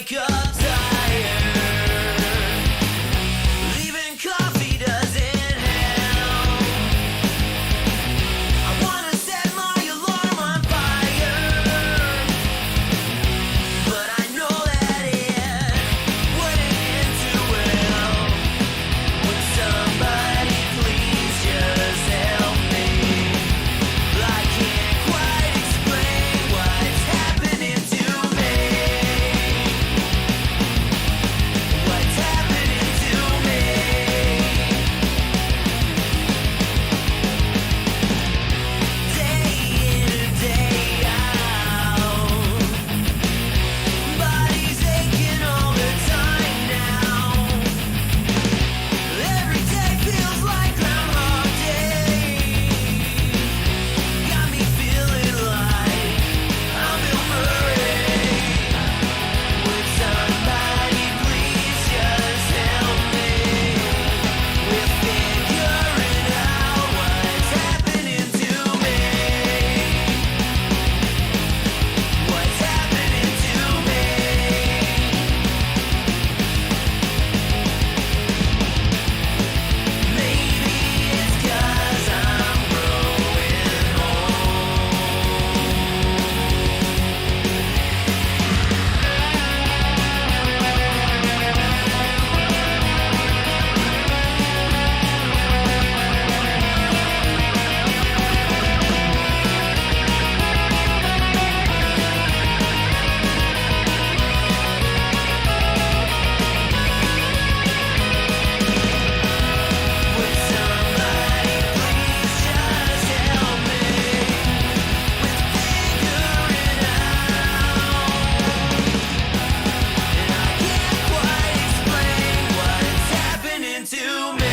wake up tired. Leaving coffee doesn't help. I wanna set my alarm on fire, but I know that it wouldn't end too well. Would somebody please just help me? I can't quite explain what's happening to me. What's happening to me? Day in and day out, body's aching all the time now. Every day feels like Groundhog Day. Got me feeling like I'm Bill Murray. Would somebody please just help me? We're figuring out what's happening to me. What's happening to me? Maybe it's 'cause I'm growing Would somebody please just help me with figuring out? And I can't quite explain what's happening to me.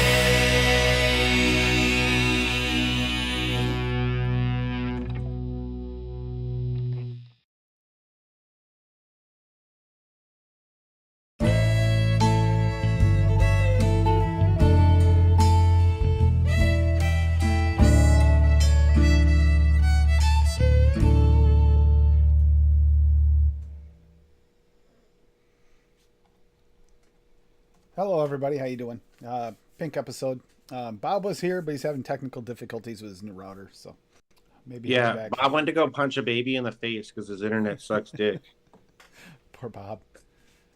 Hello, everybody. How you doing? Pink episode. Bob was here, but he's having technical difficulties with his new router, so maybe he'll be Yeah, back. I went to go punch a baby in the face because his internet sucks dick. Poor Bob.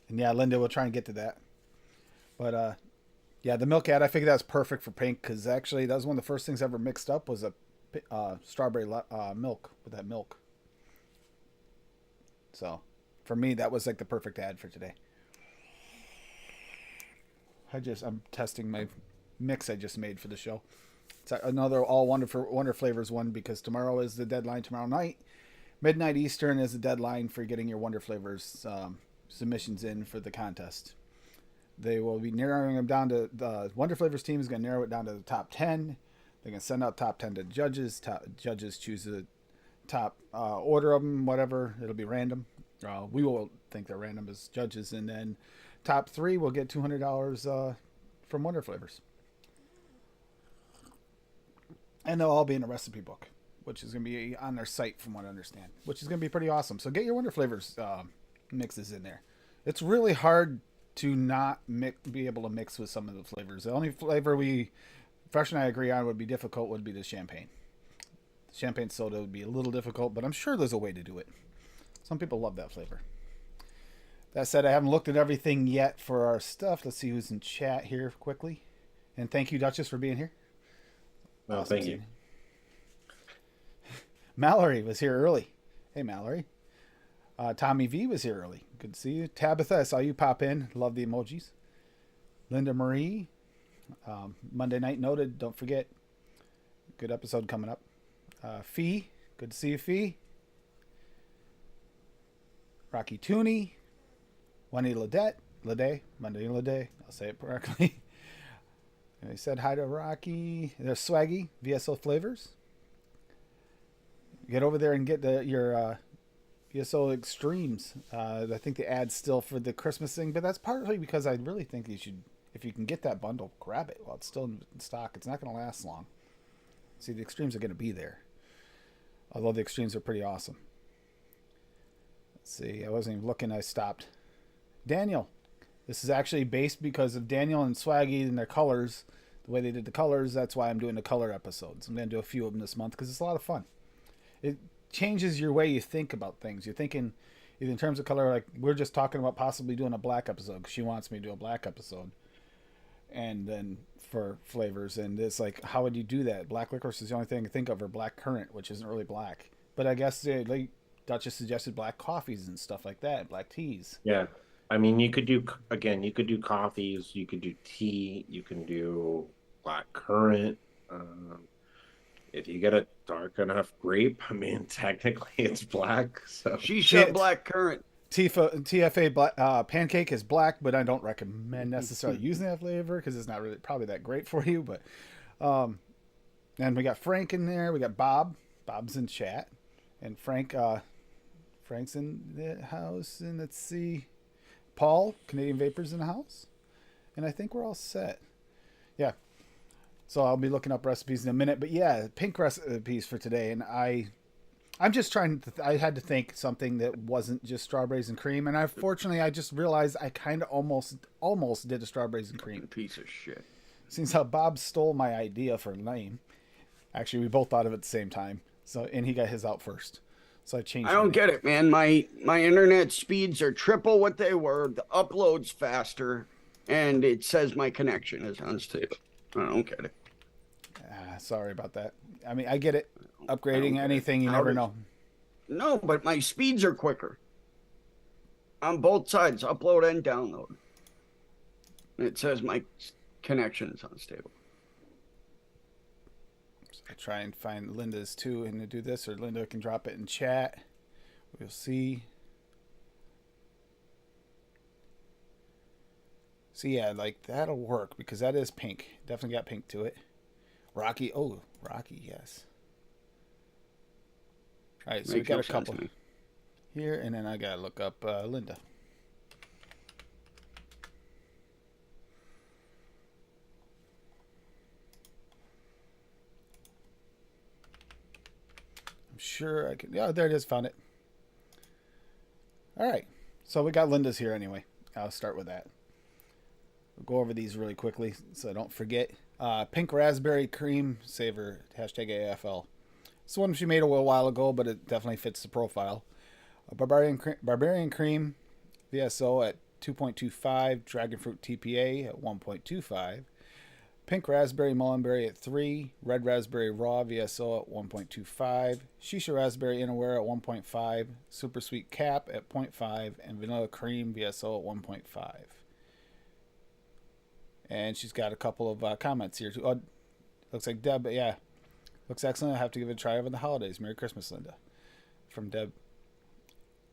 And yeah, Linda will try and get to that. But yeah, the milk ad. I figured that's perfect for Pink because actually that was one of the first things I ever mixed up was a strawberry milk with that milk. So for me, that was like the perfect ad for today. I'm testing my mix I just made for the show. It's another all Wonder Flavors one because tomorrow is the deadline. Tomorrow night, midnight Eastern is the deadline for getting your Wonder Flavors submissions in for the contest. They will be narrowing them down to the Wonder Flavors team is going to narrow it down to the top 10. They're going to send out top 10 to judges. Judges choose the top order of them, whatever. It'll be random. We will think they're random as judges, and then top 3 will get $200 from Wonder Flavors. And they'll all be in a recipe book, which is going to be on their site from what I understand, which is going to be pretty awesome. So get your Wonder Flavors mixes in there. It's really hard to not be able to mix with some of the flavors. The only flavor Fresh and I agree on would be difficult would be the champagne. Champagne soda would be a little difficult, but I'm sure there's a way to do it. Some people love that flavor. That said, I haven't looked at everything yet for our stuff. Let's see who's in chat here quickly. And thank you, Duchess, for being here. Oh, Awesome thank you. Mallory was here early. Hey, Mallory. Tommy V was here early. Good to see you. Tabitha, I saw you pop in. Love the emojis. Linda Marie. Monday Night Noted. Don't forget. Good episode coming up. Fee. Good to see you, Fee. Rocky Tooney. Wendy Lede. Monday Lede. I'll say it correctly. And I said hi to Rocky. There's Swaggy. VSO Flavors. Get over there and get your VSO Extremes. I think the ad's still for the Christmas thing, but that's partly because I really think you should, if you can get that bundle, grab it while it's still in stock. It's not going to last long. See, the Extremes are going to be there. Although the Extremes are pretty awesome. Let's see. I wasn't even looking. I stopped. Daniel. This is actually based because of Daniel and Swaggy and their colors, the way they did the colors. That's why I'm doing the color episodes. I'm going to do a few of them this month because it's a lot of fun. It changes your way you think about things. You're thinking either in terms of color, like we're just talking about possibly doing a black episode because she wants me to do a black episode. And then for flavors, and it's like, how would you do that? Black licorice is the only thing I can think of, or black currant, which isn't really black. But I guess like Duchess suggested black coffees and stuff like that, black teas. Yeah. I mean, you could do, again, you could do coffees, you could do tea, you can do black currant. If you get a dark enough grape, I mean, technically it's black. So Shisha black currant. TFA black, pancake is black, but I don't recommend necessarily using that flavor because it's not really probably that great for you. But and we got Frank in there. We got Bob. Bob's in chat, and Frank's in the house. And let's see, Paul, Canadian Vapors in the house, and I think we're all set. Yeah. So I'll be looking up recipes in a minute, but yeah, pink recipes for today, and I'm just trying to. I had to think something that wasn't just strawberries and cream, and I just realized I kind of almost did a strawberries and cream. Piece of shit. Seems how Bob stole my idea for a name. Actually, we both thought of it at the same time. So, and he got his out first. So I changed. I don't get it, man. My internet speeds are triple what they were. The upload's faster, and it says my connection is unstable. I don't get it. Sorry about that. I mean, I get it. Upgrading anything, you never know. No, but my speeds are quicker on both sides, upload and download. It says my connection is unstable. So I try and find Linda's too, and to do this, or Linda can drop it in chat. We'll see. So yeah, like that'll work because that is pink. Definitely got pink to it. Rocky, yes. All right, so we got a couple here, and then I gotta look up Linda. I'm sure I can. Yeah, there it is. Found it. All right, so we got Linda's here anyway. I'll start with that. We'll go over these really quickly so I don't forget. Pink raspberry cream saver, hashtag AFL. It's one she made a little while ago, but it definitely fits the profile. Barbarian cream VSO at 2.25, dragon fruit TPA at 1.25, pink raspberry mullenberry at 3, red raspberry raw VSO at 1.25, shisha raspberry innerwear at 1.5, super sweet cap at 0.5, and vanilla cream VSO at 1.5. And she's got a couple of comments here too. Oh, looks like Deb, yeah. Looks excellent. I have to give it a try over the holidays. Merry Christmas, Linda. From Deb.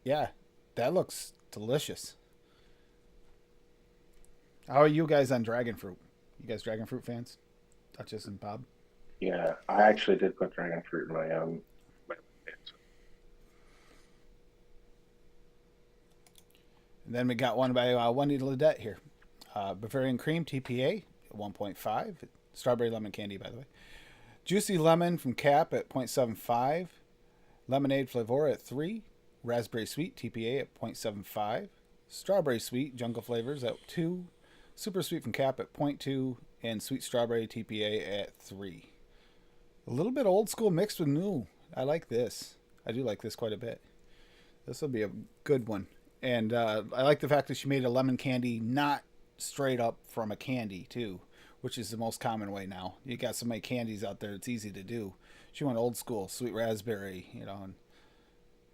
Yeah, that looks delicious. How are you guys on dragon fruit? You guys dragon fruit fans? Duchess and Bob? yeah, I actually did put dragon fruit in my And then we got one by Wendy Ledette here. Bavarian cream TPA at 1.5. Strawberry lemon candy, by the way. Juicy lemon from Cap at 0.75. Lemonade flavor at 3. Raspberry sweet TPA at 0.75. Strawberry sweet jungle flavors at 2. Super sweet from Cap at 0.2. And sweet strawberry TPA at 3. A little bit old school mixed with new. I like this. I do like this quite a bit. This will be a good one. And I like the fact that she made a lemon candy not straight up from a candy too, which is the most common way now. You got so many candies out there, it's easy to do. She went old school, sweet raspberry, and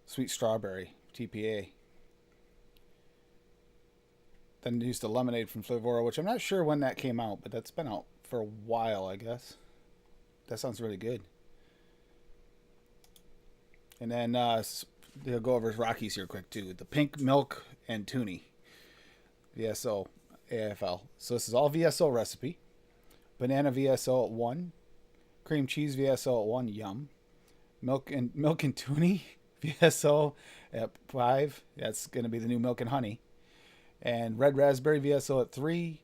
sweet strawberry TPA. Then used the lemonade from Flavora, which I'm not sure when that came out, but that's been out for a while, I guess. That sounds really good. And then they'll go over Rockies here quick too. The pink milk and toonie VSO AFL. So this is all VSO recipe. Banana VSO at 1. Cream cheese VSO at 1. Yum. Milk and toonie VSO at 5. That's going to be the new milk and honey. And red raspberry VSO at 3.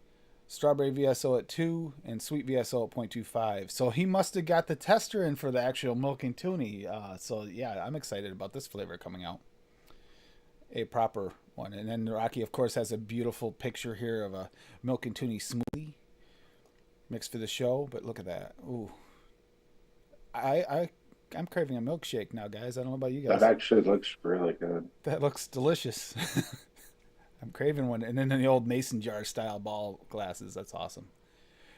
Strawberry VSO at 2. And sweet VSO at 0.25. So he must have got the tester in for the actual milk and toonie. So yeah, I'm excited about this flavor coming out. a proper one. And then Rocky, of course, has a beautiful picture here of a milk and toonie smoothie mixed for the show. But look at that. Ooh. I'm craving a milkshake now, guys. I don't know about you guys. That actually looks really good. That looks delicious. I'm craving one. And then the old mason jar style ball glasses. That's awesome.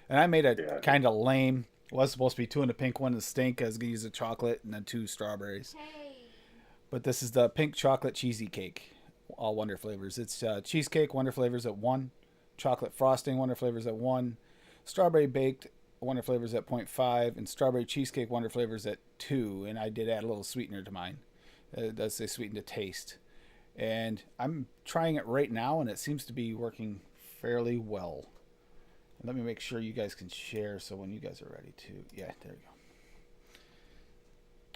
And I made a kind of lame. It was supposed to be 2 in the pink, 1 in the stink. I was going to use a chocolate and then 2 strawberries. Hey. But this is the pink chocolate cheesy cake. All Wonder flavors. It's cheesecake, Wonder flavors at 1. Chocolate frosting, Wonder flavors at 1. Strawberry baked, Wonder flavors at 0.5. And strawberry cheesecake, Wonder flavors at 2. And I did add a little sweetener to mine. It does say sweeten to taste. And I'm trying it right now, and it seems to be working fairly well. Let me make sure you guys can share so when you guys are ready to. Yeah, there you go.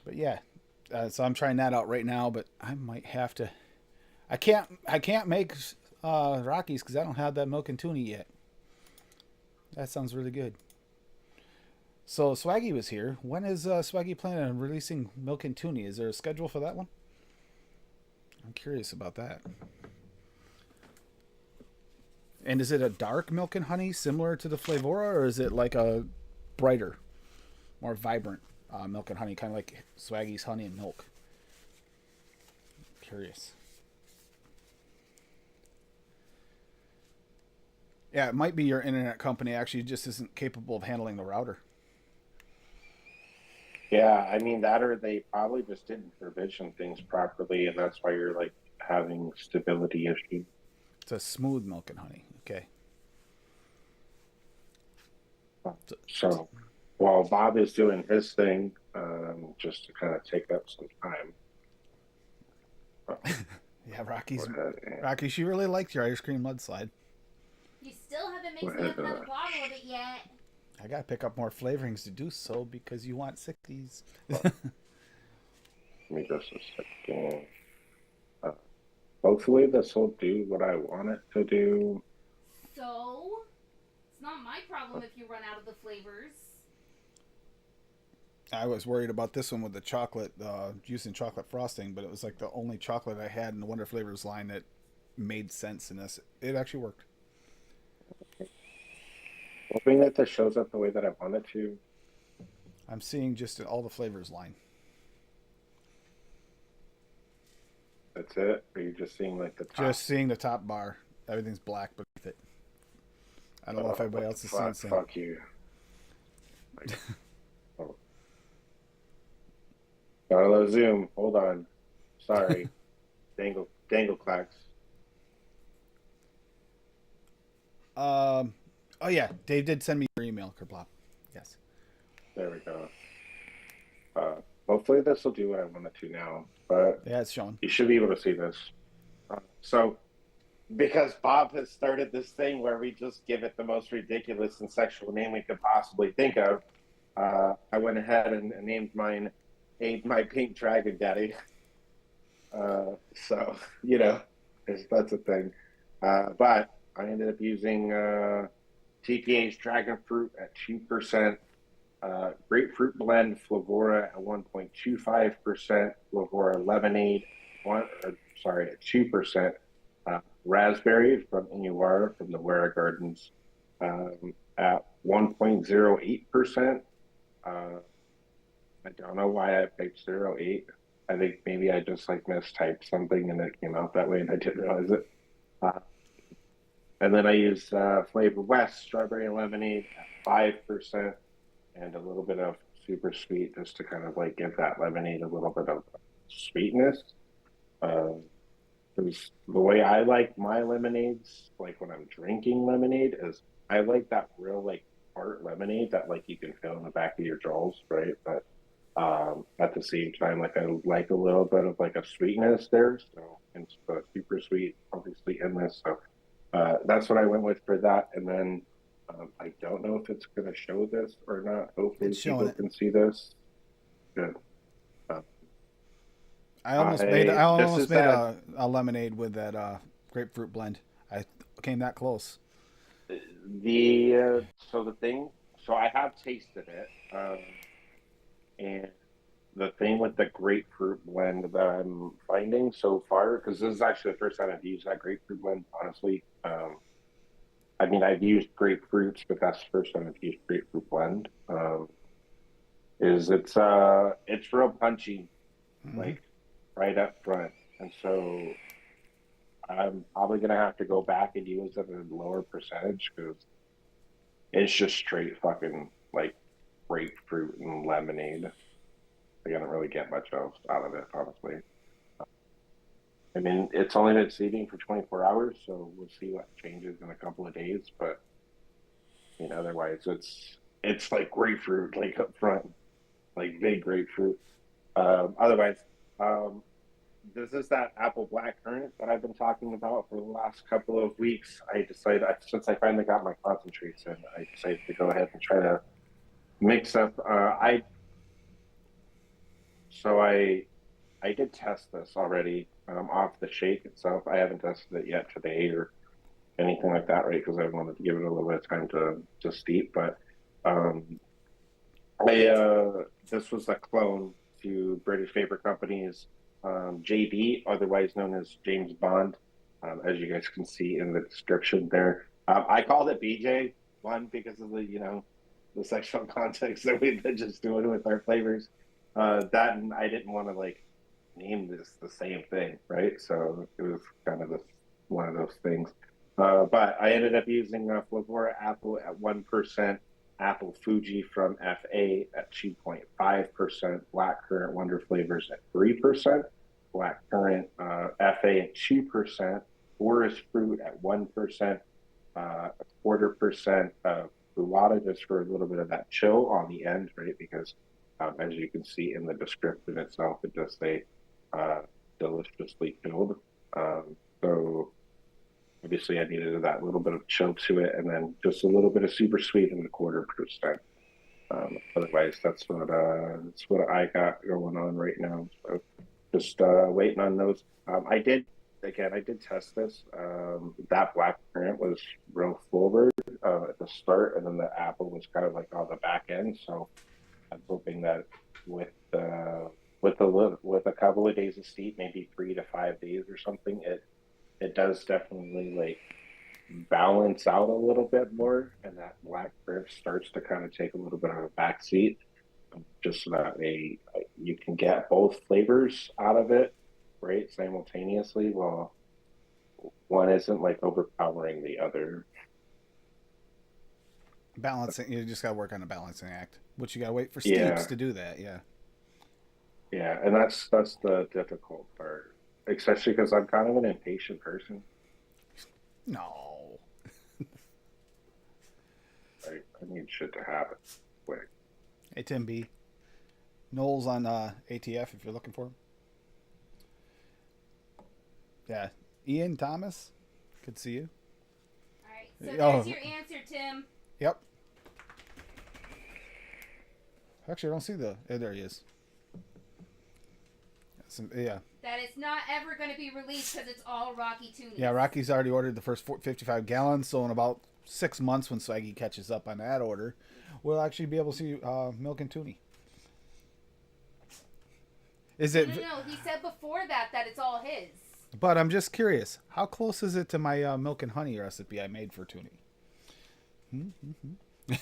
But yeah, so I'm trying that out right now, but I might have to. I can't make Rockies because I don't have that milk and toonie yet. That sounds really good. So Swaggy was here. When is Swaggy planning on releasing milk and toonie? Is there a schedule for that one? I'm curious about that. And is it a dark milk and honey similar to the Flavora, or is it like a brighter, more vibrant milk and honey, kind of like Swaggy's honey and milk? I'm curious. Yeah, it might be your internet company actually just isn't capable of handling the router. Yeah, I mean that, or they probably just didn't provision things properly, and that's why you're like having stability issues. It's a smooth milk and honey. Okay. So while Bob is doing his thing, just to kind of take up some time. Yeah, Rocky's Go ahead and- Rocky. She really liked your ice cream mudslide. You still haven't mixed me up another bottle of it yet. I gotta pick up more flavorings to do so because you want 60s. Give me just a second. Hopefully this will do what I want it to do. So, it's not my problem if you run out of the flavors. I was worried about this one with the chocolate, using chocolate frosting, but it was like the only chocolate I had in the Wonder Flavors line that made sense in this. It actually worked. Hoping that this shows up the way that I want it to. I'm seeing just all the flavors line. That's it? Or are you just seeing like the top? Just seeing the top bar. Everything's black beneath it. I don't know if everybody else is seeing the same. Fuck you. Like, oh. Got a little zoom. Hold on. Sorry. Dangle clacks. Oh yeah, Dave did send me your email, Kerplop. Yes. There we go. Hopefully this will do what I want it to now. But Yeah, it's showing. you should be able to see this. So, because Bob has started this thing where we just give it the most ridiculous and sexual name we could possibly think of, I went ahead and named my pink dragon daddy. So, you know, that's a thing. But I ended up using TPA's Dragon Fruit at 2%. Grapefruit blend Flavora at 1.25%, Flavora lemonade at 2%, raspberry from Inuara from the Wera Gardens at 1.08%. I don't know why I picked 0.8. I think maybe I just like mistyped something and it came out that way and I didn't realize it. And then I used Flavor West Strawberry and Lemonade at 5%. And a little bit of super sweet just to kind of like give that lemonade a little bit of sweetness. Because the way I like my lemonades, like when I'm drinking lemonade, is I like that real like tart lemonade that like you can feel in the back of your jaws, right? But at the same time, like I like a little bit of like a sweetness there. So it's super sweet, obviously in this. So that's what I went with for that. And then I don't know if it's going to show this or not. Hopefully people can see this. Good. I almost made a lemonade with that grapefruit blend. I came that close. So I have tasted it, and the thing with the grapefruit blend that I'm finding so far, because this is actually the first time I've used that grapefruit blend, honestly. I mean, I've used grapefruits, but that's the first time I've used grapefruit blend. Is it's real punchy, like right up front, and so I'm probably gonna have to go back and use it at a lower percentage because it's just straight fucking like grapefruit and lemonade. I don't really get much else out of it, honestly. I mean, it's only been seeding for 24 hours, so we'll see what changes in a couple of days. But otherwise, it's like grapefruit, like up front, like big grapefruit. Otherwise, um, this is that apple black currant that I've been talking about for the last couple of weeks. I decided, since I finally got my concentrates in, I decided to go ahead and try to mix up. I did test this already off the shake itself. I haven't tested it yet today or anything like that, right? Because I wanted to give it a little bit of time to steep. But this was a clone to British Vapor Company's JB, otherwise known as James Bond, as you guys can see in the description there. I called it BJ one because of the sexual context that we've been just doing with our flavors. That and I didn't want to like name this the same thing, right? So it was kind of one of those things. But I ended up using Flavora Apple at 1%, Apple Fuji from FA at 2.5%, Black Currant Wonder Flavors at 3%, Black Currant FA at 2%, Forest Fruit at 1%, a 1/4% of Bulata just for a little bit of that chill on the end, right? Because as you can see in the description itself, it does say deliciously chilled. So obviously I needed that little bit of chill to it, and then just a little bit of super sweet in the 1/4%. Otherwise, that's what I got going on right now. So just waiting on those. I did test this. That black currant was real forward at the start, and then the apple was kind of like on the back end. So I'm hoping that with a couple of days of steep, maybe 3 to 5 days or something, it does definitely like balance out a little bit more, and that black currant starts to kind of take a little bit of a back seat, just so that you can get both flavors out of it, right, simultaneously, while one isn't like overpowering the other. Balancing, you just got to work on a balancing act, which you got to wait for steeps to do that. Yeah, and that's the difficult part, especially because I'm kind of an impatient person. No. I need shit to happen quick. Hey, Tim B. Knowles on ATF if you're looking for him. Yeah. Ian Thomas, good to see you. Alright, so there's your answer, Tim. Yep. Actually, I don't see there he is. Yeah. That it's not ever going to be released because it's all Rocky Toonies. Yeah, Rocky's already ordered the first 55 gallons, so in about 6 months when Swaggy catches up on that order, we'll actually be able to see Milk and Toonie. Is it? No, he said before that it's all his. But I'm just curious, how close is it to my milk and honey recipe I made for Toonie?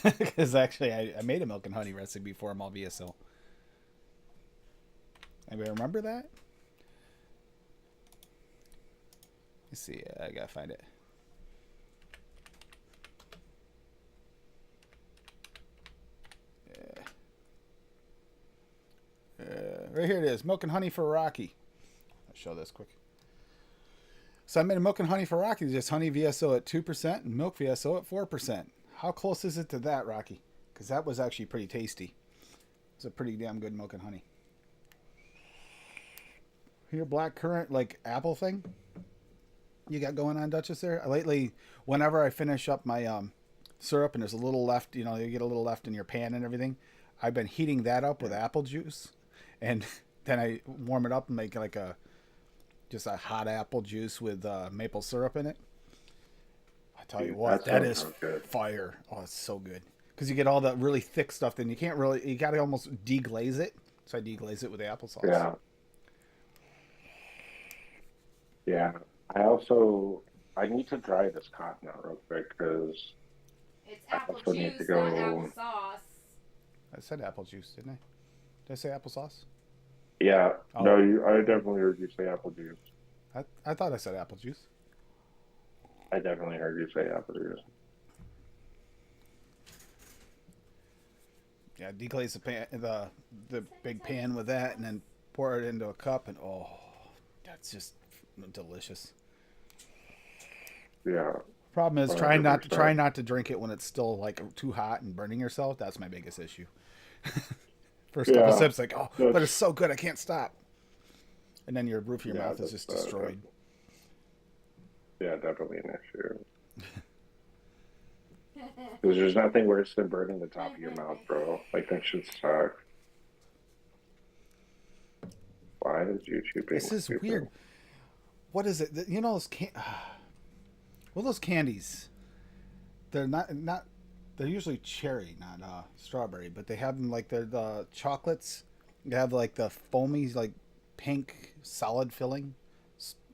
Because actually, I made a milk and honey recipe for him all VSO. Anybody remember that? Let's see. I gotta find it. Right here it is. Milk and honey for Rocky. I'll show this quick. So I made a milk and honey for Rocky. Just honey VSO at 2% and milk VSO at 4%. How close is it to that, Rocky? Because that was actually pretty tasty. It's a pretty damn good milk and honey. Your black currant, like apple thing you got going on, Duchess, there? Lately, whenever I finish up my syrup and there's a little left, you get a little left in your pan and everything, I've been heating that up with apple juice. And then I warm it up and make like just a hot apple juice with maple syrup in it. I tell you what, that is fire. Oh, it's so good. Because you get all that really thick stuff, then you got to almost deglaze it So I deglaze it with the applesauce. Yeah. Yeah. I need to dry this cotton out real quick because It's I apple also need to juice, not go. applesauce. I said apple juice, didn't I? Did I say applesauce? Yeah. Oh. No, I definitely heard you say apple juice. I thought I said apple juice. I definitely heard you say apple juice. Yeah, deglaze the pan, the big pan with that, and then pour it into a cup, and oh, that's just delicious. Yeah. Problem is try not 100%. to drink it when it's still like too hot and burning yourself. That's my biggest issue. First Yeah. couple sips, like, oh, That's- but it's so good, I can't stop. And then your roof of your Yeah, mouth is that's, just destroyed. Yeah, definitely an issue. Because there's nothing worse than burning the top of your mouth, bro. Like, that should suck. Why is YouTube being This is stupid? weird. What is it? You know those well, those candies. They're not. They're usually cherry, not strawberry. But they have them like they're the chocolates. They have like the foamy, like pink solid filling,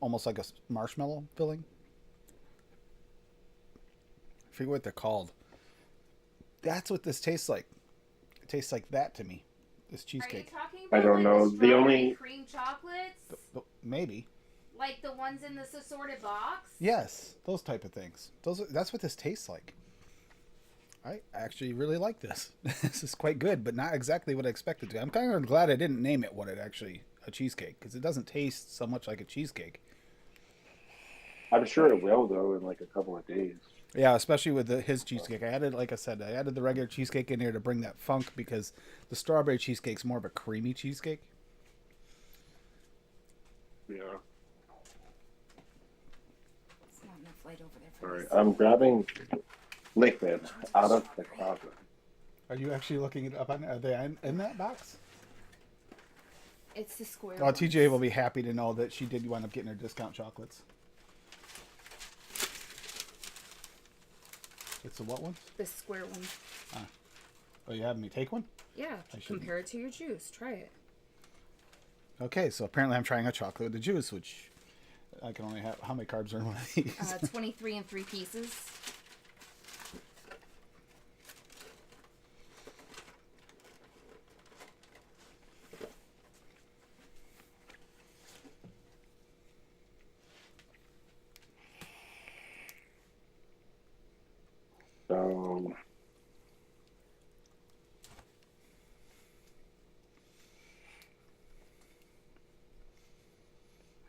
almost like a marshmallow filling. I forget what they're called. That's what this tastes like. It tastes like that to me. This Are you cheesecake. talking I about don't like know. the The strawberry only- cream chocolates? Maybe. Like the ones in this assorted box? Yes, those type of things. That's what this tastes like. I actually really like this. This is quite good, but not exactly what I expected to. I'm kind of glad I didn't name it a cheesecake, because it doesn't taste so much like a cheesecake. I'm sure it will, though, in like a couple of days. Yeah, especially with his cheesecake. I added the regular cheesecake in here to bring that funk, because the strawberry cheesecake's more of a creamy cheesecake. Yeah. It's not enough light over there All for right. this. I'm grabbing liquid out of the closet. Are you actually looking it up? Are they in that box? It's the square Oh, TJ will be happy to know that she did wind up getting her discount chocolates. It's the what one? The square one. Oh, you having me take one? Yeah. I shouldn't. Compare it to your juice. Try it. Okay, so apparently I'm trying a chocolate with the juice, which I can only have. How many carbs are in one of these? 23 in 3 pieces. So,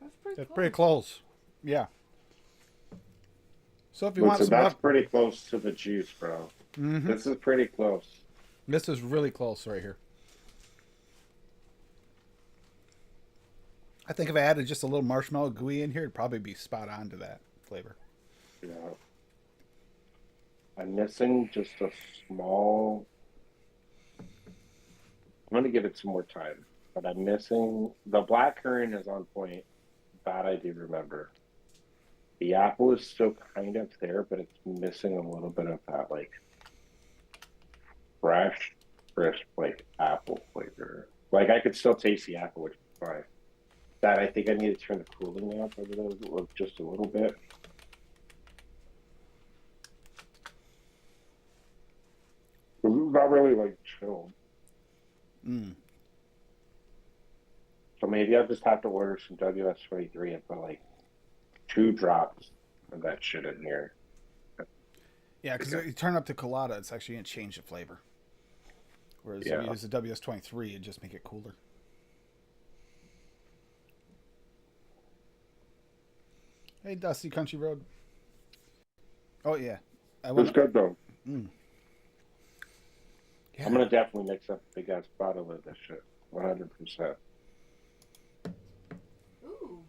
That's pretty That's close. pretty close. Yeah. So if you want listen, some, that's pretty close to the juice, bro. Mhm. This is pretty close. This is really close right here. I think if I added just a little marshmallow gooey in here, it'd probably be spot on to that flavor. Yeah. I'm missing just a small. I'm going to give it some more time, but I'm missing the black currant is on point. That I do remember. The apple is still kind of there, but it's missing a little bit of that like fresh, crisp like apple flavor. Like I could still taste the apple, which is fine. That I think I need to turn the cooling down for just a little bit. This is not really like chilled. Mm. So maybe I'll just have to order some WS-23 and put like 2 drops of that shit in here. Yeah, because you turn up the colada, it's actually going to change the flavor. Whereas if Yeah. you use the WS-23, it'd just make it cooler. Hey, Dusty Country Road. Oh, yeah. I It's went, good though. yeah. I'm gonna definitely mix up a big ass bottle of this shit. 100%. Ooh.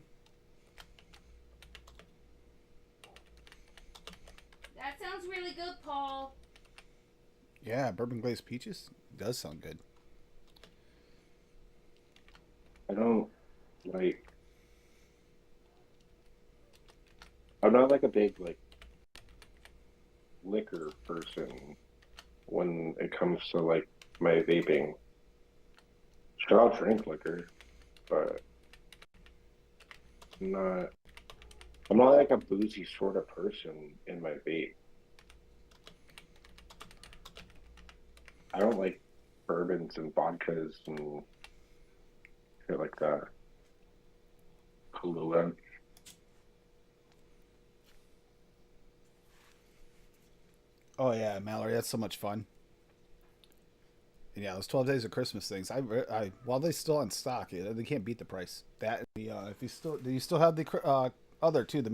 That sounds really good, Paul. Yeah, bourbon glazed peaches does sound good. I don't like. I'm not like a big like liquor person when it comes to like my vaping Sure, I'll drink liquor, but it's not. I'm not like a boozy sort of person in my vape. I don't like bourbons and vodkas and shit like that. Kahlua. Oh yeah, Mallory, that's so much fun. And yeah, those 12 days of Christmas things. While they still in stock, they can't beat the price. That the if you still do you still have the other two, the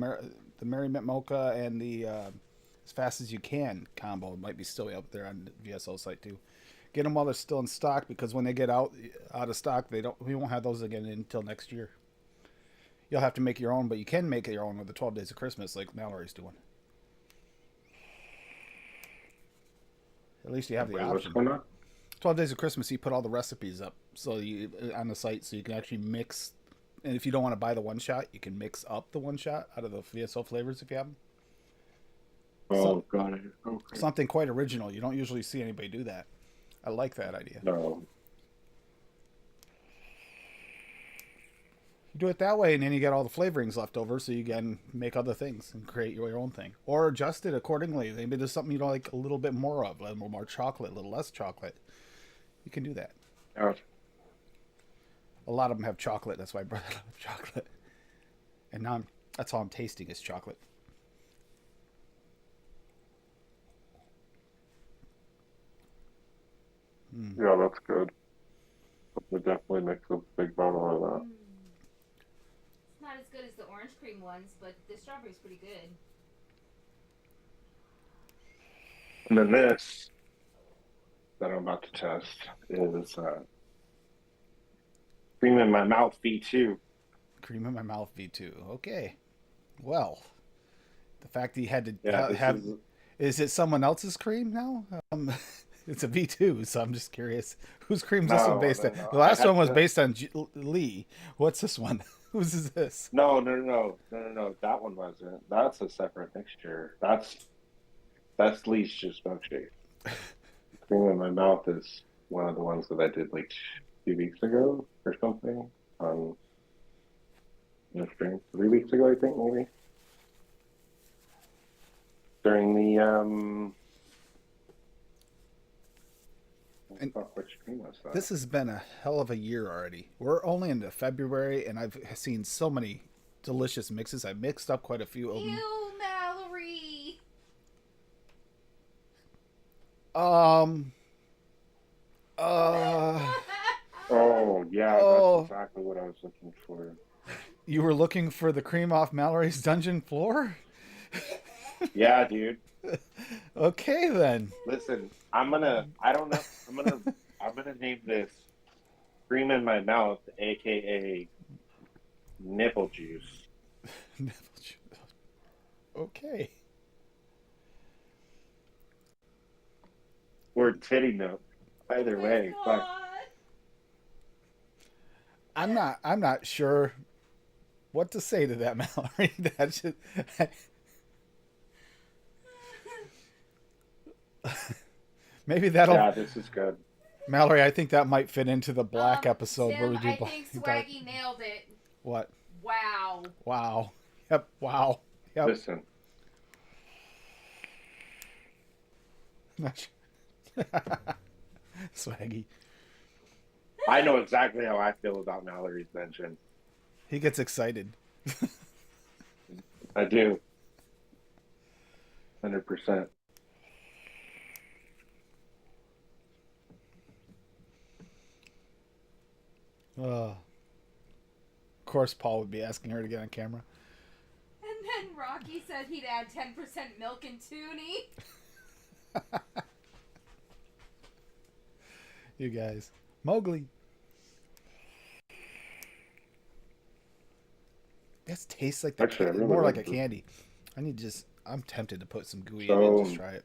Merry Mint Mocha and the as fast as you can combo might be still up there on the VSO site too. Get them while they're still in stock because when they get out of stock, we won't have those again until next year. You'll have to make your own, but you can make your own with the 12 days of Christmas like Mallory's doing. At least you have the Wait, what's option. going on? 12 days of Christmas, you put all the recipes up so you on the site so you can actually mix. And if you don't want to buy the one shot, you can mix up the one shot out of the VSO flavors if you have them. Oh, got it. Okay. Something quite original. You don't usually see anybody do that. I like that idea. No. You do it that way, and then you get all the flavorings left over, so you can make other things and create your own thing, or adjust it accordingly. Maybe there's something you like a little bit more of, a little more chocolate, a little less chocolate. You can do that. Yeah. A lot of them have chocolate. That's why I brought up chocolate. And now that's all I'm tasting is chocolate. Yeah, that's good. We definitely mix a big bottle of that. It's not as good as the orange cream ones, but the strawberry's pretty good. And then this that I'm about to test is Cream in My Mouth V2. Cream in my mouth V2. Okay. Well, the fact that you had to Yeah, this have is it someone else's cream now? It's a V2, so I'm just curious. Whose cream's this one based on? No. The last I had one was to- based on Lee. What's this one? Whose is this? No. That one wasn't. That's a separate mixture. That's Lee's just milkshake. Cream in My Mouth is one of the ones that I did like 2 weeks ago or something on the stream. 3 weeks ago, I think, maybe. During the which stream was that? This has been a hell of a year already. We're only into February, and I've seen so many delicious mixes. I mixed up quite a few of them. Ew, Mallory! Oh yeah, Oh. that's exactly what I was looking for. You were looking for the cream off Mallory's dungeon floor? Yeah, dude. Okay then. Listen, I'm gonna name this Cream in My Mouth, aka Nipple Juice. Okay. Or Titty Milk. Either way, but I'm not sure what to say to that, Mallory. That's just, maybe that'll yeah, this is good. Mallory, I think that might fit into the black episode Tim, where we do I black. think Swaggy nailed it. What? Wow. Wow. Yep. Wow. Yep. Listen, Not sure. Swaggy. I know exactly how I feel about Mallory's mention. He gets excited. I do. 100%. Of course, Paul would be asking her to get on camera. And then Rocky said he'd add 10% milk and toonie. You guys. Mowgli. This tastes like Actually, I really more like like a this. candy. I need to just. I'm tempted to put some gooey in So- it and just try it.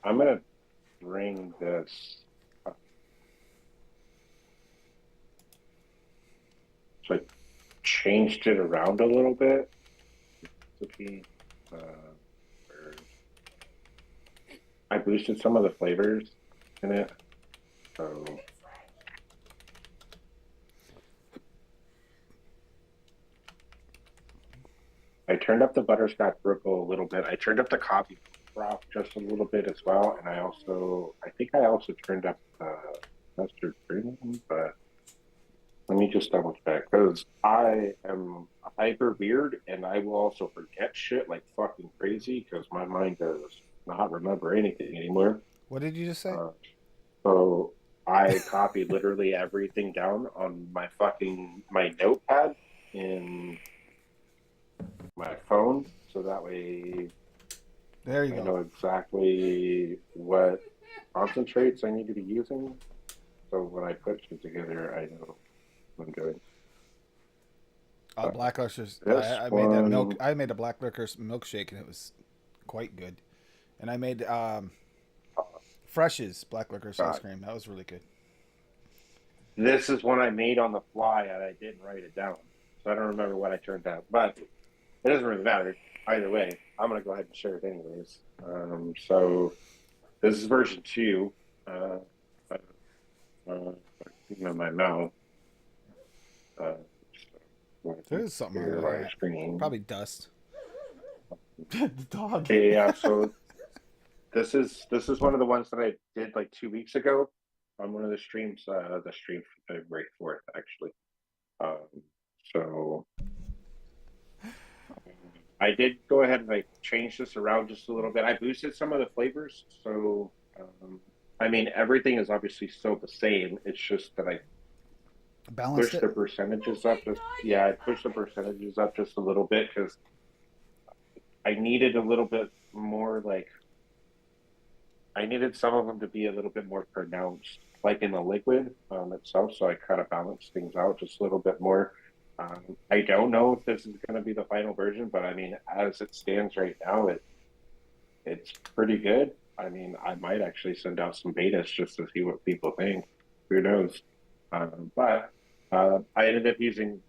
I'm gonna bring this up. So I changed it around a little bit. I boosted some of the flavors in it. So I turned up the butterscotch ripple a little bit. I turned up the coffee froth just a little bit as well, and I think I also turned up the custard cream, but let me just double check because I am hyper weird and I will also forget shit like fucking crazy because my mind does not remember anything anymore. What did you just say? So I copied literally everything down on my notepad in my phone, so that way There you I go. know exactly what concentrates I need to be using. So when I put shit together, I know what I'm doing. Black licorice. This I made that milk. one- I made a black licorice milkshake, and it was quite good. And I made Fresh's black licorice ice cream. That was really good. This is one I made on the fly and I didn't write it down. So I don't remember what I turned out. But it doesn't really matter. Either way, I'm going to go ahead and share it anyways. So this is version 2. In my mouth. There's something Share on my there. screen. Probably dust. The dog. Yeah, so this is one of the ones that I did like 2 weeks ago on one of the streams. The stream for February 4th, actually. So I did go ahead and like change this around just a little bit. I boosted some of the flavors, so I mean everything is obviously still the same. It's just that I Balanced pushed it. the percentages up. I pushed the percentages up just a little bit because I needed a little bit more like I needed some of them to be a little bit more pronounced, like in the liquid itself. So I kind of balanced things out just a little bit more. I don't know if this is going to be the final version, but I mean, as it stands right now, it's pretty good. I mean, I might actually send out some betas just to see what people think. Who knows? But I ended up using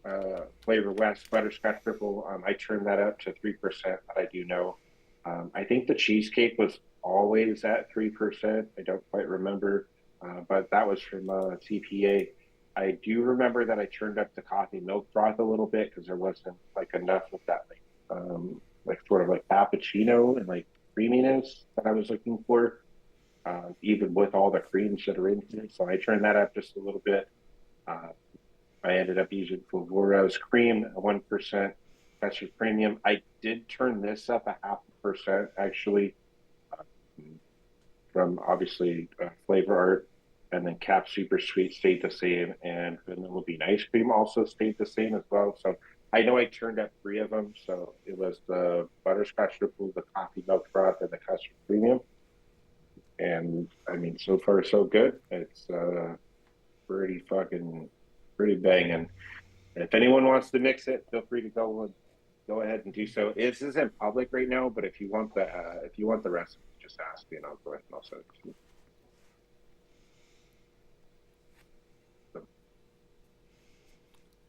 Flavor West Butterscotch Triple. I turned that up to 3%. That I do know. I think the cheesecake was always at 3%. I don't quite remember, but that was from CPA. I do remember that I turned up the coffee milk broth a little bit because there wasn't like enough of that like sort of like cappuccino and like creaminess that I was looking for, even with all the creams that are in here. So I turned that up just a little bit. I ended up using Fulvura's cream, 1% extra premium. I did turn this up 0.5% actually, from obviously Flavor Art, and then Cap Super Sweet stayed the same, and Vanilla Bean Ice Cream also stayed the same as well. So I know I turned up 3 of them. So it was the Butterscotch Triple, the Coffee Milk Froth, and the Custard Premium. And I mean, so far so good. It's pretty banging. If anyone wants to mix it, feel free to go ahead and do so. This isn't public right now, but if you want the recipe, just ask me and I'll go ahead and I'll send it to you.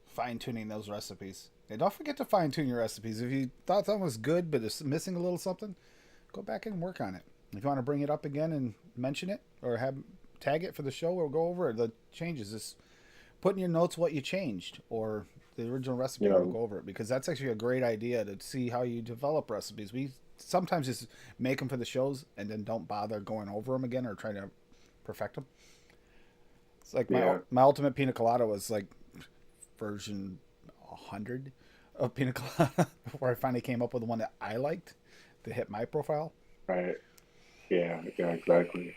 Fine tuning those recipes. And don't forget to fine tune your recipes. If you thought something was good but it's missing a little something, go back and work on it. If you want to bring it up again and mention it or tag it for the show or go over the changes, just put in your notes what you changed or the original recipe. We'll go over it because that's actually a great idea to see how you develop recipes. We sometimes just make them for the shows and then don't bother going over them again or trying to perfect them. It's like my ultimate pina colada was like version 100 of pina colada where I finally came up with the one that I liked to hit my profile. Right. Yeah, exactly.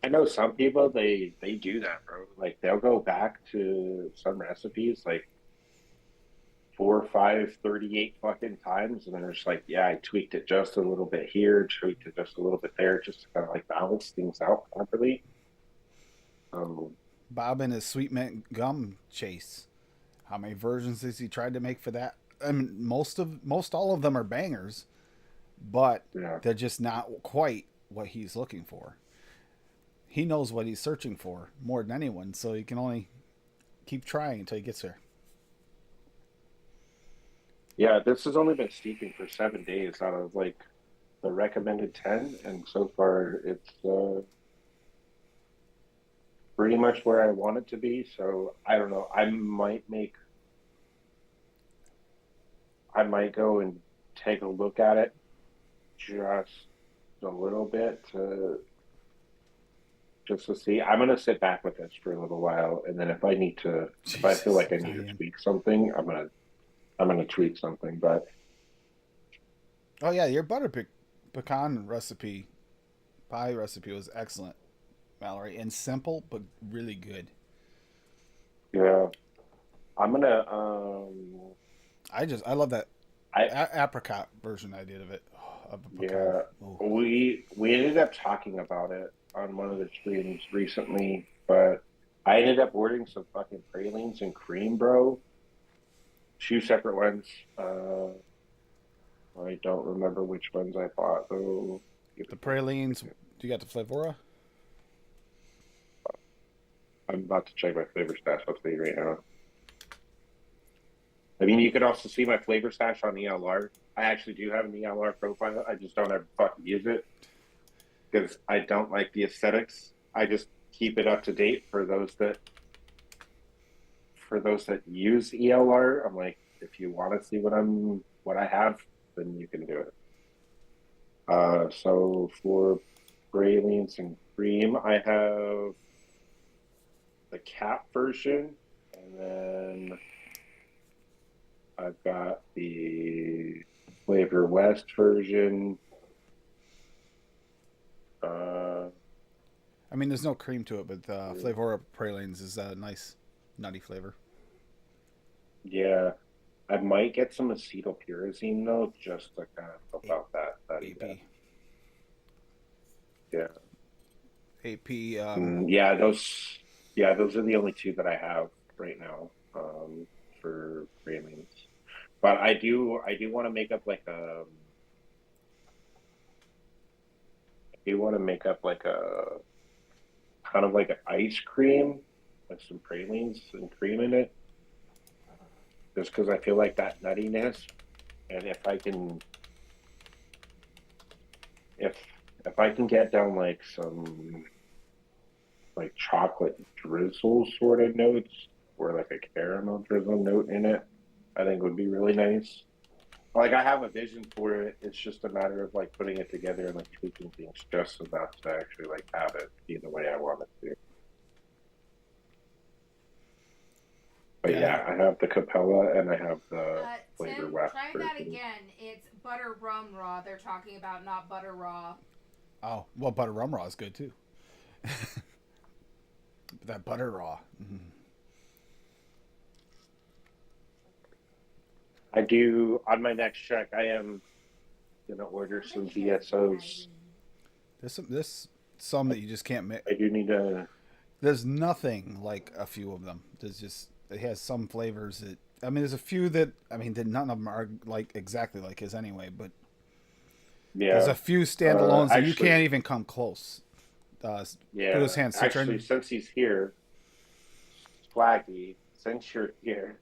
I know some people they do that, bro. Like they'll go back to some recipes like 4, 5, 38 fucking times, and they're just like, yeah, I tweaked it just a little bit here, tweaked it just a little bit there, just to kind of like balance things out properly. Bob and his sweet mint gum chase. How many versions has he tried to make for that? I mean, most all of them are bangers, but they're just not quite what he's looking for. He knows what he's searching for more than anyone, so he can only keep trying until he gets there. Yeah, this has only been steeping for 7 days out of like the recommended 10, and so far it's pretty much where I want it to be. So I don't know. I might make I might go and take a look at it just a little bit to just to see. I'm gonna sit back with this for a little while, and then if I feel like I need to Diane. tweak something, I'm gonna tweak something. But Oh yeah, your pecan pie recipe was excellent, Mallory, and simple but really good. yeah, I'm gonna I love that I apricot version I did of it. Of a pecan. yeah, Oh. we ended up talking about it on one of the streams recently, but I ended up ordering some fucking pralines and cream, bro. Two separate ones. I don't remember which ones I bought though. The pralines. Do you got the Flavora? I'm about to check my flavor stash. I'll tell you right now. I mean, you could also see my flavor stash on ELR. I actually do have an ELR profile. I just don't ever fucking use it because I don't like the aesthetics. I just keep it up to date for those that use ELR. I'm like, if you want to see what I have, then you can do it. So for pralines and cream, I have the cap version, and then I've got the Flavor West version. I mean, there's no cream to it, but Flavora pralines is a nice nutty flavor. Yeah, I might get some acetylpyrazine though, just to kind of help out that AP. Yeah. AP. Yeah, those are the only two that I have right now for pralines. But I do want to make up like a kind of like an ice cream with some pralines and cream in it. Just because I feel like that nuttiness, and if I can get down like some like chocolate drizzle sort of notes or like a caramel drizzle note in it, I think would be really nice. Like I have a vision for it. It's just a matter of like putting it together and like tweaking things just enough to actually like have it be the way I want it to. But yeah, I have the Capella and I have the Flavor Tim, West try version. that again. It's butter rum raw. They're talking about not butter raw. Oh, well, butter rum raw is good too. That butter raw. Mm. I do on my next check. I am gonna order some DSOs. There's some that you just can't make. I do need to. There's nothing like a few of them. It has some flavors that I mean. There's a few that that none of them are like exactly like his anyway. But Yeah, there's a few standalones that you actually- can't even come close. Yeah, Buddha's Hand Citron. actually, since he's here, Swaggy, since you're here,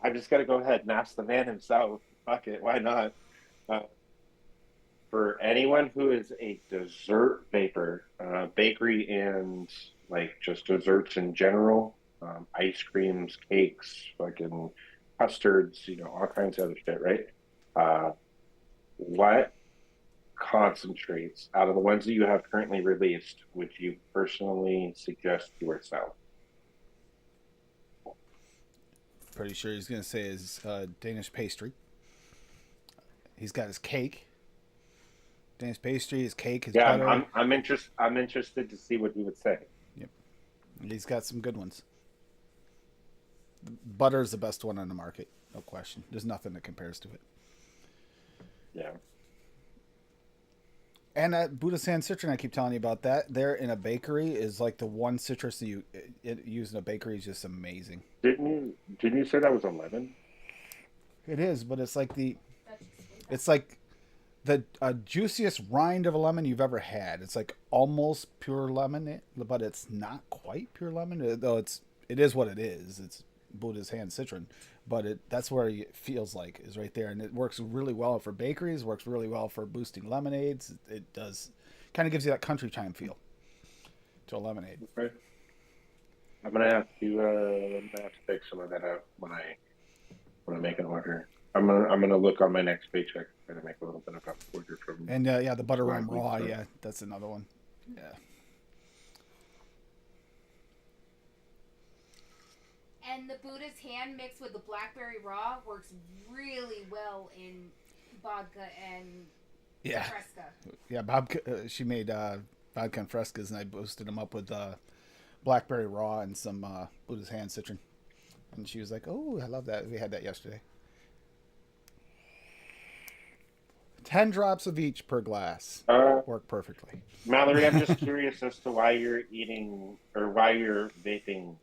I'm just gonna go ahead and ask the man himself. Fuck it, why not? For anyone who is a dessert vapor, bakery and like just desserts in general, ice creams, cakes, fucking custards, all kinds of other shit, right? What concentrates out of the ones that you have currently released would you personally suggest to yourself? Pretty sure he's gonna say his Danish pastry. He's got his cake. Danish pastry, his cake, his Yeah, butter. I'm interested to see what he would say. He's got some good ones. Butter is the best one on the market, no question. There's nothing that compares to it. Yeah. And at Buddha's Hand Citron, I keep telling you about that. There in a bakery is like the one citrus that you use in a bakery is just amazing. Didn't you say that was a lemon? It is, but it's like the juiciest rind of a lemon you've ever had. It's like almost pure lemon, but it's not quite pure lemon. Though it is what it is. It's Buddha's Hand Citron, but that's where it feels like is right there, and it works really well for bakeries. Works really well for boosting lemonades. It does kind of gives you that country time feel to a lemonade. Right. I'm gonna have to pick some of that up when I make an order. I'm gonna look on my next paycheck. I'm gonna make a little bit of a quarter from. And yeah, the butter rum Swag raw. Week, so- Yeah, that's another one. Yeah. And the Buddha's hand mixed with the blackberry raw works really well in vodka and Yeah. fresca. Yeah, she made vodka and frescas, and I boosted them up with blackberry raw and some Buddha's hand citron. And she was like, "Oh, I love that." We had that yesterday. 10 drops of each per glass. Work perfectly. Mallory, I'm just curious as to why you're eating or why you're vaping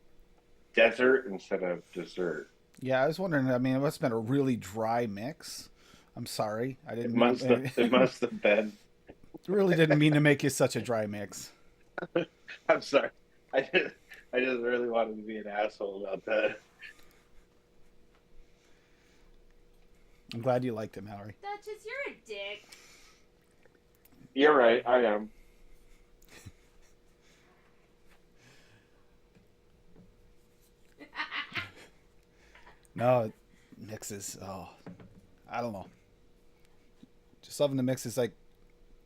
desert instead of dessert. Yeah, I was wondering. I mean, it must have been a really dry mix. I'm sorry. I It didn't must mean, have, it must have been. really didn't mean to make you such a dry mix. I'm sorry. I just really wanted to be an asshole about that. I'm glad you liked it, Mallory. Duchess, you're a dick. You're right. I am. No, mixes. Oh, I don't know. Just loving the mixes. Like,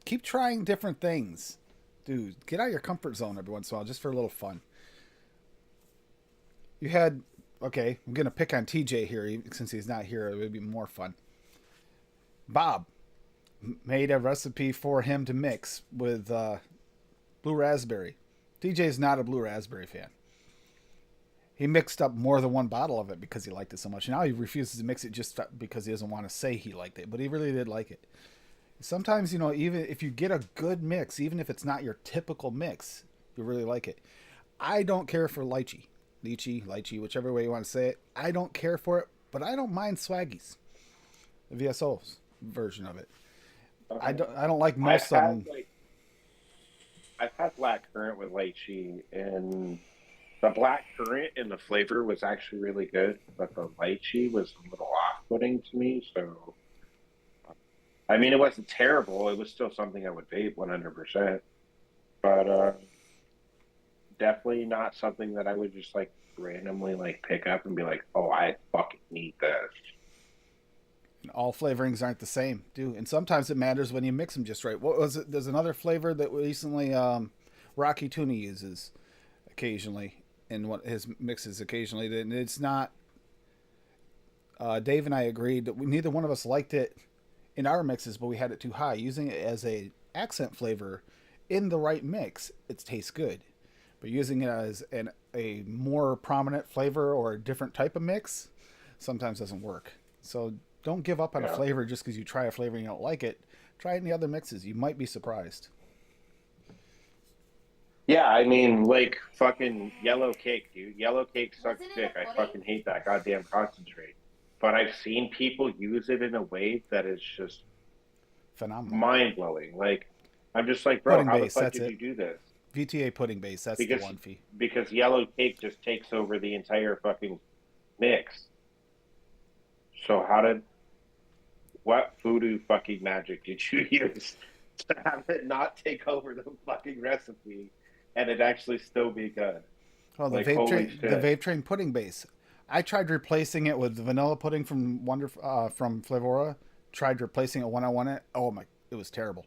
keep trying different things, dude. Get out of your comfort zone every once in a while, just for a little fun. You had, okay, I'm gonna pick on TJ here since he's not here. It would be more fun. Bob made a recipe for him to mix with blue raspberry. TJ's not a blue raspberry fan. He mixed up more than one bottle of it because he liked it so much. Now he refuses to mix it just because he doesn't want to say he liked it, but he really did like it. Sometimes, you know, even if you get a good mix, even if it's not your typical mix, you really like it. I don't care for lychee, whichever way you want to say it. I don't care for it, but I don't mind Swaggy's, the VSO's version of it. I don't like most of them. I've had black currant with lychee, and the black currant and the flavor was actually really good, but the lychee was a little off-putting to me. So, I mean, it wasn't terrible. It was still something I would vape 100%, but definitely not something that I would just like randomly like pick up and be like, "Oh, I fucking need this." All flavorings aren't the same, dude. And sometimes it matters when you mix them just right. What was it? There's another flavor that recently Rocky Tuna uses occasionally in what his mixes occasionally. And it's not. Dave and I agreed that neither one of us liked it in our mixes, but we had it too high. Using it as a accent flavor in the right mix, it tastes good. But using it as a more prominent flavor or a different type of mix sometimes doesn't work. So don't give up on a flavor just because you try a flavor and you don't like it. Try it in the other mixes. You might be surprised. Yeah, I mean, like fucking yellow cake, dude. Yellow cake sucks Wasn't it dick. a I pudding? fucking hate that goddamn concentrate. But I've seen people use it in a way that is just Phenomenal. mind blowing. Like, I'm just like, bro, Pudding how the base, fuck that's did it. you do this? VTA pudding base. That's Because the one fee. because yellow cake just takes over the entire fucking mix. So what voodoo fucking magic did you use to have it not take over the fucking recipe and it actually still be good? Oh, the Like, vape holy train, shit. the vape train pudding base. I tried replacing it with vanilla pudding from from Flavora. Tried replacing it when I want it. Oh my, it was terrible.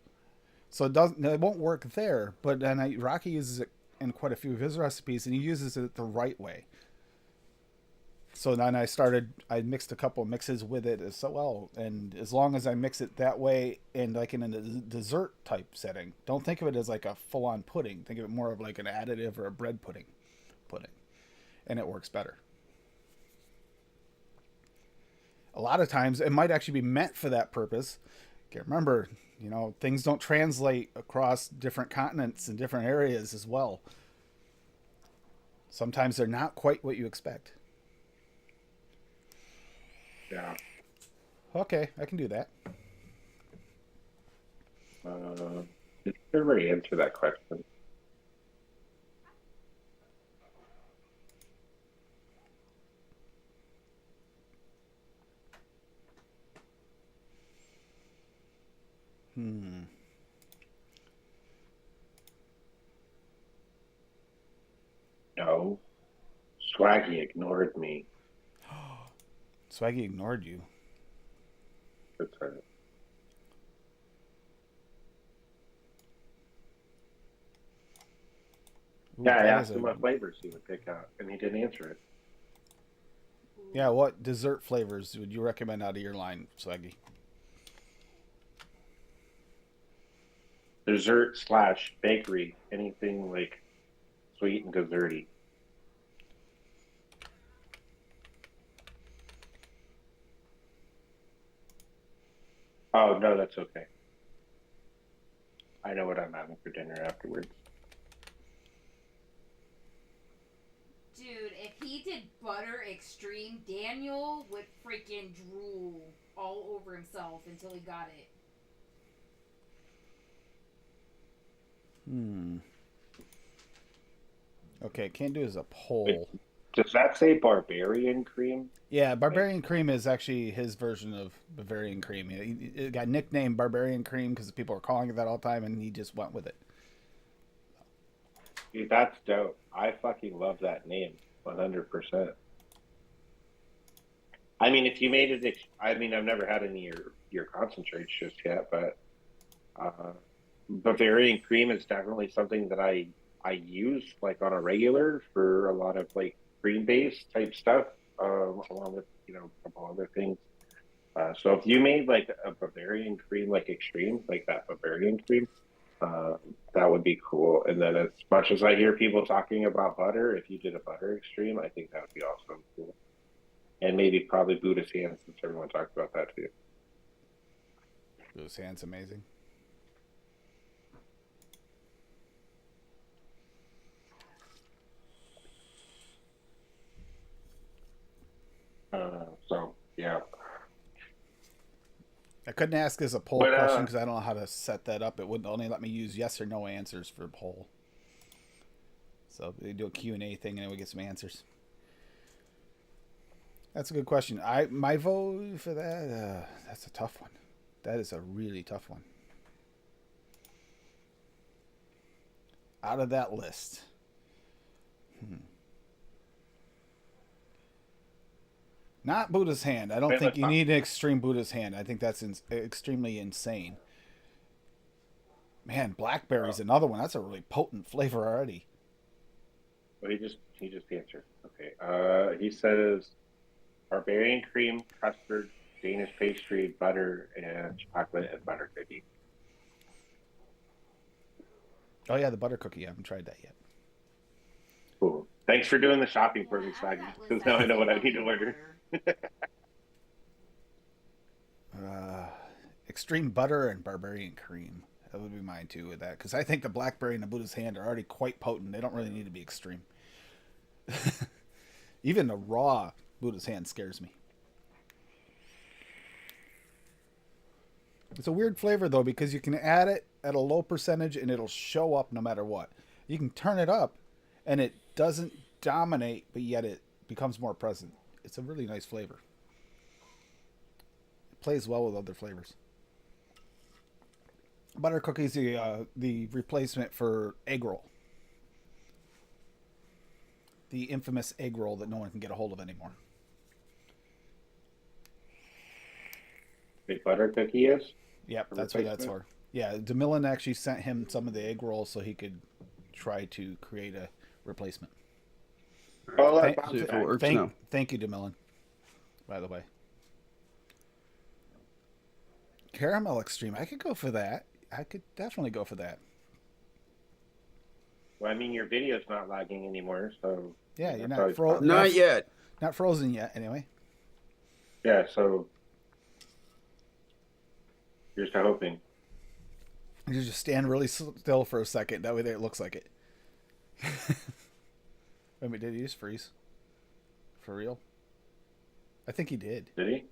So it won't work there. But then Rocky uses it in quite a few of his recipes, and he uses it the right way. So then I mixed a couple of mixes with it as well. And as long as I mix it that way and like in a dessert type setting, don't think of it as like a full on pudding. Think of it more of like an additive or a bread pudding. And it works better. A lot of times it might actually be meant for that purpose. Okay, remember, you know, things don't translate across different continents and different areas as well. Sometimes they're not quite what you expect. Yeah. Okay, I can do that. Did you already answer that question? No. Swaggy ignored me. Swaggy ignored you. Good time. Ooh, Yeah, I that asked is him a- what flavors he would pick out, and he didn't answer it. Yeah, what dessert flavors would you recommend out of your line, Swaggy? Dessert / bakery, anything like sweet and desserty. Oh no, that's okay. I know what I'm having for dinner afterwards. Dude, if he did butter extreme, Daniel would freaking drool all over himself until he got it. Okay, can't do as a poll. Does that say barbarian cream? Yeah, Barbarian Cream is actually his version of Bavarian Cream. It got nicknamed Barbarian Cream because people were calling it that all the time, and he just went with it. Dude, that's dope. I fucking love that name, 100%. I mean, if you made it, I mean, I've never had any of your concentrates just yet, but Bavarian cream is definitely something that I use like on a regular for a lot of like cream based type stuff, along with a couple other things. So if you made like a Bavarian cream, like extreme, like that Bavarian cream, that would be cool. And then as much as I hear people talking about butter, if you did a butter extreme, I think that would be awesome. Cool. And maybe probably Buddha's hands, since everyone talked about that too. Those hands amazing. So yeah. I couldn't ask as a poll But, question because I don't know how to set that up. It wouldn't only let me use yes or no answers for a poll. So they do a Q&A thing and then we get some answers. That's a good question. My vote for that, that's a tough one. That is a really tough one. Out of that list. Not Buddha's hand. I don't Wait, think let's you not- need an extreme Buddha's hand. I think that's extremely insane. Man, blackberry's another one. That's a really potent flavor already. Well, he just answered. Okay. He says barbarian cream, custard, Danish pastry, butter, and chocolate and butter cookie. Oh yeah, the butter cookie. I haven't tried that yet. Cool. Thanks for doing the shopping for me, Out of Swaggy. that list, Because now I know what I need to probably order. butter. Extreme butter and barbarian cream. That would be mine too with that. Because I think the blackberry and the Buddha's hand are already quite potent. They don't really need to be extreme. Even the raw Buddha's hand scares me. It's a weird flavor though because you can add it at a low percentage and it'll show up no matter what. You can turn it up and it doesn't dominate, but yet it becomes more present. It's a really nice flavor. It plays well with other flavors. Butter cookies, the replacement for egg roll. The infamous egg roll that no one can get a hold of anymore. Big butter cookie is? Yep, that's what that's for. Yeah, DeMillan actually sent him some of the egg rolls so he could try to create a replacement. Oh, Thank, that's See if it works now. thank you, DeMillan, by the way. Caramel Extreme. I could go for that. I could definitely go for that. Well, I mean, your video's not lagging anymore, so Yeah, you're that's not always frozen. fun. Not yet. Not frozen yet, anyway. Yeah, so here's to hoping. You just stand really still for a second. That way it looks like it. Wait a minute, did he just freeze? For real? I think he did. Did he?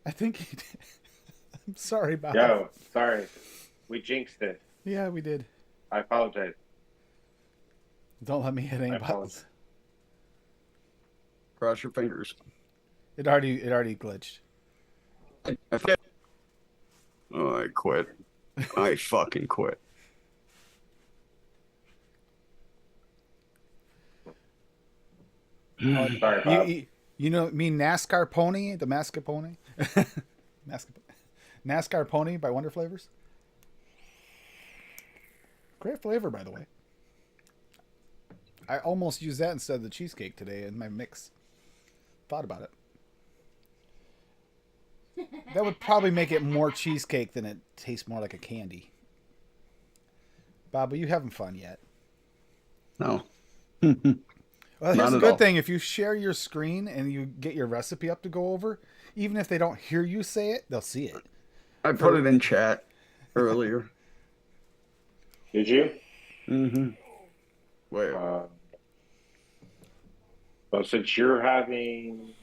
I think he did. I'm sorry, Bob. Yo, sorry. We jinxed it. Yeah, we did. I apologize. Don't let me hit any I buttons. apologize. Cross your fingers. It already glitched. I forget. Oh, I quit. I fucking quit. Sorry, Bob. You know me NASCAR pony, the mascarpone? NASCAR Pony by Wonder Flavors. Great flavor, by the way. I almost used that instead of the cheesecake today in my mix. Thought about it. That would probably make it more cheesecake than it tastes more like a candy. Bob, are you having fun yet? No. Well, here's Not a at good all. thing. If you share your screen and you get your recipe up to go over, even if they don't hear you say it, they'll see it. I put it in chat earlier. Did you? Mm-hmm. Wait. Well, since you're having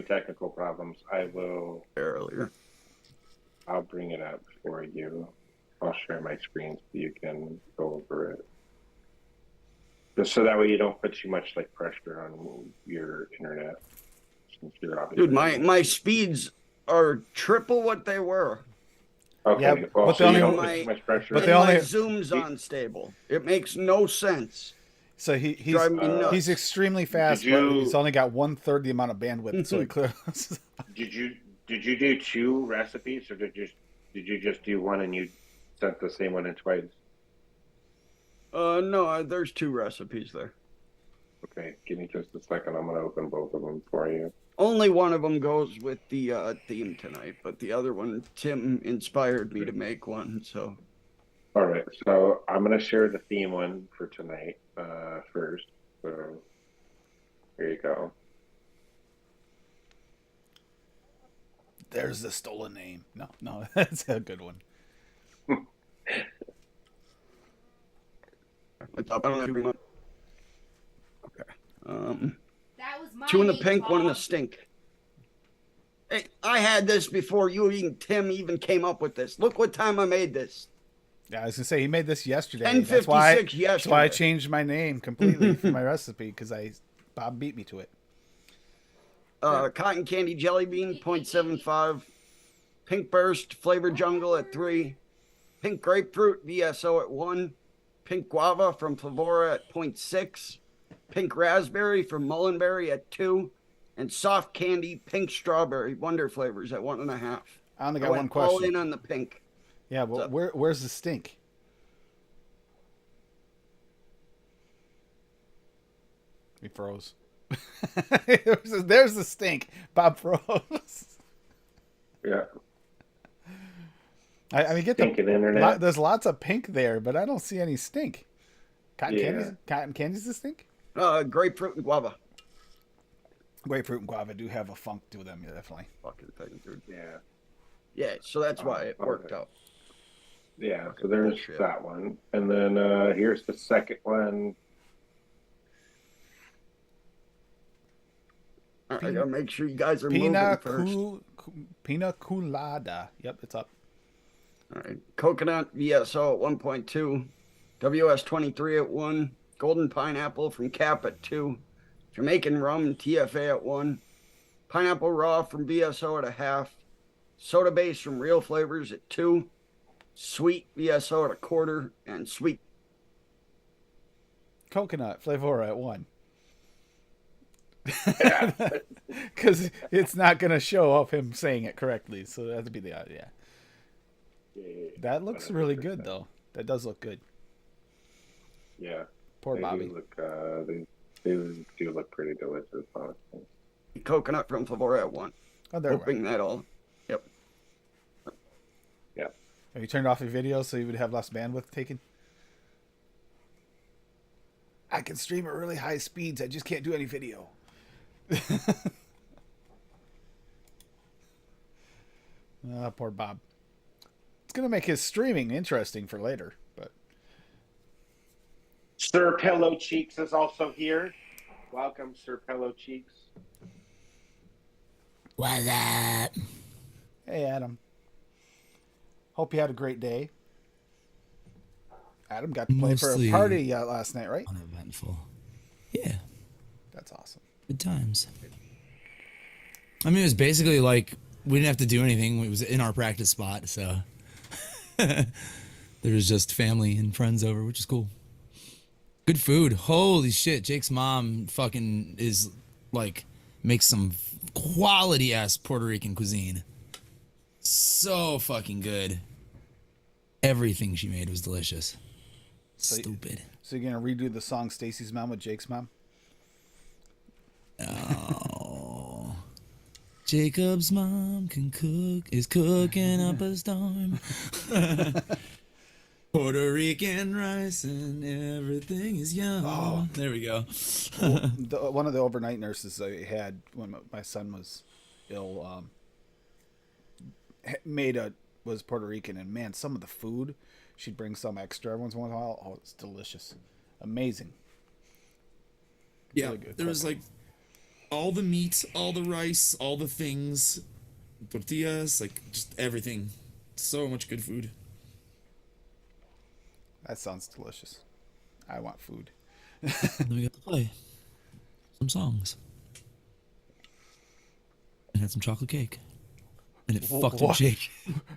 technical problems, I'll Earlier. bring it up for you. I'll share my screen so you can go over it. Just so that way you don't put too much like pressure on your internet. Since you're obviously Dude, my speeds are triple what they were. okay. Yeah, Well, but so the you only- don't put too much pressure. but And they my only- zoom's unstable. It makes no sense. So he's Driving me nuts. he's extremely fast, Did but you- he's only got 1/3 the amount of bandwidth. So it clears. Did you do 2 recipes, or did you just do one and you sent the same one in twice? No, there's 2 recipes there. Okay, give me just a second. I'm gonna open both of them for you. Only one of them goes with the theme tonight, but the other one, Tim inspired me to make one. So All right, so I'm gonna share the theme one for tonight first. So here you go. There's the stolen name. No, that's a good one. I thought I don't have to. Okay. That was my 2 in the name, pink, 1 in the Bob. stink. Hey, I had this before you and Tim even came up with this. Look what time I made this. Yeah, I was gonna say he made this yesterday. 10:56 That's why I yesterday. changed my name completely for my recipe because Bob beat me to it. Cotton candy jelly bean 0.75, pink burst flavored jungle at 3, pink grapefruit VSO at 1, pink guava from Flavora at 0.6, pink raspberry from Mullenberry at 2, and soft candy pink strawberry Wonder Flavors at 1.5. I only I got one went all question. in on the pink. Yeah, but So- where's the stink? He froze. There's the stink. Bob froze. Yeah, I mean, get thinking the internet. there's lots of pink there, but I don't see any stink. Yeah. Cotton candy's the stink. Grapefruit and guava. Grapefruit and guava do have a funk to them, yeah, definitely. Fucking thing, dude. Yeah, Yeah, so that's why it worked okay. out. yeah. So there's Bullshit. that one, and then here's the second one. I gotta make sure you guys are Pina moving first. Pina colada. Yep, it's up. All right. Coconut VSO at 1.2. WS23 at 1. Golden pineapple from Cap at 2. Jamaican rum TFA at 1. Pineapple raw from VSO at 1/2. Soda base from Real Flavors at 2. Sweet VSO at 1/4. And sweet. Coconut Flavora at 1. Because it's not going to show up him saying it correctly, so that'd be the idea. That looks really good, though. That does look good. Yeah, Poor they Bobby. do look they do look pretty delicious, honestly. Coconut from Flavora at 1. Oh, there we Hoping that all. Yep. Yeah. Have you turned off your video so you would have less bandwidth taken? I can stream at really high speeds. I just can't do any video. Poor Bob. It's gonna make his streaming interesting for later, but Sir Pillow Cheeks is also here. Welcome, Sir Pillow Cheeks. What's up? hey, Adam. Hope you had a great day. Adam got to play for a Mostly- party last night, right? Uneventful. Yeah, That's awesome. good times. I mean, it was basically like we didn't have to do anything. It was in our practice spot, so there was just family and friends over, which is cool. Good food. Holy shit. Jake's mom fucking is like makes some quality ass Puerto Rican cuisine. So fucking good. Everything she made was delicious. So- Stupid. So you're gonna redo the song "Stacy's Mom" with Jake's mom? Oh. Jacob's mom is cooking up a storm. Puerto Rican rice and everything is yum. Oh. There we go. One of the overnight nurses I had when my son was ill was Puerto Rican, and man, some of the food she'd bring some extra every once in a while. Oh, it's delicious, amazing. Yeah, Really good there was cooking. like all the meat, all the rice, all the things, tortillas, like just everything. So much good food. That sounds delicious. I want food. And then we got to play some songs. And had some chocolate cake. And it fucked with What? Jake.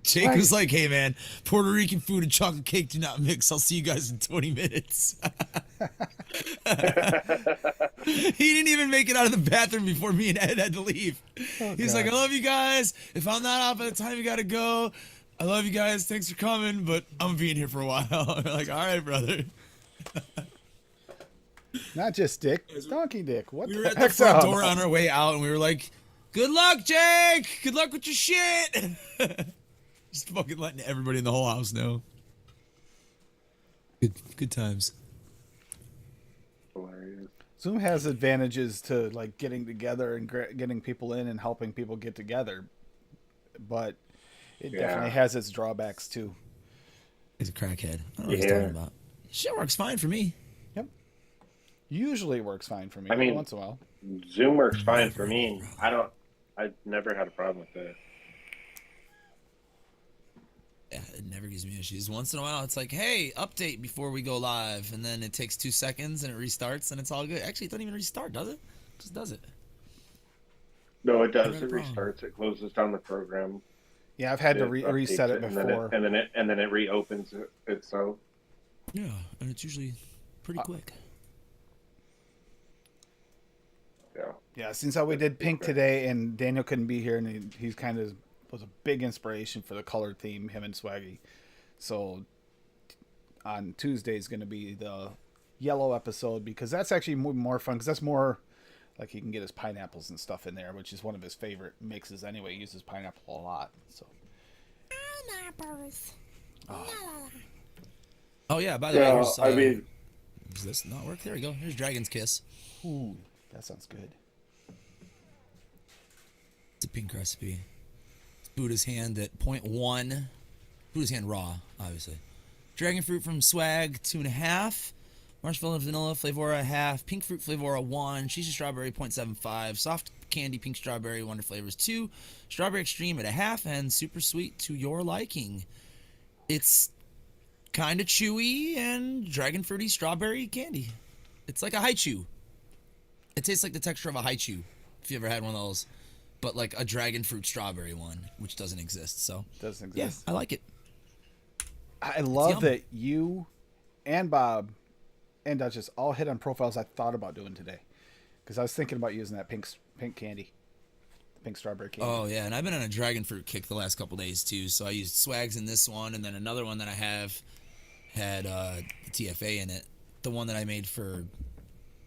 Jake Why? was like, hey man, Puerto Rican food and chocolate cake do not mix. I'll see you guys in 20 minutes. He didn't even make it out of the bathroom before me and Ed had to leave. He's like, I love you guys. If I'm not out by the time you gotta go, I love you guys. Thanks for coming, but I'm gonna be in here for a while. We're like, all right, brother. Not just Dick, Donkey Dick. What We the were at the heck's front up? door on our way out, and we were like, "Good luck, Jake. Good luck with your shit." Just fucking letting everybody in the whole house know. Good times. Hilarious. Zoom has advantages to like getting together and getting people in and helping people get together, but it Yeah. definitely has its drawbacks too. He's a crackhead. I don't know what he's Yeah. talking about. Shit works fine for me. Yep. Usually works fine for me. I mean- every once in a while. Zoom works fine for me. I've never had a problem with that. Yeah, it never gives me issues. Once in a while, it's like, hey, update before we go live, and then it takes 2 seconds and it restarts, and it's all good. Actually, it doesn't even restart, does it? It just does it. No, it does. Not a It problem. restarts. It closes down the program. Yeah, I've had to updates reset it and then before. and then it reopens it itself. Yeah, and it's usually pretty quick. Yeah. Yeah, since how we did Pink today, and Daniel couldn't be here, and he's kind of was a big inspiration for the color theme, him and Swaggy. So on Tuesday is going to be the yellow episode, because that's actually more fun, because that's more like he can get his pineapples and stuff in there, which is one of his favorite mixes anyway. He uses pineapple a lot. So Oh yeah, by the way, Yeah, here's, I mean, does this not work? There we go. Here's Dragon's Kiss. ooh, that sounds good. It's a pink recipe. It's Buddha's hand at 0.1. Buddha's hand raw, obviously. Dragon fruit from Swag, 2.5. Marshmallow and vanilla Flavora, half. Pink fruit Flavora, 1. Cheesy strawberry, 0.75. Soft candy pink strawberry, Wonder Flavors, 2. Strawberry extreme at a half, and super sweet to your liking. It's kind of chewy and dragon fruity strawberry candy. It's like a haichu. It tastes like the texture of a haichu, if you ever had one of those. But like a dragon fruit strawberry one, which doesn't exist. So Doesn't yeah, exist. I like it. I love yum. that you and Bob and Duchess all hit on profiles I thought about doing today, because I was thinking about using that pink candy, the pink strawberry candy. Oh yeah, and I've been on a dragon fruit kick the last couple days too. So I used Swags in this one, and then another one that I have had the TFA in it. The one that I made for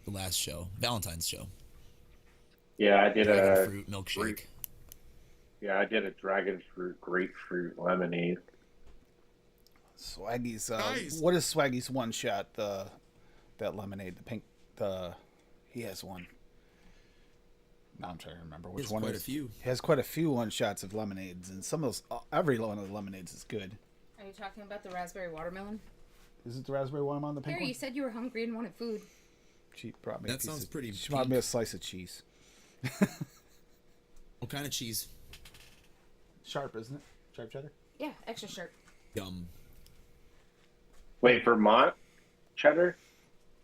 the last show, Valentine's show. yeah, I did Dragon a fruit milkshake. I did a dragon fruit grapefruit lemonade. Swaggy's. Nice. What is Swaggy's one shot? That lemonade, the pink. He has one. Now I'm trying to remember which There's one. quite it a is. few. He has quite a few one shots of lemonades, and some of those. Every one of the lemonades is good. Are you talking about the raspberry watermelon? Is it the raspberry one on the pink Here, one? you said you were hungry and wanted food. She brought me. That a piece sounds of, pretty She brought pink. me a slice of cheese. What kind of cheese? Sharp, isn't it? Sharp cheddar. Yeah, extra sharp. Yum. Wait, Vermont cheddar?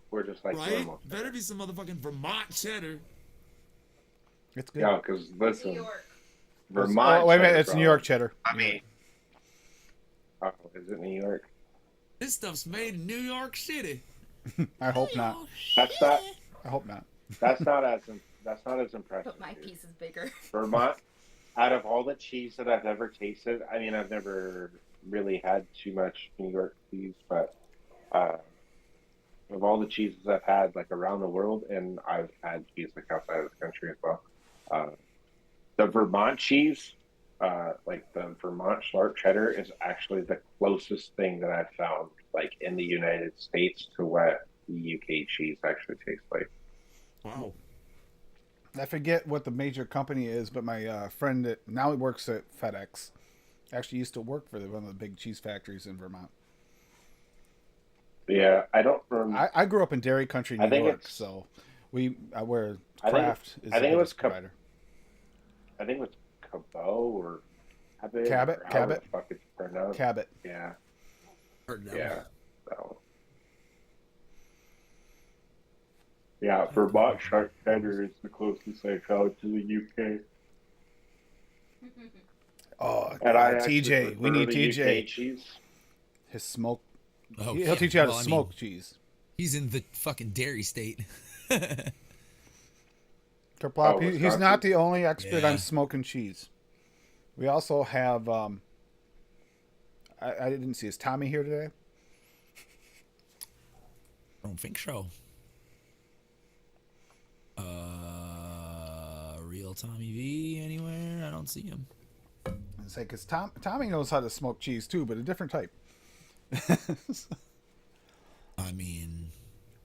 Or just like Right? normal? Better be some motherfucking Vermont cheddar. It's good. Yeah, because New listen, York. Vermont. Oh, wait a minute, cheddar, it's bro. New York cheddar. I mean, oh, is it New York? This stuff's made in New York City. I hope not. That's not. I hope not. That's not as. That's not as impressive. But my dude. piece is bigger. Vermont. out of all the cheese that I've ever tasted, I mean, I've never really had too much New York cheese, but uh, of all the cheeses I've had, like around the world, and I've had cheese like outside of the country as well. Uh, the Vermont cheese, like the Vermont sharp cheddar, is actually the closest thing that I've found, like in the United States, to what the UK cheese actually tastes like. Wow. I forget what the major company is, but my friend that now he works at FedEx actually used to work for one of the big cheese factories in Vermont. Yeah, I don't remember. I grew up in dairy country, I New think York, it's- so where I think- Kraft is I the think it was biggest provider. I think it was Cabot or Cabot. Cabot, or however Cabot. the fuck it's pronounced. Cabot. Yeah, Heard that yeah. one. So. Yeah, Vermont sharp cheddar is the closest I found to the UK. Oh, And I actually TJ, we prefer need the TJ. UK cheese. His smoke. Oh, He'll yeah. teach you how to Well, I mean, smoke cheese. he's in the fucking dairy state. Kerplop, Oh, he's Wisconsin? not the only expert Yeah. on smoking cheese. We also have. I didn't see. Is Tommy here today? I don't think so. Real Tommy V anywhere? I don't see him. It's like because Tommy knows how to smoke cheese too, but a different type. I mean,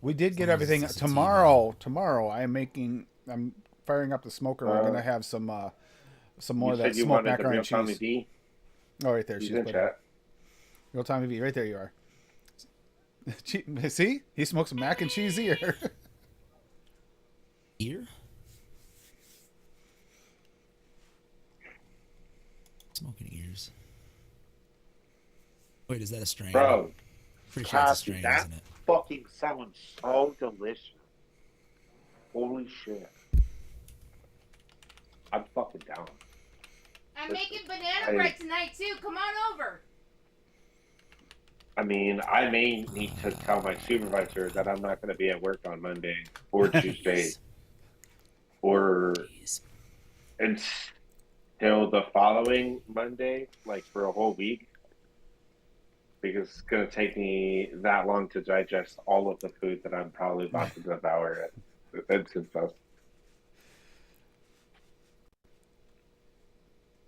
We did get long as everything it's a tomorrow. Tomorrow, I'm firing up the smoker. We're gonna have some more You of that said you smoked wanted the macaroni real and Tommy cheese. V. Oh, right there, He's she's in put it. chat. Real Tommy V, right there you are. See, he smokes some mac and cheese here. ear? Smoking ears. Wait, is that a strain? Bro, Pretty sure it's a Cassie, strain, that isn't it? fucking sounds so delicious. Holy shit. I'm fucking down. I'm making banana I- bread tonight too. Come on over. I mean, I may need to tell my supervisor that I'm not going to be at work on Monday or Tuesday or Jeez. until the following Monday, like for a whole week, because it's going to take me that long to digest all of the food that I'm probably about to devour at Sinfest.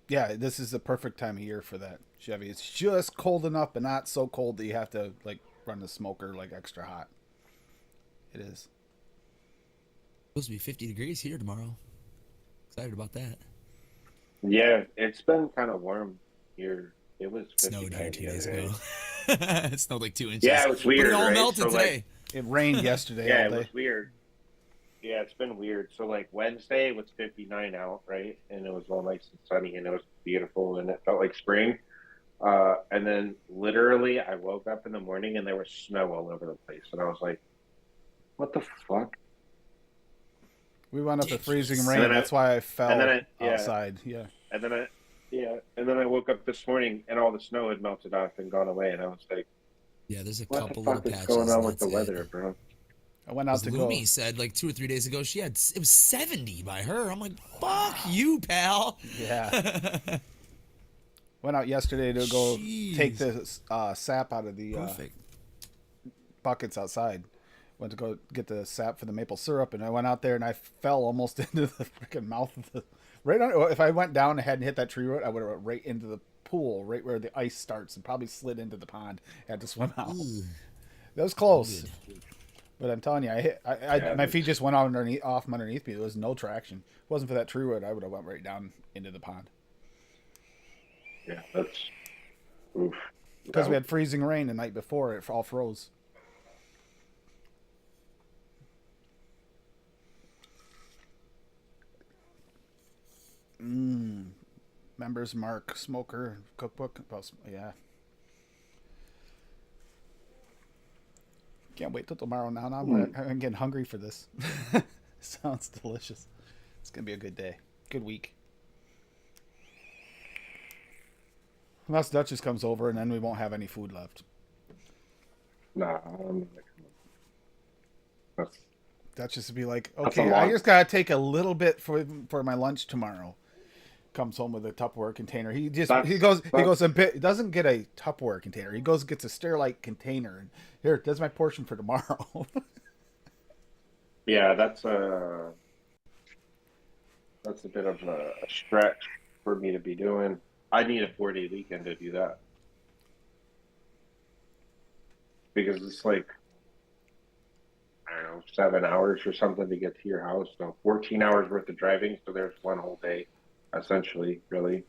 Yeah, this is the perfect time of year for that, Chevy. It's just cold enough, but not so cold that you have to like run the smoker like extra hot. It is. Supposed to be 50 degrees here tomorrow. Excited about that. Yeah, it's been kind of warm here. It was It snowed 59 here 2 the days other day. ago. It snowed like 2 inches. Yeah, it was weird, But it all right? melted So, like, today. It rained yesterday Yeah, all it day. was weird. Yeah, it's been weird. So like Wednesday it was 59 out, right? And it was all nice and sunny and it was beautiful and it felt like spring. And then literally I woke up in the morning and there was snow all over the place. And I was like, what the fuck? We went up to freezing And rain. then I- That's why I fell and then I- yeah. outside. Yeah. And then I woke up this morning and all the snow had melted off and gone away. And I was like, Yeah, there's a what couple the little fuck is patches. going on and with the that's weather, it. bro? I went out Because to go. Lumi said like 2 or 3 days ago it was 70 by her. I'm like, fuck you, pal. Yeah. Went out yesterday to go take Jeez. the sap out of the Perfect. buckets outside. Went to go get the sap for the maple syrup, and I went out there and I fell almost into the freaking mouth of the. Right on. If I went down and hadn't hit that tree root, I would have went right into the pool, right where the ice starts, and probably slid into the pond. Had to swim out. Ooh, That was close. good. But I'm telling you, my feet just went out off from underneath me. There was no traction. If it wasn't for that tree root, I would have went right down into the pond. Yeah, that's oof. Because we had freezing rain the night before, it all froze. Members Mark Smoker cookbook. Yeah. Can't wait till tomorrow now. I'm getting hungry for this. Sounds delicious. It's going to be a good day. Good week. Unless Duchess comes over and then we won't have any food left. Nah, that's Duchess would be like, That's a okay, I lot. just got to take a little bit for my lunch tomorrow. comes home with a Tupperware container. He That's- goes and doesn't get a Tupperware container. He goes and gets a Sterilite container. And here, that's my portion for tomorrow. Yeah, that's a bit of a stretch for me to be doing. I need a 4-day weekend to do that because it's like I don't know 7 hours or something to get to your house. So 14 hours worth of driving. So there's one whole day, essentially, really,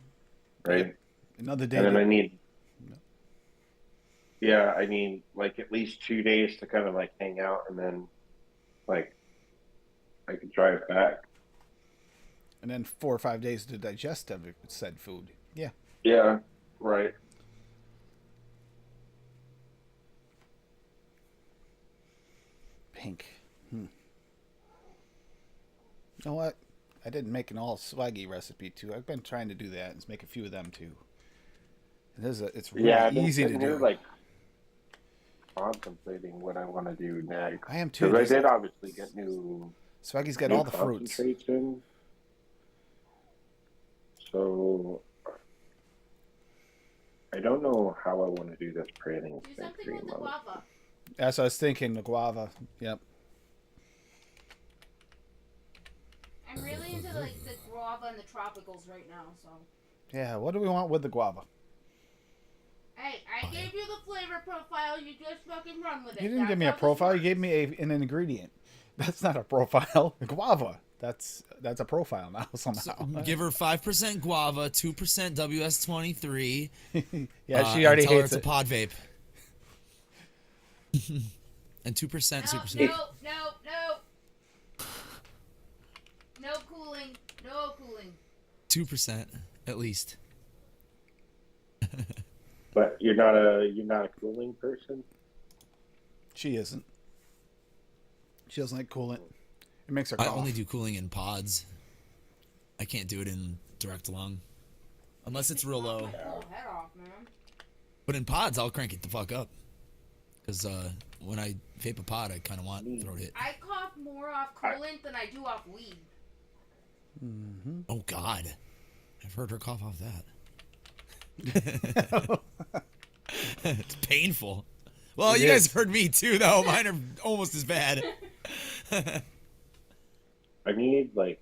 right? Another day. And then to- I need, yeah, I need like at least 2 days to kind of like hang out, and then like I could drive back. and then 4 or 5 days to digest of said food. Yeah. Yeah, right. Pink. You know what? I didn't make an all swaggy recipe too. I've been trying to do that and make a few of them too. It's really Yeah, I've been easy to sitting do. here, like contemplating what I want to do next. I am too. Because I did obviously get new. Swaggy's got new all the fruits. concentrates in. So I don't know how I want to do this praning Do thing. something with the guava. That's what I was thinking. The guava. Yep. I'm really into like the guava and the tropicals right now. So Yeah. What do we want with the guava? hey, I gave you the flavor profile. You just fucking run with it. You didn't That's give me a how this profile. You works. gave me an ingredient. That's not a profile. Guava. That's a profile now somehow. Give her 5% guava, 2% WS-23. Yeah, she and already tell her hates it's a it. pod vape. And 2% No, super safe. no cooling. No cooling. 2% at least. But you're not a cooling person. She isn't. She doesn't like coolant. It makes her I cough. only do cooling in pods. I can't do it in direct lung. Unless it's real low. My whole head off, man. But in pods, I'll crank it the fuck up. Because when I vape a pod, I kind of want throat hit. I cough more off coolant than I do off weed. Oh, God. I've heard her cough off that. It's painful. Well, It you guys is. heard me too, though. Mine are almost as bad. I need like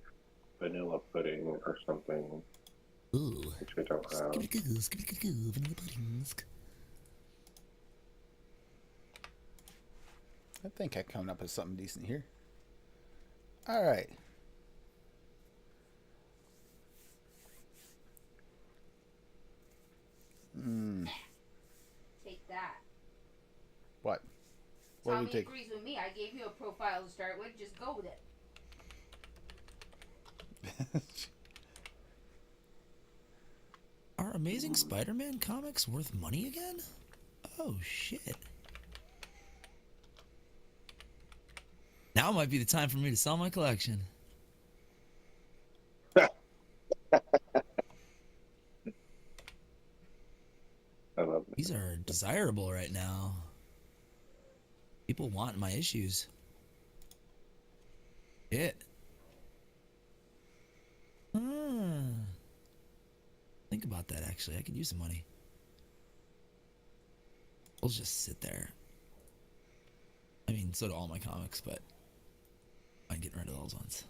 vanilla pudding or something, Ooh. which I don't have. Vanilla puddings. I think I coming up with something decent here. All right. Take that. What? What do Tommy we take? agrees with me. I gave you a profile to start with. Just go with it. Are Amazing Spider-Man comics worth money again? Oh, shit. Now might be the time for me to sell my collection. I love it. These are desirable right now. People want my issues. Shit. Think about that, actually. I could use some money. They'll just sit there. I mean, so do all my comics, but I'm getting rid of those ones.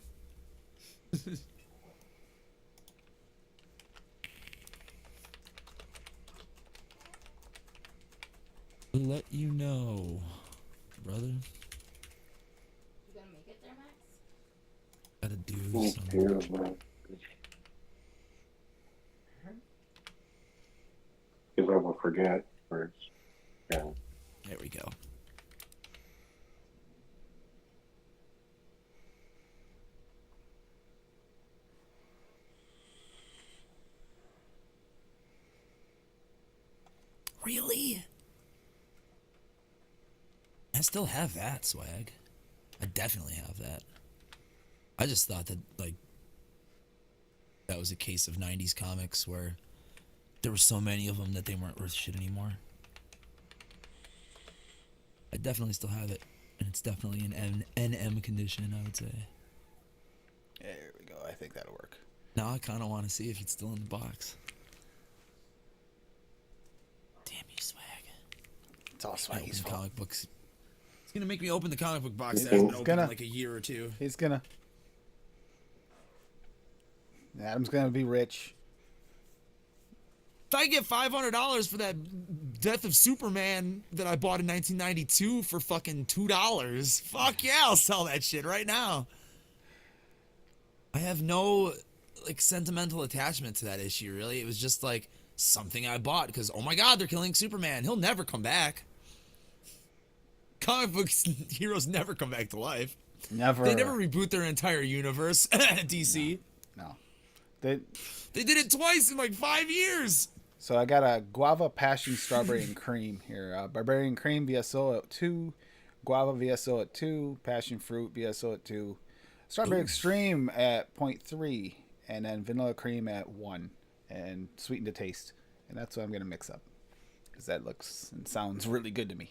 Let you know, brother. You gonna make it there, Max? Gotta do Me some. too, man. Because I will forget first. Yeah. There we go. Really? I still have that swag. I definitely have that. I just thought that, like, that was a case of 90s comics where there were so many of them that they weren't worth shit anymore. I definitely still have it. And it's definitely in NM condition, I would say. There we go. I think that'll work. Now I kind of want to see if it's still in the box. Damn you, Swag. It's all I Swaggy's open fault. comic books. It's gonna make me open the comic book box that He's hasn't opened in gonna. like a year or two. He's gonna. Adam's gonna be rich. If I get $500 for that Death of Superman that I bought in 1992 for fucking $2, fuck yeah, I'll sell that shit right now. I have no like sentimental attachment to that issue, really. It was just like something I bought because, oh my god, they're killing Superman. He'll never come back. Comic books heroes never come back to life. Never. They never reboot their entire universe. DC. No. They. They did it twice in like 5 years. So I got a guava, passion, strawberry, and cream here. Barbarian cream VSO at 2, guava VSO at 2, passion fruit VSO at 2, strawberry extreme at 0.3, and then vanilla cream at 1, and sweeten to taste. And that's what I'm gonna mix up because that looks and sounds really good to me.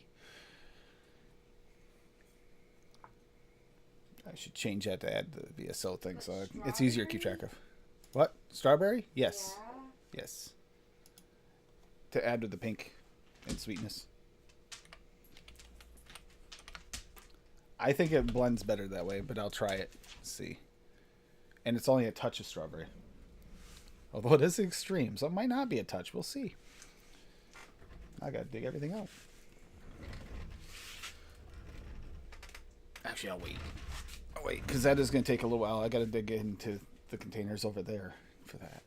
I should change that to add the VSO thing so it's easier to keep track of. What? Strawberry? Yes. Yeah. Yes. To add to the pink and sweetness. I think it blends better that way, but I'll try it. See. And it's only a touch of strawberry. Although it is extreme, so it might not be a touch. We'll see. I gotta dig everything out. Actually, I'll wait. I'll wait, because that is gonna take a little while. I gotta dig into the containers over there for that.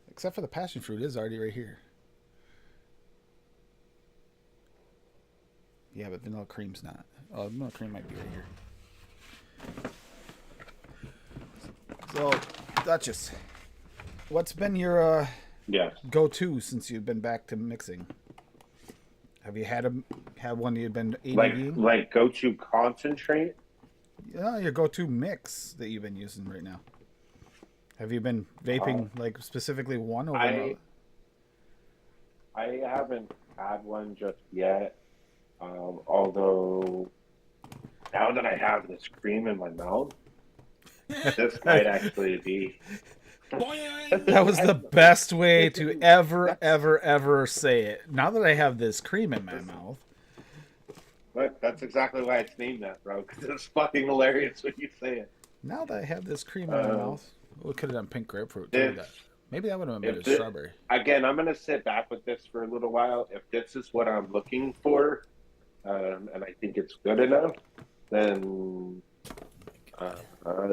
Except for the passion fruit is already right here. Yeah, but vanilla cream's not. Oh, vanilla cream might be right here. So, Duchess, what's been your Yes. go-to since you've been back to mixing? Have you had one you've been Like ADDing? like go to concentrate. Yeah, your go-to mix that you've been using right now. Have you been vaping like specifically one over another? I haven't had one just yet. Although now that I have this cream in my mouth, this might actually be. That was the best way to ever say it. Now that I have this cream in my mouth. But that's exactly why it's named that, bro. Because it's fucking hilarious when you say it. Now that I have this cream in my mouth. We could have done pink grapefruit too. If- Maybe that would have been if better it- strawberry. Again, I'm gonna sit back with this for a little while. If this is what I'm looking for, and I think it's good enough, then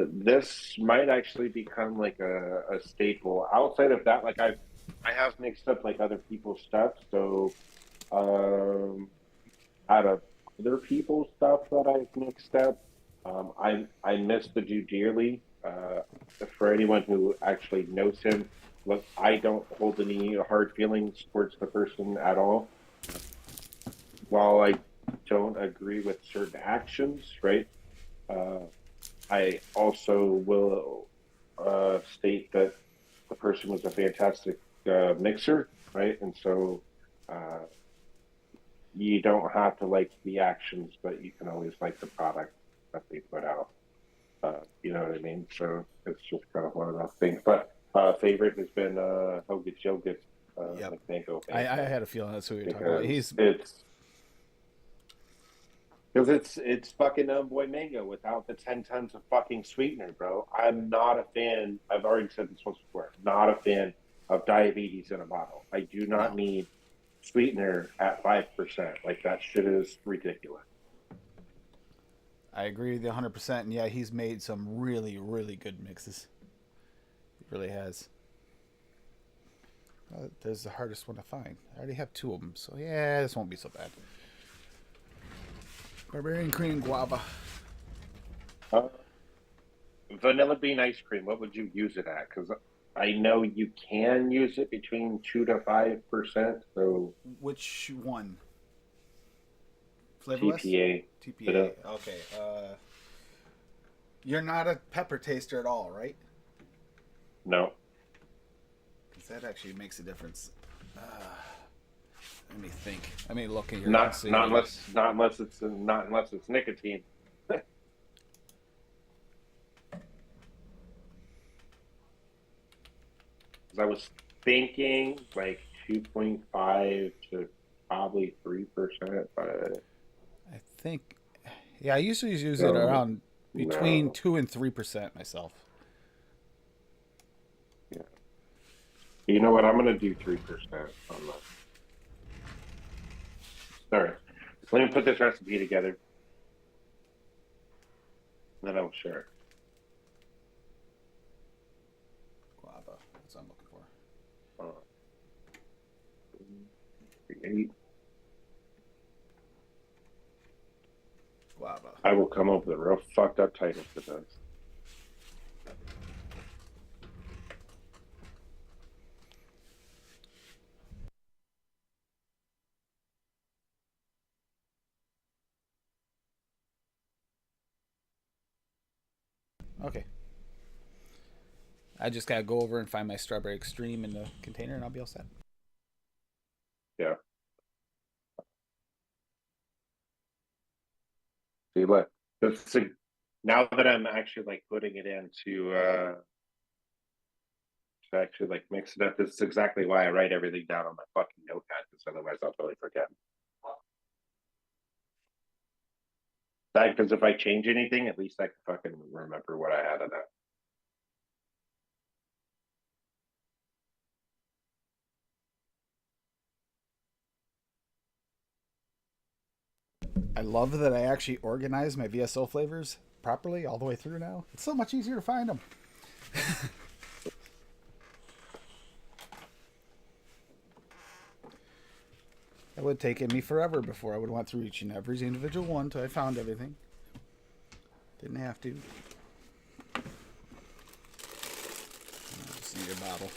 this might actually become like a staple. Outside of that, like I have mixed up like other people's stuff. So out of other people's stuff that I've mixed up, I miss the Jew dearly. For anyone who actually knows him, look, I don't hold any hard feelings towards the person at all. While I don't agree with certain actions, right? I also will state that the person was a fantastic mixer, right? And so you don't have to like the actions, but you can always like the product that they put out. You know what I mean? So it's just kind of one of those things. But favorite has been Hogan Jogan. Yep. Mango. I had a feeling that's who you were talking about. Because He's it's fucking boy mango without the 10 tons of fucking sweetener, bro. I'm not a fan. I've already said this once before. Not a fan of diabetes in a bottle. I do not need sweetener at 5%. Like that shit is ridiculous. I agree with you 100%. And yeah, he's made some really, really good mixes. He really has. There's the hardest one to find. I already have 2 of them, so yeah, this won't be so bad. Barbarian cream guava. Vanilla bean ice cream. What would you use it at? Because I know you can use it between 2 to 5%. So Which one? Flavorless? TPA. TPA. Okay. You're not a pepper taster at all, right? No. Because that actually makes a difference. Let me think. Let me look at your. Not unless it's nicotine. 'Cause I was thinking like 2.5 to probably 3%, but I think, yeah, I usually use it No, around between no. 2 and 3% myself. yeah. You know what? I'm gonna do 3% on the. All right. Let me put this recipe together, then I'll share it. Guava. That's what I'm looking for. Create. Guava. I will come up with a real fucked up title for this. Okay. I just gotta go over and find my strawberry extreme in the container, and I'll be all set. Yeah. See, look, this is, now that I'm actually like putting it into to actually like mix it up, this is exactly why I write everything down on my fucking notepad, because otherwise I'll totally forget. That because if I change anything, at least I can fucking remember what I had of that. I love that I actually organize my VSO flavors properly all the way through now. It's so much easier to find them. It would have taken me forever before I would have went through each and every individual one until I found everything. Didn't have to. I just need a bottle.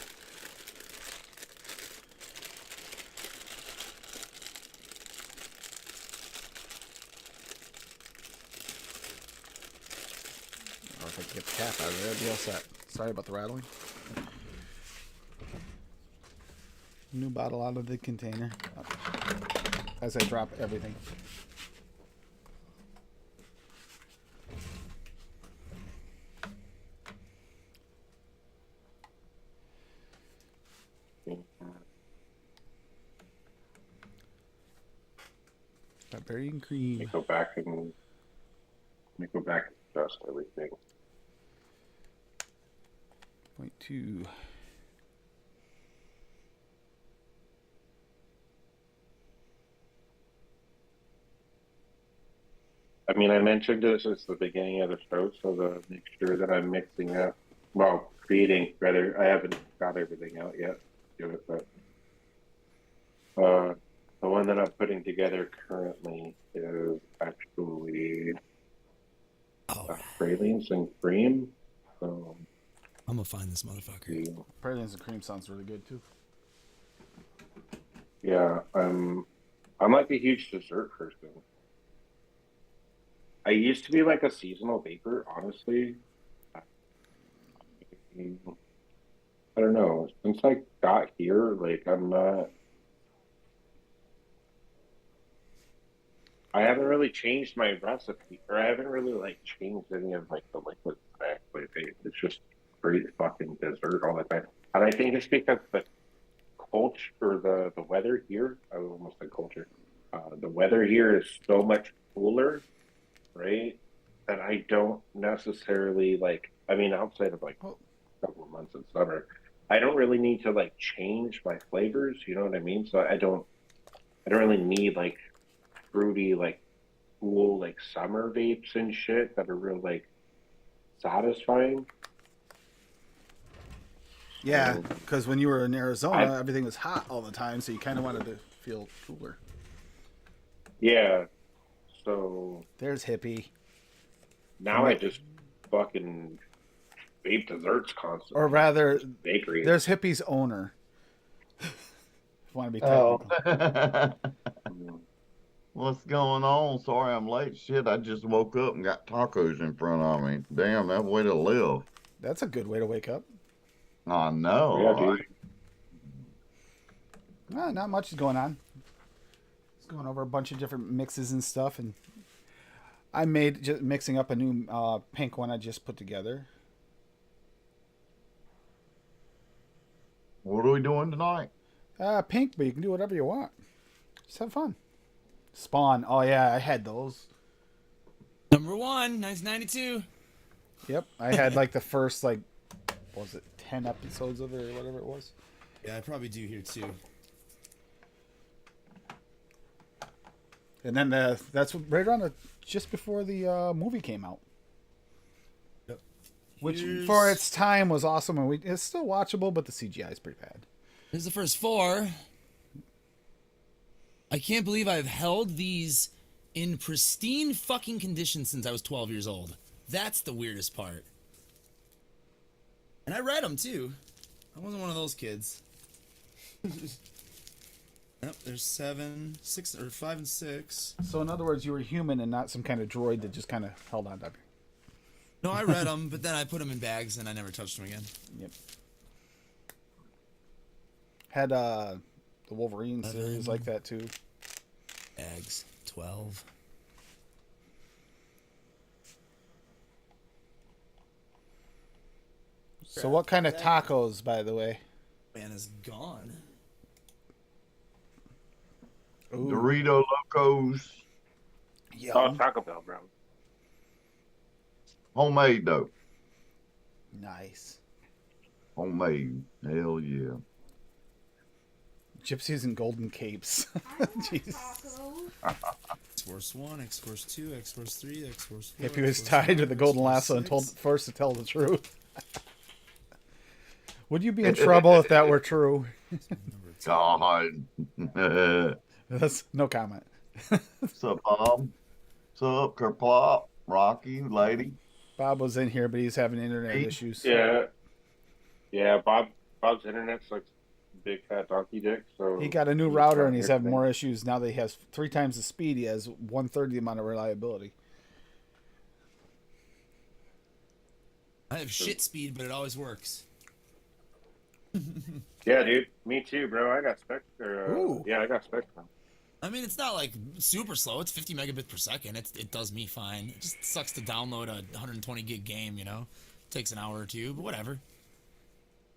Or if I could get the cap out of there, I'd be all set. Sorry about the rattling. New bottle out of the container. As I drop everything. Strawberry and Let cream. me go back and adjust everything. 0.2. I mean, I mentioned this at the beginning of the show, so to make sure that I'm mixing up, well, creating rather. I haven't got everything out yet. Do it, but the one that I'm putting together currently is actually pralines and cream. So I'm gonna find this motherfucker. Pralines and cream sounds really good too. yeah, I'm like a huge dessert person. I used to be like a seasonal baker, honestly. I don't know. Since I got here, like I'm not. I haven't really changed my recipe, or I haven't really like changed any of like the liquids that I actually make. It's just great fucking dessert all the time, and I think it's because the culture or the weather here. I almost said culture. The weather here is so much cooler, right? That I don't necessarily like. I mean, outside of like Well, a couple of months in summer, I don't really need to like change my flavors. You know what I mean? So I don't. I don't really need like fruity, like cool, like summer vapes and shit that are real like satisfying. yeah, So, because when you were in Arizona, I- everything was hot all the time, so you kind of wanted to feel cooler. yeah. So There's hippie. now I just fucking vape desserts constantly. Or rather, Bakery. there's hippie's owner. If you want to be Oh. technical. What's going on? Sorry I'm late. Shit, I just woke up and got tacos in front of me. Damn, that way to live. That's a good way to wake up. I know. Yeah, right? dude. No, not much is going on. It's going over a bunch of different mixes and stuff, and I made just mixing up a new pink one I just put together. What are we doing tonight? Pink, but you can do whatever you want. Just have fun. Spawn. Oh yeah, I had those. Number 1, 1992. Yep, I had like the first like, what was it, 10 episodes of it or whatever it was. Yeah, I probably do here too. And then that's right around just before the movie came out, Yep. which Here's- for its time was awesome, and it's still watchable, but the CGI is pretty bad. Here's the first 4. I can't believe I've held these in pristine fucking condition since I was 12 years old. That's the weirdest part. And I read them too. I wasn't one of those kids. Yep, there's 7, 6, or 5 and 6. So in other words, you were human and not some kind of droid that just kind of held on to you. No, I read them, but then I put them in bags and I never touched them again. Yep. Had the Wolverine series like that too. Bags, 12. So what kind of tacos, by the way? Man is gone. Ooh, Dorito Locos, Oh, yum. Taco Bell, bro. homemade though. Nice. Homemade. Hell yeah. Gypsies and golden capes. I want Jeez. tacos. X-Force 1, X-Force 2, X-Force 3, X-Force 4. Hippie was X-Force tied 5, to the golden X-Force lasso and 6. forced to tell the truth. Would you be in trouble if that were true? Number 2. God. That's no comment. What's up, Bob? What's up, Kerplop? Rocky, lady? Bob was in here, but he's having internet Hey. issues. Yeah. Bob's internet's like big fat donkey dick. So He got a new he's router got and he's having everything. more issues now that he has 3 times the speed. He has 1/3 the amount of reliability. I have shit speed, but it always works. Yeah, dude. Me too, bro. I got Spectre. Ooh. Yeah, I got Spectre. I mean, it's not like super slow. It's 50 megabits per second. It does me fine. It just sucks to download a 120 gig game, you know? Takes an hour or two, but whatever.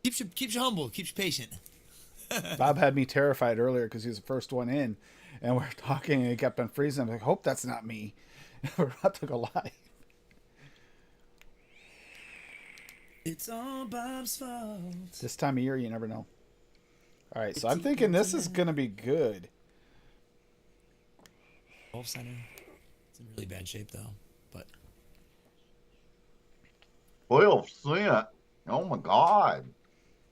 Keeps you humble, keeps you patient. Bob had me terrified earlier because he was the first one in, and we're talking and he kept on freezing. I'm like, hope that's not me. We're about to go live. It's all Bob's fault. This time of year, you never know. All right, so I'm thinking this is going to be good. Wolf Center. It's in really bad shape, though. But 12 cent. Oh my God.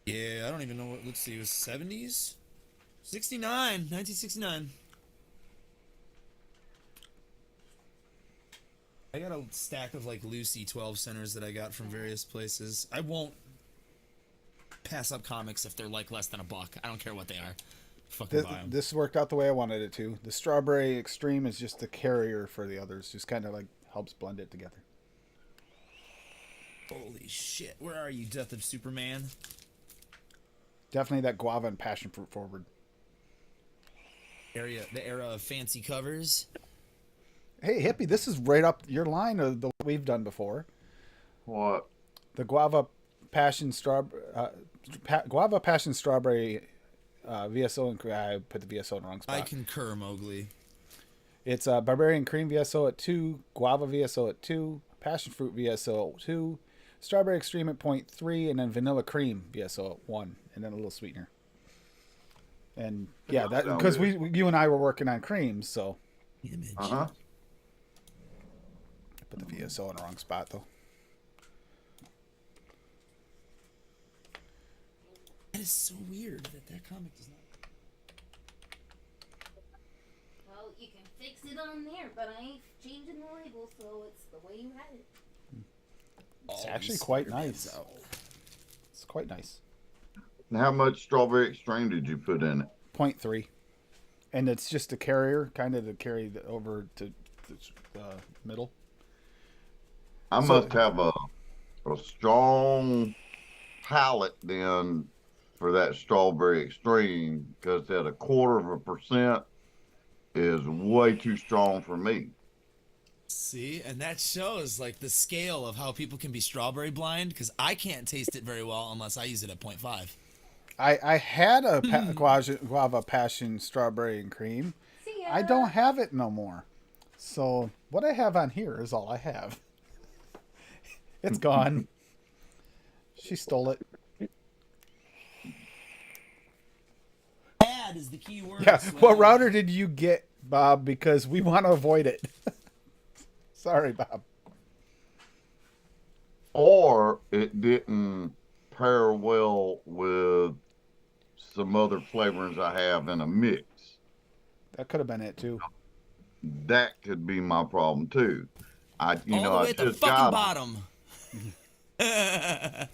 yeah, I don't even know what. Let's see, it was 70s? 1969. I got a stack of like Lucy 12 centers that I got from various places. I won't pass up comics if they're like less than $1. I don't care what they are. Fucking buy them. This worked out the way I wanted it to. The Strawberry Extreme is just the carrier for the others. Just kind of like helps blend it together. Holy shit. Where are you, Death of Superman? Definitely that guava and passion fruit forward. The era of fancy covers. Hey, Hippie, this is right up your line of the what we've done before. What? The guava passion guava passion strawberry VSO and I put the VSO in the wrong spot. I concur, Mowgli. It's barbarian cream VSO at 2, guava VSO at 2, passion fruit VSO at 2, strawberry extreme at 0.3, and then vanilla cream VSO at 1, and then a little sweetener. And yeah, that Sound because good. you and I were working on creams, so Image. Uh-huh. I put the VSO in the wrong spot though. That is so weird that comic does not. Well, you can fix it on there, but I ain't changing the label, so it's the way you had it. It's All actually these quite Spider-Mans nice. out. It's quite nice. And how much strawberry extreme did you put in it? 0.3, and it's just a carrier, kind of to carry over to the middle. I So- must have a strong palate then for that strawberry extreme because at 1/4% is way too strong for me. See, and that shows like the scale of how people can be strawberry blind because I can't taste it very well unless I use it at 0.5. I had a guava passion strawberry and cream. See ya. I don't have it no more. So what I have on here is all I have. It's gone. She stole it. Bad is the key word. Yeah. Swag. What router did you get, Bob? Because we want to avoid it. Sorry, Bob. Or it didn't pair well with some other flavorings I have in a mix. That could have been it too. That could be my problem too. All the way I at the just fucking got 'em. bottom.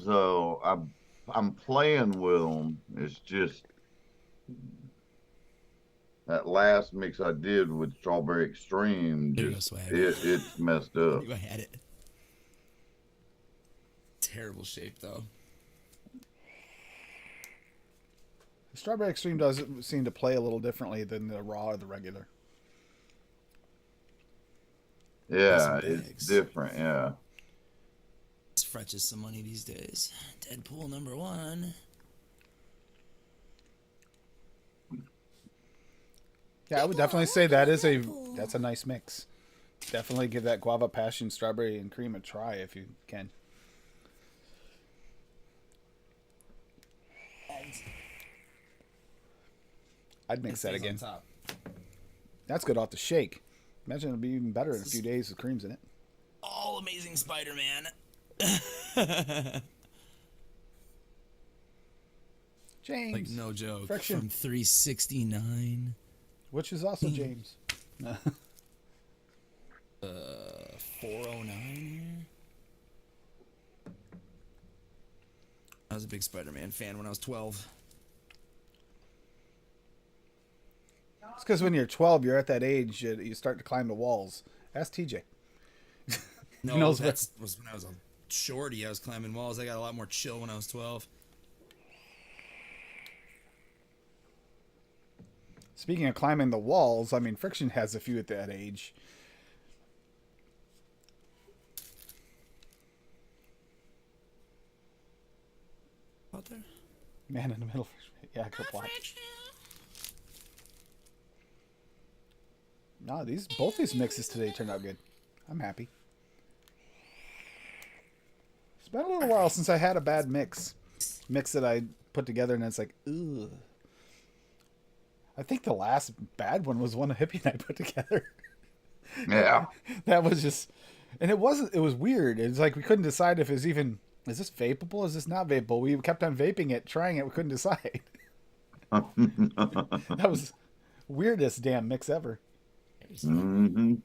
So I'm playing with them. It's just that last mix I did with Strawberry Extreme. There you Just go, Swag. it's messed up. You had it. Terrible shape though. The Strawberry Extreme does seem to play a little differently than the raw or the regular. Yeah, Some it's bags. different. Yeah. This fetches some money these days. Deadpool #1. Yeah, I would definitely say that's a nice mix. Definitely give that guava passion strawberry and cream a try if you can. I'd mix that again. That's good off the shake. Imagine it'll be even better in a few days with creams in it. All Amazing Spider-Man. James, Like no joke. Friction. From 369. which is also James. 409 here. I was a big Spider-Man fan when I was 12. It's because when you're 12, you're at that age you start to climb the walls. Ask TJ. No, knows that was when I was a shorty. I was climbing walls. I got a lot more chill when I was 12. Speaking of climbing the walls, I mean, Friction has a few at that age. Out there? Man in the middle. Yeah, good plot. No, both these mixes today turned out good. I'm happy. It's been a little while since I had a bad mix that I put together, and it's like, ugh. I think the last bad one was one of Hippie and I put together. Yeah. That was just, and it was weird. It's like we couldn't decide if it's even, is this vapable? Is this not vapable? We kept on vaping it, trying it. We couldn't decide. That was weirdest damn mix ever. hmm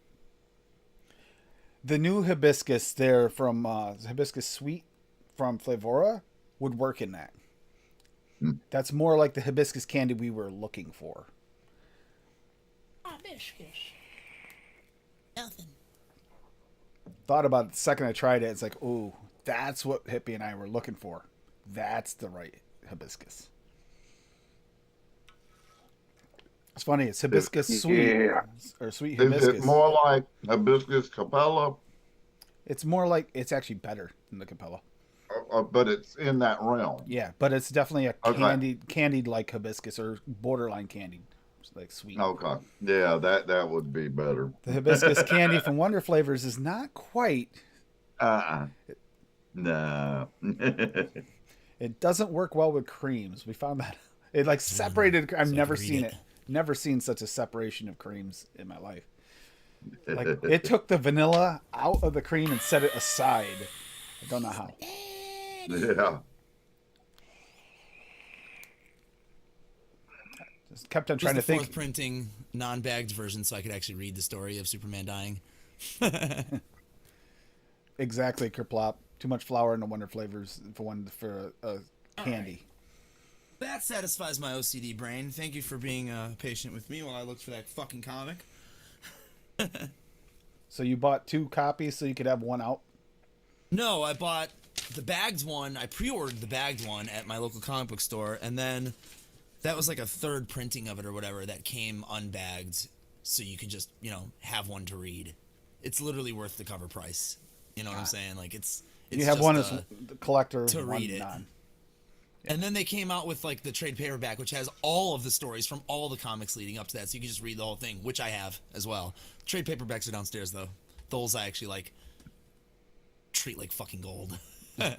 The new hibiscus there from hibiscus sweet from Flavora would work in that. That's more like the hibiscus candy we were looking for. Hibiscus. Nothing. Thought about it the second I tried it. It's like, ooh, that's what Hippie and I were looking for. That's the right hibiscus. It's funny. It's hibiscus sweet Yeah. or sweet Is hibiscus. it more like hibiscus capella? It's more like, it's actually better than the Capella. But it's in that realm. Yeah, but it's definitely a Okay. candied like hibiscus or borderline candied, like sweet. Okay. Yeah, that would be better. The hibiscus candy from Wonder Flavors is not quite. No. It doesn't work well with creams. We found that it like separated. I've So I never can read seen it. it. Never seen such a separation of creams in my life. Like it took the vanilla out of the cream and set it aside. I don't know how. Yeah. Just kept on Just trying the to think. fourth printing non-bagged version, so I could actually read the story of Superman dying. Exactly, Kerplop. Too much flour in the Wonder Flavors for a candy. That satisfies my OCD brain. Thank you for being patient with me while I looked for that fucking comic. So you bought 2 copies so you could have one out. No, I bought the bagged one. I pre-ordered the bagged one at my local comic book store, and then that was like a third printing of it or whatever that came unbagged, so you could just, have one to read. It's literally worth the cover price. You know what I'm saying? Like it's You have just, one as the collector, to one read it. non. And then they came out with like the trade paperback, which has all of the stories from all the comics leading up to that, so you can just read the whole thing, which I have as well. Trade paperbacks are downstairs though. Those I actually like treat like fucking gold. I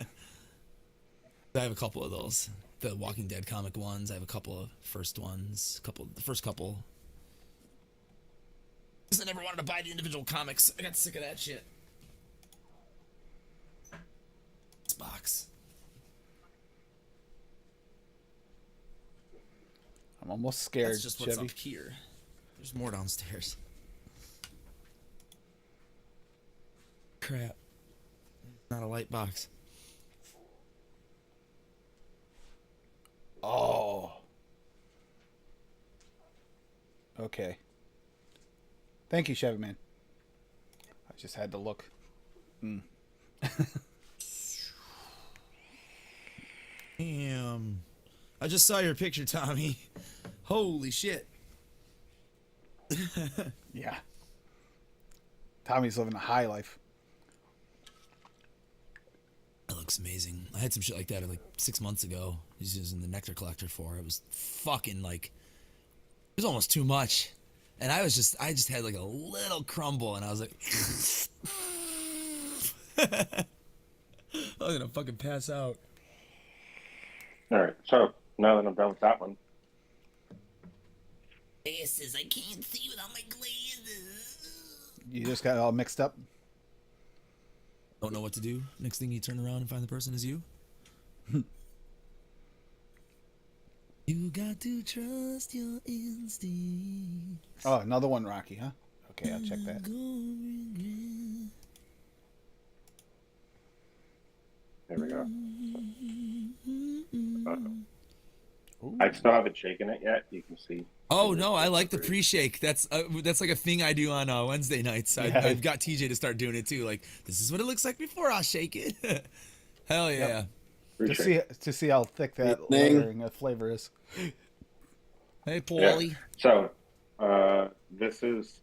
have a couple of those. The Walking Dead comic ones. I have a couple of first ones. The first couple. Because I never wanted to buy the individual comics. I got sick of that shit. This box. I'm almost scared, That's just what's Chevy. up here. There's more downstairs. Crap. Not a light box. Oh. Okay. Thank you, Chevy Man. I just had to look. Damn. I just saw your picture, Tommy. Holy shit. Yeah. Tommy's living a high life. That looks amazing. I had some shit like that like 6 months ago. I was using the Nectar Collector for. It was fucking like, it was almost too much. And I just had like a little crumble and I was like, I was gonna fucking pass out. All right, so now that I'm done with that one, Glasses, I can't see without my glasses. You just got it all mixed up. Don't know what to do. Next thing you turn around and find the person is you. You got to trust your instincts. Oh, another one, Rocky, huh? Okay, I'll check that. there we go. I still haven't shaken it yet. You can see. Oh no, I like the pre-shake. That's like a thing I do on Wednesday nights. Yeah. I've got TJ to start doing it too. Like, this is what it looks like before I shake it. Hell yeah. To see how thick that Evening. layering of flavor is. Hey, Yeah. Paulie. So, this is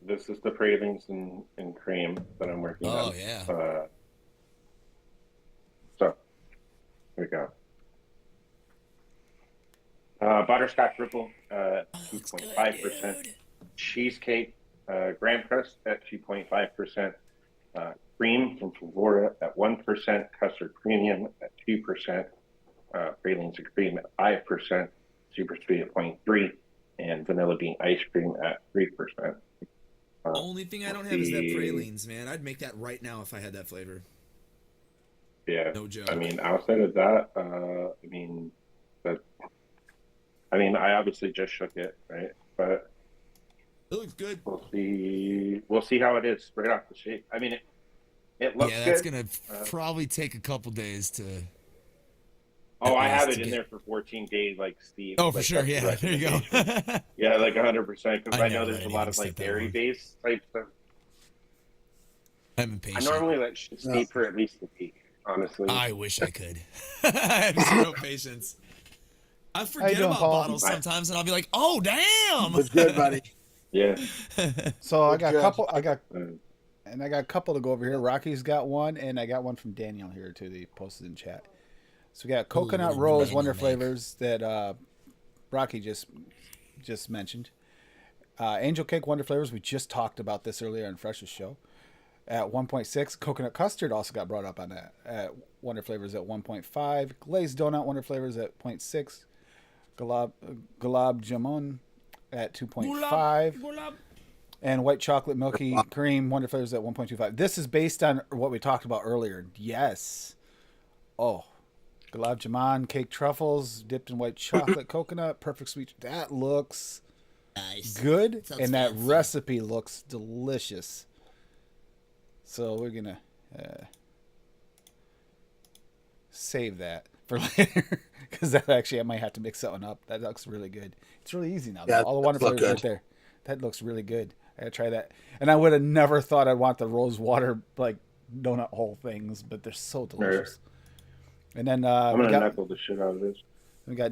the pralines and cream that I'm working on. Oh yeah. So, here we go. Butterscotch Ripple, 2.5%. Cheesecake, Graham Crust at 2.5%. Cream from Flora at 1%. Custard Premium at 2%. Pralines and Cream at 5%. Super Sweet at 0.3%. And Vanilla Bean Ice Cream at 3%. Only thing I don't have is that pralines, man. I'd make that right now if I had that flavor. Yeah. No joke. I mean, outside of that, I obviously just shook it, right? But It looks good. we'll see how it is right off the shape. I mean, it looks Yeah, that's good. gonna probably take a couple days to. Oh, I at have least it to in get- there for 14 days, like Steve. Oh, for like, sure. that's the Yeah, there you go. recommendation. Yeah, like 100%. Because I I know never there's a let lot of anything like sit that dairy-based type stuff. I'm I impatient. normally let shit steep for at least a week, honestly. I wish I could. I have zero patience. I forget doing, about Paul? bottles sometimes, and I'll be like, "Oh, damn!" What's good, buddy? Yeah. So I Good got a job. couple. I Uh, got a couple to go over here. Rocky's got one, and I got one from Daniel here too. That he posted in chat. So we got coconut what rose did wonder Daniel make? flavors that Rocky just mentioned. Angel cake wonder flavors. We just talked about this earlier on Fresh's show. At 1.6, coconut custard also got brought up on that. At wonder flavors at 1.5, glazed donut wonder flavors at 0.6, gulab jamun at 2.5, and white chocolate milky cream wonder flavors at 1.25. This is based on what we talked about earlier. Yes. Oh, gulab jamun cake truffles dipped in white chocolate coconut, perfect sweet. That looks Nice. good, Sounds and that fancy. recipe looks delicious. So we're gonna save that for later, because that actually I might have to mix that one up. That looks really good. It's really easy now. Yeah, All the it wonder does look flavors right good. there. That looks really good. I gotta try that. And I would have never thought I'd want the rose water like donut hole things, but they're so delicious. And then I'm we gonna got knuckle the shit out of this.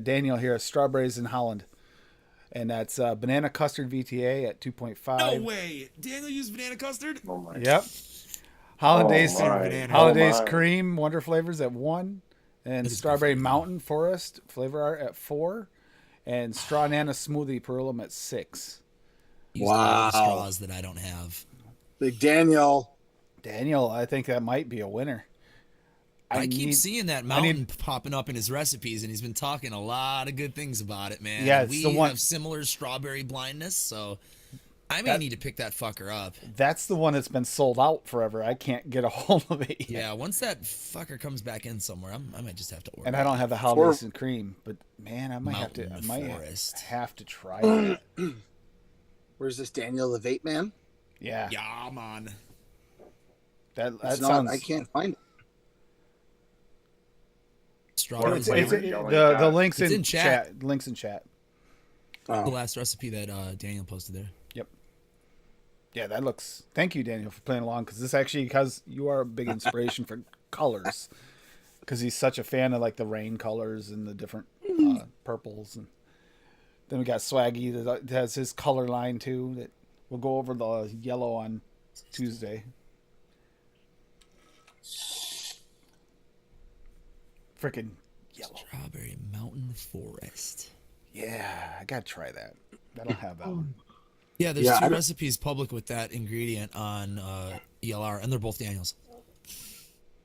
Daniel here, strawberries in Holland, and that's banana custard VTA at 2.5. No way. Daniel used banana custard. Oh my. Yep. Hollandaise, Oh my. Hollandaise Oh my. cream wonder flavors at 1, And It's Strawberry good. Mountain Forest Flavor Art at 4. And Straw Nana Smoothie Perulum at 6. Used all the Wow. straws that I don't have. Big Daniel. Daniel, I think that might be a winner. I keep need- seeing that I mountain need- popping up in his recipes, and he's been talking a lot of good things about it, man. Yeah, it's we the one- have similar strawberry blindness, so I may That- need to pick that fucker up. That's the one that's been sold out forever. I can't get a hold of it yet. Yeah, once that fucker comes back in somewhere, I might just have to order. And I don't have the holidays and cream, but man, I might Mountain Forest. have to try that. Where's this Daniel the Vape Man? Yeah, Yeah, man. that It's sounds. not, I can't find it. Strawberry It's, Flavor, it's, yellow the dot. links It's in in chat. chat. Links in chat. the Oh, last recipe that Daniel posted there. Yep. Yeah, that looks. Thank you, Daniel, for playing along because this actually because you are a big inspiration for colors because he's such a fan of like the rain colors and the different purples and then we got Swaggy that has his color line too. That we'll go over the yellow on Tuesday. Freaking yellow. Strawberry Mountain Forest. Yeah, I gotta try that. I don't have that one. Yeah, there's Yeah, I two don't- recipes public with that ingredient on ELR, and they're both Daniel's.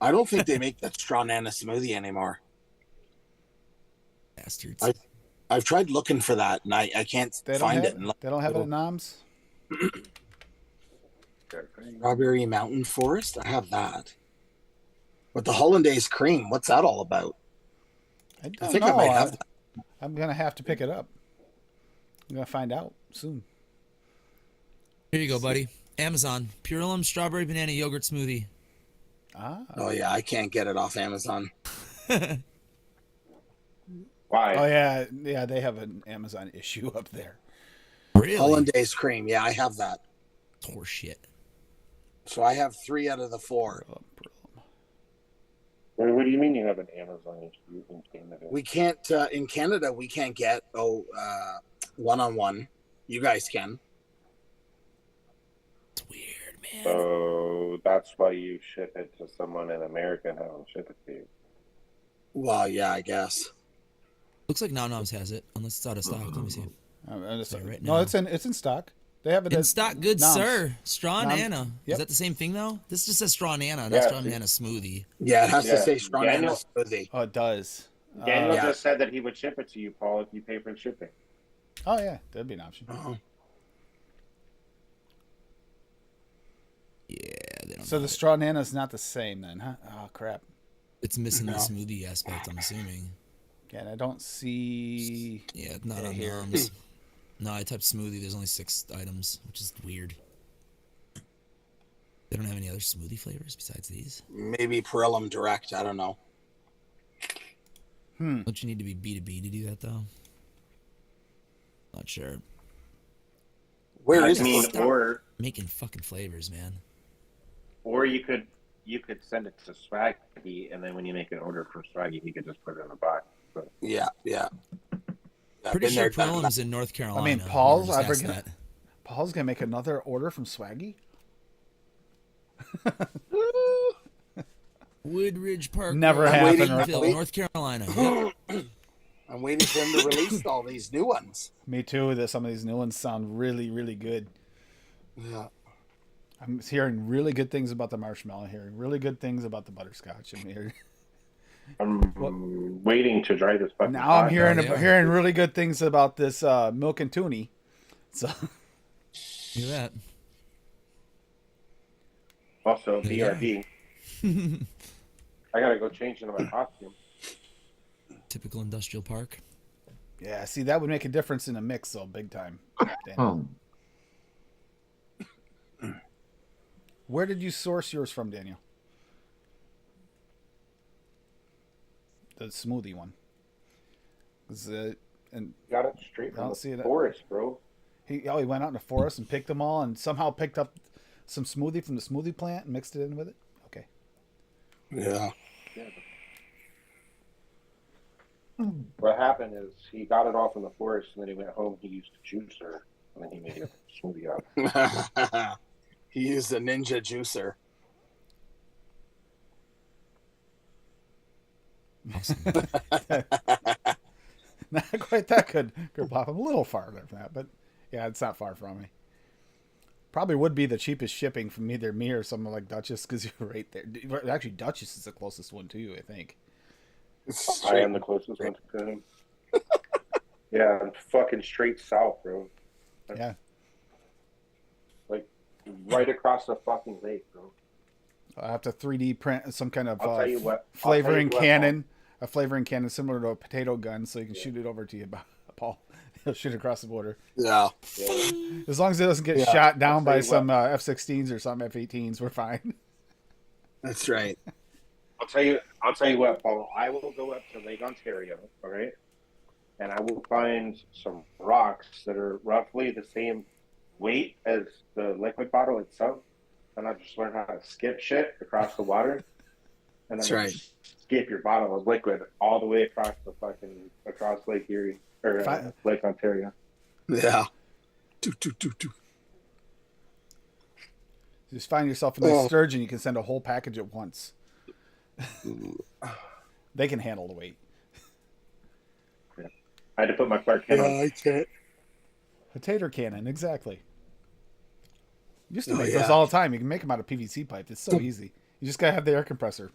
I don't think they make that straw nana smoothie anymore. Bastards. I've tried looking for that and I can't They don't find have it. And They don't have it at Noms. Strawberry Mountain Forest, I have that. But the hollandaise cream, what's that all about? I I don't think know. I might have that. I'm gonna have to pick it up. I'm gonna find out soon. Here you go, buddy. Amazon. Purelum Strawberry Banana Yogurt Smoothie. Ah. Oh yeah, I can't get it off Amazon. Why? Oh yeah, yeah. They have an Amazon issue up there. Really? Hollandaise cream, yeah, I have that. Horseshit. So I have 3 out of the 4. What do you mean you have an Amazon issue in Canada? We can't in Canada. We can't get one-on-one. You guys can. It's weird, man. So that's why you ship it to someone in America and have them ship it to you. Well, yeah, I guess. Looks like Nom Noms has it, unless it's out of stock. Let me see. Right now. no, it's in stock. They have it In at stock, good Noms. sir. Straw Noms. Nana. Yep. Is that the same thing though? This just says Straw Nana, not Yeah, Straw see. Nana Smoothie. Yeah, it has to Yeah, say straw nana Daniel- smoothie. Oh, it does. Daniel Yeah. just said that he would ship it to you, Paul, if you pay for shipping. Oh yeah, that'd be an option. Oh. Yeah, they don't So know the it. straw nana's not the same then, huh? Oh crap. It's missing the No. smoothie aspect, I'm assuming. Again, I don't see. Yeah, it's not Yeah, on here. Noms. No, I typed smoothie. There's only 6 items, which is weird. They don't have any other smoothie flavors besides these. Maybe Perillum Direct. I don't know. Don't you need to be B2B to do that though? Not sure. Where I is mean, it? or Making fucking flavors, man. you could send it to Swaggy, and then when you make an order for Swaggy, he could just put it in the box. So, Yeah, yeah. Yeah, Pretty been sure there, done Perillum's in North Carolina. Paul's- Just I asked forget- that. Paul's gonna make another order from Swaggy. Woodridge Park. Never Road, happened, Greenville, right? North Carolina. Yep. I'm waiting for him to release all these new ones. Me too. That some of these new ones sound really, really good. Yeah. I'm hearing really good things about the marshmallow. Hearing really good things about the butterscotch. I'm hearing, I'm waiting to try this fucking now I'm podcast. hearing yeah. hearing really good things about this milk and toonie. So Look at that. Also, Yeah. BRB. I gotta go change into my costume. Typical industrial park. yeah, see that would make a difference in a mix though, big time. Daniel. Where did you source yours from, Daniel? The smoothie one. And Got it straight I from don't the see it. forest, bro. he went out in the forest and picked them all, and somehow picked up some smoothie from the smoothie plant and mixed it in with it. Okay. Yeah. What happened is he got it all from the forest, and then he went home. He used a juicer, and then he made a smoothie out. He used a ninja juicer. Awesome. Not quite that good. Could pop. I'm a little farther from that, but yeah, it's not far from me. Probably would be the cheapest shipping from either me or someone like Duchess because you're right there. Actually, Duchess is the closest one to you, I think. I am the closest one to him. Yeah, I'm fucking straight south, bro. Yeah. Like right across the fucking lake, bro. I'll have to 3D print some kind of I'll tell you what. flavoring I'll tell you what, cannon. A flavoring cannon similar to a potato gun so you can shoot it over to you, Paul. He'll shoot across the border. Yeah. Yeah. As long as it doesn't get Yeah. shot down I'll by tell you some F-16s or some F-18s, we're fine. That's right. I'll tell you what, Paul. I will go up to Lake Ontario, all right, and I will find some rocks that are roughly the same weight as the liquid bottle itself, and I'll just learn how to skip shit across the water, and then That's right. skip your bottle of liquid all the way across Lake Erie or Lake Ontario. Yeah. Do. Just find yourself a nice sturgeon. You can send a whole package at once. They can handle the weight. I had to put my Clark Kent on. I can't. Potato cannon, exactly. Used to Oh, make yeah. those all the time. You can make them out of PVC pipe. It's so easy. You just gotta have the air compressor.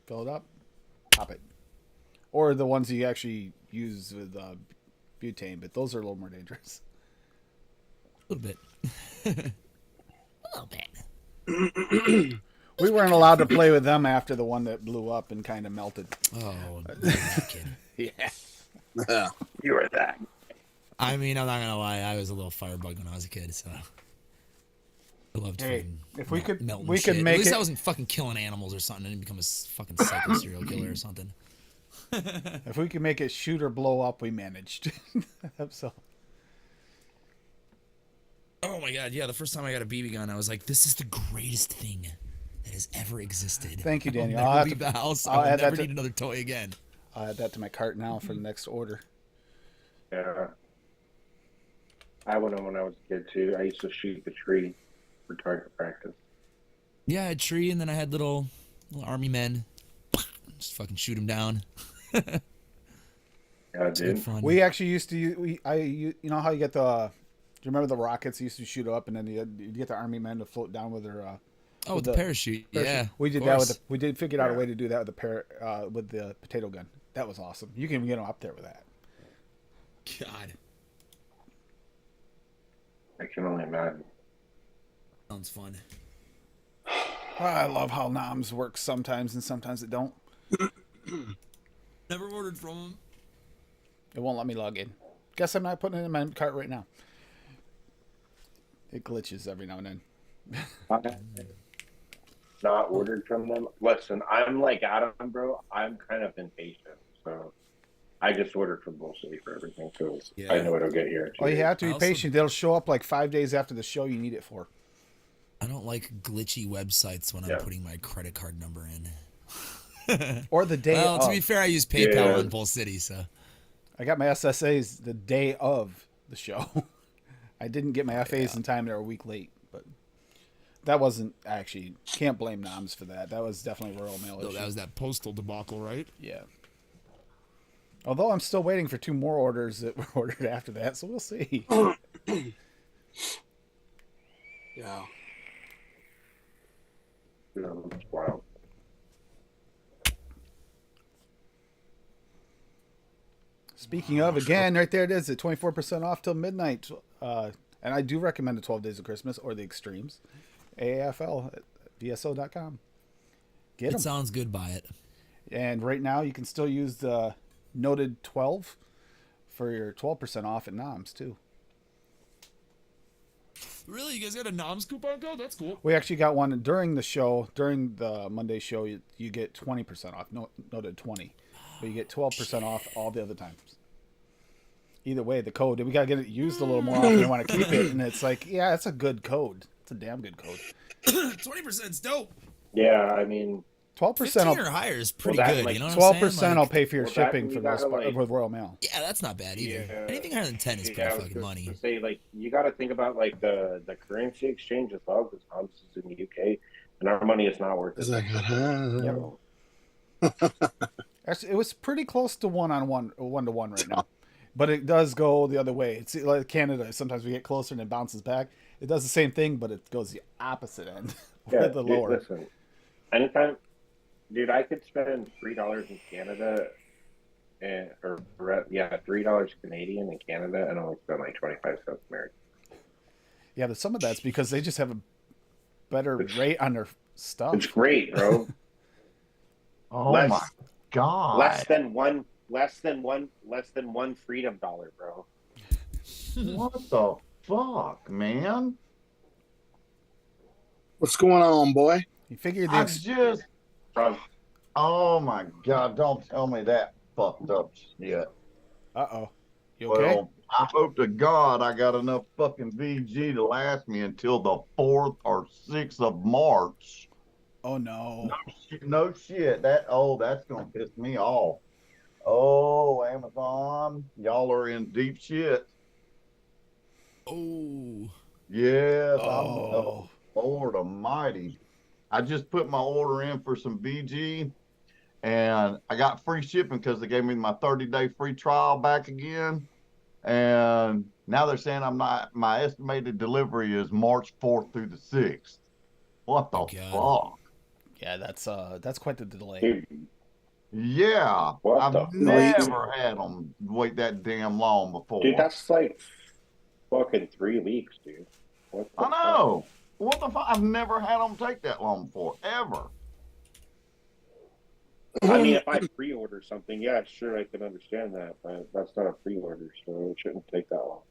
Fill it up, pop it. Or the ones you actually use with butane, but those are a little more dangerous. A little bit. A little bit. We weren't allowed to play with them after the one that blew up and kind of melted. Oh, that kid. Yeah. Yeah. You were that. I mean, I'm not gonna lie. I was a little firebug when I was a kid, so I loved Hey, fucking if we could- melting we could shit. make At least it- I wasn't fucking killing animals or something. I didn't become a fucking psycho serial killer or something. If we could make it shoot or blow up, we managed. So Oh my god, yeah, the first time I got a BB gun, I was like, this is the greatest thing that has ever existed. Thank you, Daniel. I'll I'll never have leave to- the house. I'll I will add that never to- need another toy again. I'll add that to my cart now for the next order. Yeah. I went on when I was a kid too. I used to shoot the tree for target practice. Yeah, I had tree, and then I had little army men. Just fucking shoot them down. Yeah, It's good dude. fun. We actually used to. You know how you get the. Do you remember the rockets? You used to shoot up, and then you'd get the army men to float down with their. oh, with the parachute. Yeah, we of did that with. course. We did figure out a Yeah. way to do that with the with the potato gun. That was awesome. You can get them up there with that. God, I can only imagine. sounds fun. I love how noms work sometimes, and sometimes it don't. Never ordered from them. It won't let me log in. Guess I'm not putting it in my cart right now. It glitches every now and then. Not ordered from them. Listen, I'm like Adam, bro. I'm kind of impatient, so I just ordered from Bull City for everything, so Yeah. I know it'll get here. Oh, you have to I be also- patient. They'll show up like 5 days after the show you need it for. I don't like glitchy websites when Yeah. I'm putting my credit card number in. Or the day Well, of. to be fair, I use PayPal Yeah. on Bull City, so I got my SSAs the day of the show. I didn't get my FAs in time. They're a week late, but that wasn't actually. Can't blame noms for that. That was definitely Royal Mail so issue. that was that postal debacle, right? Yeah. Although I'm still waiting for 2 more orders that were ordered after that, so we'll see. Yeah. Wow. Speaking of, again, right there it is, at 24% off till midnight. And I do recommend the 12 Days of Christmas or the Extremes. AFL at VSO.com. Get It them. sounds good. Buy it. And right now you can still use the noted 12 for your 12% off at Noms too. Really, you guys got a Noms coupon code? That's cool. We actually got one during the show, during the Monday show. You get 20% off, noted 20, but you get 12% off all the other times. Either way, the code, we gotta get it used a little more often. We want to keep it, and it's like, yeah, it's a good code. It's a damn good code. 20%'s dope. Yeah, I mean, 12% 15 or will, higher is pretty that, good. like, You know what I'm 12% saying? will Like, pay for your well, that shipping we for most gotta, like- with Royal Mail. yeah, that's not bad either. Yeah. Anything higher than 10 is pretty I was fucking just money. to say, like, you got to think about like the currency exchange as well, because Tom's is in the UK, and our money is not worth Is it. that good? So, Actually, it was pretty close to 1-on-1 right now, but it does go the other way. It's like Canada. Sometimes we get closer and it bounces back. It does the same thing, but it goes the opposite end, Yeah, the dude, lower. listen. Anytime, dude, I could spend $3 in Canada, $3 Canadian in Canada, and only spend like 25 cents American. Yeah, but some of that's because they just have a better rate on their stuff. It's great, bro. Oh Less- my god. less than one freedom dollar, bro. What the fuck, man? What's going on, boy? You figure the I just. From Oh my god! Don't tell me that fucked up shit. Uh-oh. You okay? Well, I hope to God I got enough fucking VG to last me until the 4th or 6th of March. Oh no. No shit. That's gonna piss me off. Oh, Amazon, y'all are in deep shit. Oh. Yes, Oh. Lord Almighty. I just put my order in for some VG, and I got free shipping because they gave me my 30-day free trial back again. And now they're saying my estimated delivery is March 4th through the 6th. What the fuck? Yeah, that's quite the delay. dude, Yeah, What I've the never had them wait that damn long before. dude, that's like fucking 3 weeks, dude. What the I know. What the fuck? I've never had them take that long before, ever. fuck? I mean, if I pre-order something, yeah, sure, I can understand that, but that's not a pre-order, so it shouldn't take that long.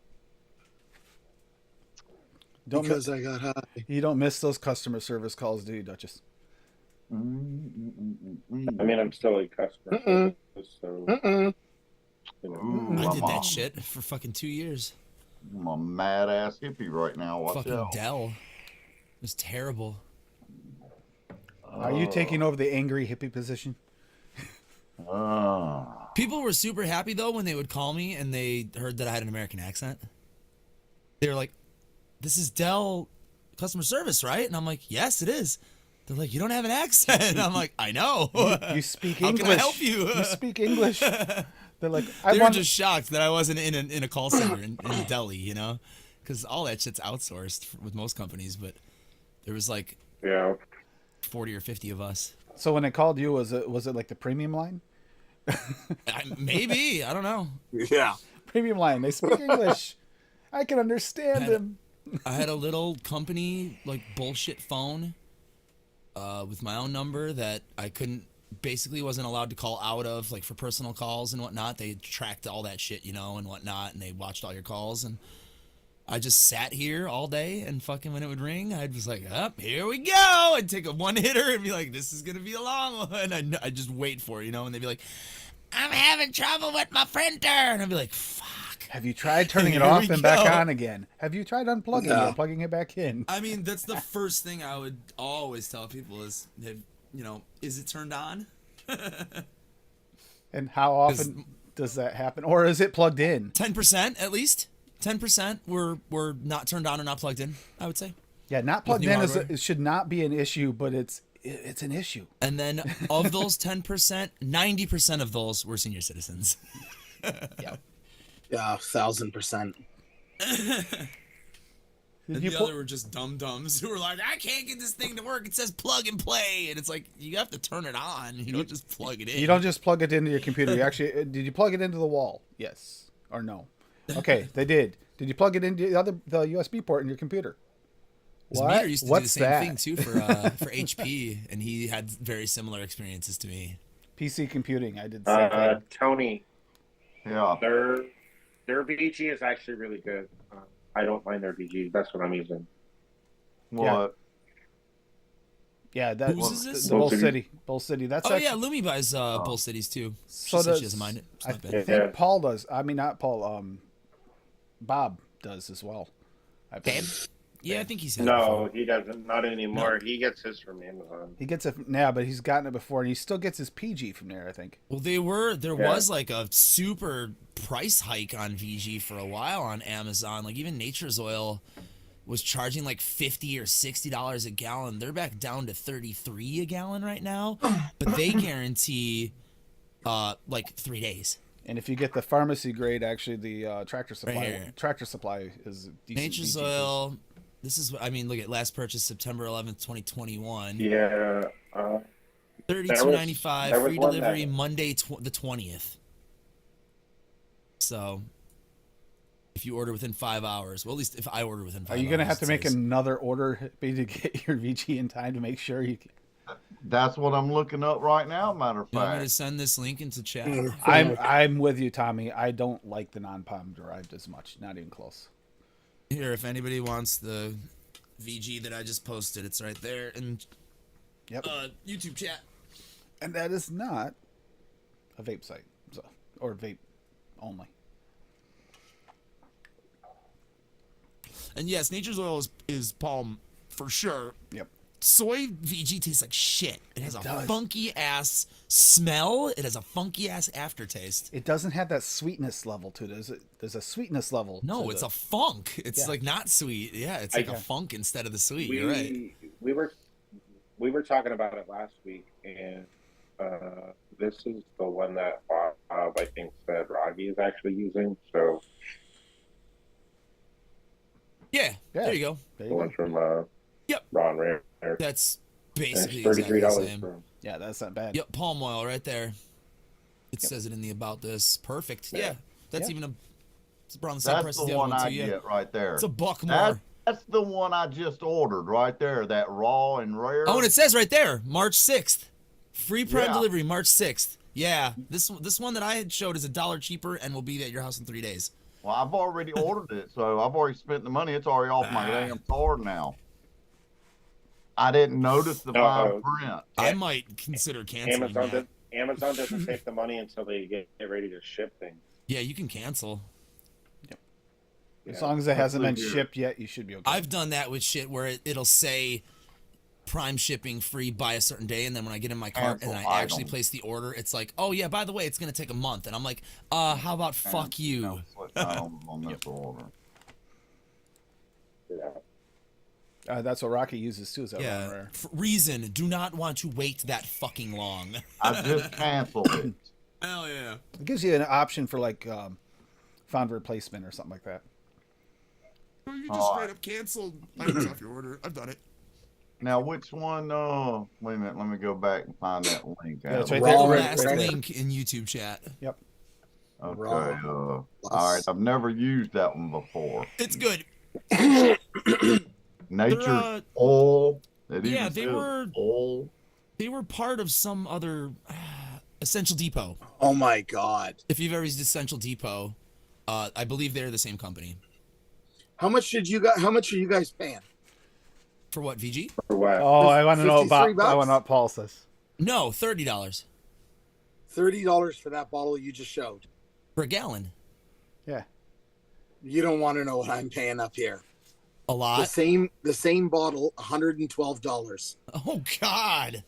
Don't Because I got high. You don't miss those customer service calls, do you, Duchess? I mean, I'm still a customer, Mm-mm. so Mm-mm. you know. Ooh, I did I'm that shit for fucking 2 years. I'm a mad ass hippie right now. Watch Fucking out. Dell. It was terrible. Are you taking over the angry hippie position? People were super happy though when they would call me and they heard that I had an American accent. They were like, "This is Dell customer service, right?" And I'm like, "Yes, it is." They're like, "You don't have an accent." I'm like, "I know." You speak How English. can I help you? You speak English. They're like, They were just shocked that I wasn't in a call center in Delhi, you know, because all that shit's outsourced with most companies. But there was like 40 or 50 of us. So when they called you, was it like the premium line? Maybe, I don't know. Yeah. Premium line. They speak English. I can understand them. I had a little company like bullshit phone with my own number that I wasn't allowed to call out of, like for personal calls and whatnot. They tracked all that shit, you know, and whatnot, and they watched all your calls. And I just sat here all day, and fucking when it would ring, I was like, here we go. I'd take a one hitter and be like, this is going to be a long one. I'd just wait for it, you know, and they'd be like, I'm having trouble with my printer. And I'd be like, fuck. Have you tried turning it Here off we and back go. on again? Have you tried unplugging it and plugging it back in? I mean, that's the first thing I would always tell people is, you know, is it turned on? And how often does that happen? Or is it plugged in? 10% at least. 10% were not turned on or not plugged in, I would say. Yeah, not With plugged new in hardware. it should not be an issue, but it's an issue. And then of those 10%, 90% of those were senior citizens. Yeah. Yeah, 1,000%. And you the pull- other were just dum-dums who were like, I can't get this thing to work. It says plug and play. And it's like, you have to turn it on. You don't just plug it in. You don't just plug it into your computer. You actually did you plug it into the wall? Yes or no? Okay, they did. Did you plug it into the USB port in your computer? His What? meter used to What's do the same that? thing too for HP, and he had very similar experiences to me. PC computing. I did the same thing. Tony, Yeah. their VG is actually really good. I don't mind their VG. That's what I'm using. What? Yeah, that Whose is this? the Bull Bull City. Bull City. That's Oh actually, yeah, Lumi buys Bull Cities too. So She said does she doesn't mind it. It's I not bad. think Yeah. Paul does. I mean, not Paul. Bob does as well. I Babe? believe. Yeah, I think he's had it No, before. he doesn't. Not anymore. He gets his from Amazon. He gets it now, but he's gotten it before, and he still gets his PG from there. I think. Well, there Yeah. was like a super price hike on VG for a while on Amazon. Like even Nature's Oil was charging like $50 or $60 a gallon. They're back down to $33 a gallon right now, but they guarantee like 3 days. And if you get the pharmacy grade, actually the Tractor Supply here. Tractor Supply is decent. Nature's VG. Oil. This is I mean, look at last purchase September 11th, 2021. Yeah. $32.95 there was free one delivery that- Monday the 20th. So if you order within 5 hours, well, at least if I order within 5 Are hours. you gonna have to it make says. another order to get your VG in time to make sure you? That's what I'm looking up right now. Matter of You want me to fact, send this link into chat? I'm with you, Tommy. I don't like the non-palm derived as much. Not even close. Here, if anybody wants the VG that I just posted, it's right there in Yep. YouTube chat. And that is not a vape site, so, or vape only. And yes, Nature's Oil is palm for sure. Yep. Soy VG tastes like shit. It has a does. funky ass smell. It has a funky ass aftertaste. It doesn't have that sweetness level to it. There's a sweetness level. No, to it's the- a funk. It's Yeah. like not sweet. Yeah, it's like a funk instead of the sweet. You're right. We were talking about it last week, and this is the one that Bob, I think, said Rocky is actually using. So Yeah, Yeah. there you go. There the you one go. from Yep. Ron Rare. That's And basically it's $33 exactly the same. for Yeah, that's not bad. Yep, palm oil right there. It says it in the about this. Perfect. Yeah, that's Yeah. even it's around the same that's price the as the one other I one too. Yeah, get right there. it's a buck That- more. That's the one I just ordered right there. That raw and rare. Oh, and it says right there, March 6th. Free Prime Yeah. delivery, March 6th. Yeah, this one that I had showed is $1 cheaper and will be at your house in 3 days. Well, I've already ordered it, so I've already spent the money. It's already off my damn card now. I didn't notice the fine print. I might consider canceling Amazon. that. Amazon doesn't take the money until they get ready to ship things. Yeah, you can cancel. As long as it hasn't been Hopefully shipped yet, you should be okay. I've done that with shit where it'll say Prime shipping free by a certain day, and then when I get in my cart and I Cancel actually item. place the order, it's like, oh yeah, by the way, it's gonna take a month, and I'm like, how about fuck you? No, it's not on this order. Yeah. That's what Rocky uses too. Is that Yeah. rare? Reason, do not want to wait that fucking long. I just canceled it. Hell yeah. It gives you an option for like found replacement or something like that. Or you just straight up canceled items off your order. I've done it. Now, which one? Wait a minute. Let me go back and find that link. Yeah, it's out. right there. Raw Right- Last right there. link in YouTube chat. Yep. Okay. Raw. All right. I've never used that one before. It's good. Nature's Oil. It yeah, even they says were- oil. They were part of some other Essential Depot. Oh my god. If you've ever used Essential Depot, I believe they're the same company. How much are you guys paying? For what, VG? For what? Oh, I want to know 53 about. I bucks? want to know what Paul says. No, $30 $30 for that bottle you just showed. for a gallon. Yeah. You don't want to know what I'm paying up here. A The lot. same bottle, $112. Oh God.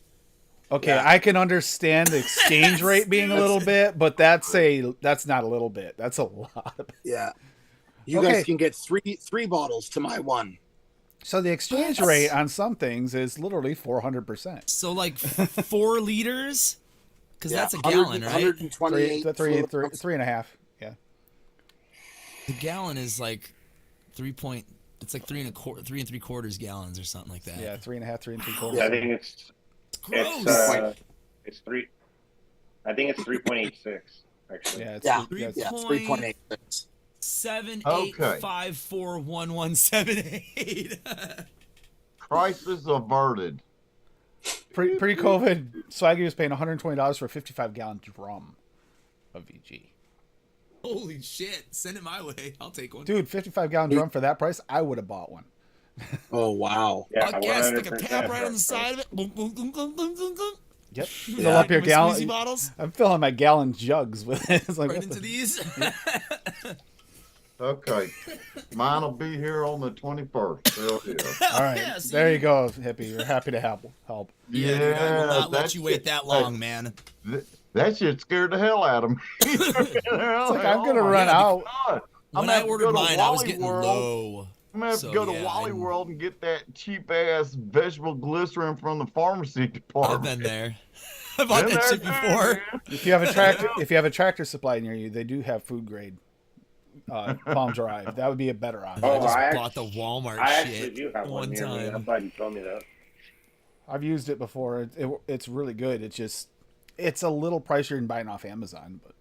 Okay, Yeah. I can understand the exchange rate being a little bit, but that's not a little bit. That's a lot. Yeah. You Okay. guys can get three bottles to my one. So the exchange rate on some things is literally 400%. So like 4 liters, because Yeah, that's a gallon, right? 128. Three and a half. Yeah. The gallon is like it's like 3 3/4 gallons or something like that. Yeah, 3.5, 3 3/4. I think it's Gross. it's three. I think it's 3.86 actually. Yeah, it's, Yeah. yeah, Yeah, Point- 3.86. 785411778. Crisis averted. Pre-COVID, Swaggy was paying $120 for a 55-gallon drum of VG. Holy shit! Send it my way. I'll take one. Dude, 55-gallon drum for that price, I would have bought one. Oh wow. Yeah, Fuck yeah, stick a 100%. tap right on the side of it. Boom, boom, boom, boom, boom, boom, boom. Yep. Yeah, Fill up your with gallon. squeezy bottles I'm filling my gallon jugs with it. It's like, right what into the- these. Okay. Mine will be here on the 21st. There it is. All right, Yeah, see? there you go, hippie. We're happy to help. Yeah, dude, I will not let that's you wait it. that long, man. That shit scared the hell out of me. It's like, I'm gonna run out. When I ordered mine, I was getting low. I'm gonna have So, to go to yeah, Wally I'm- World and get that cheap ass vegetable glycerin from the pharmacy I've department. been there. I bought Been that there, shit before. too. If you have a tractor supply near you, they do have food grade Palm Drive. That would be a better option. I Oh, just I bought the Walmart I actually shit do have one near me. I'm time. glad you told me that. I've used it before. It's really good. It's a little pricier than buying off Amazon, but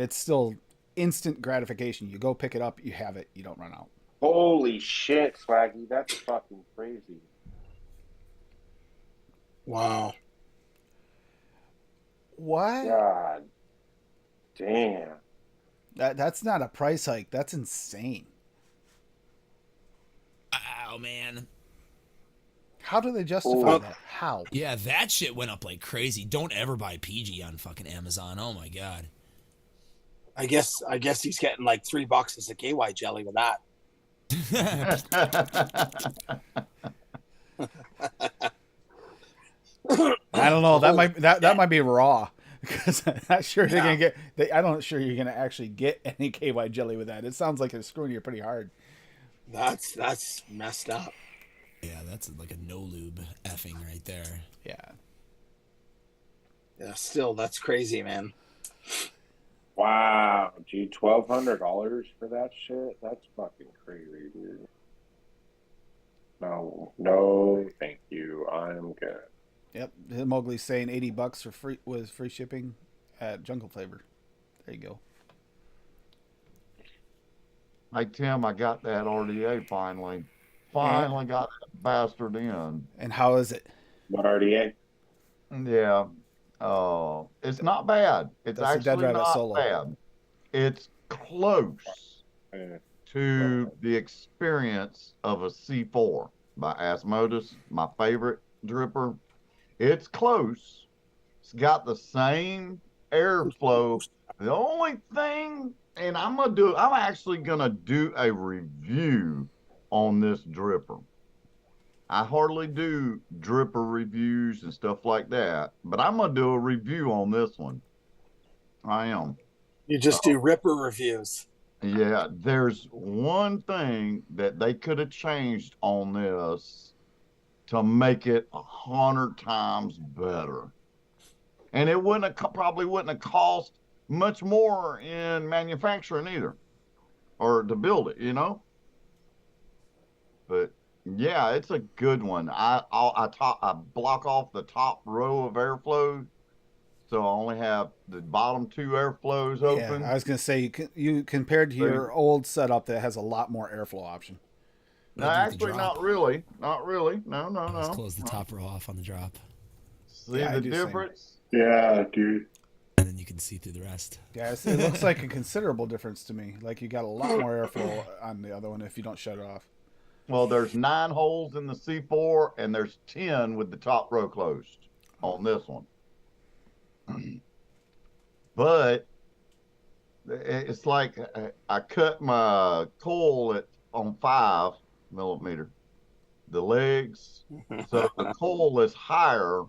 it's still instant gratification. You go pick it up, you have it, you don't run out. Holy shit, Swaggy. That's fucking crazy. Wow. What? God damn. That's not a price hike. That's insane. Oh man. How do they justify Ooh. that? How? Yeah, that shit went up like crazy. Don't ever buy PG on fucking Amazon. Oh my god. I guess he's getting like 3 boxes of KY jelly with that. I don't know. That might be raw because I'm not sure they're gonna get. I'm not sure you're gonna actually get any KY jelly with that. It sounds like it's screwing you pretty hard. That's messed up. Yeah, that's like a no lube effing right there. Yeah. Yeah, still that's crazy, man. Wow, dude, $1,200 for that shit? That's fucking crazy, dude. No, thank you. I'm good. Yep. Mowgli's saying $80 for free shipping at Jungle Flavor. There you go. Hey Tim, I got that RDA finally. Finally got that bastard in. And how is it? What RDA? Yeah. It's not bad. It's That's the Dead actually Rabbit not Solo. bad. It's close Eh, to the experience of a C4 by Asmodus, my favorite dripper. It's close. It's got the same airflow. The only thing, and I'm actually gonna do a review on this dripper. I hardly do dripper reviews and stuff like that, but I'm gonna do a review on this one. I am. You just do Ripper reviews. Yeah, there's one thing that they could have changed on this to make it 100 times better, and it probably wouldn't have cost much more in manufacturing either, or to build it, But yeah, it's a good one. I block off the top row of airflow, so I only have the bottom 2 airflows open. Yeah, I was gonna say you compared to your old setup that has a lot more airflow option. No, I'll do the actually, drop. not really. No. Let's close the top row off on the drop, See Yeah, I the do same. difference? Yeah, dude. and then you can see through the rest. Yeah, it looks like a considerable difference to me. Like you got a lot more airflow on the other one if you don't shut it off. Well, there's 9 holes in the C4, and there's 10 with the top row closed on this one. But it's like I cut my coil on 5mm, the legs, so the coil is higher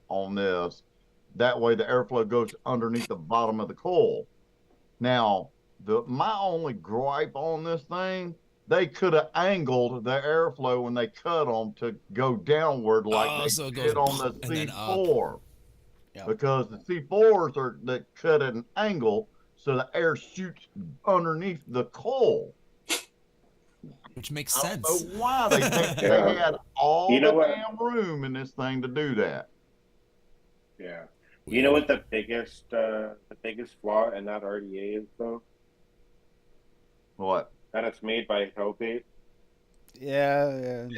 on this. That way, the airflow goes underneath the bottom of the coil. Now, my only gripe on this thing, they could have angled the airflow when they cut them to go downward like they so it did goes on the and then up. C4. Yeah. Because the C4s are that cut at an angle, so the air shoots underneath the coil. Which makes I don't sense. know why they think Yeah. they had all You know the what? damn room in this thing to do that. Yeah. You know what the biggest flaw in that RDA is, though? What? That it's made by Hellbait. Yeah.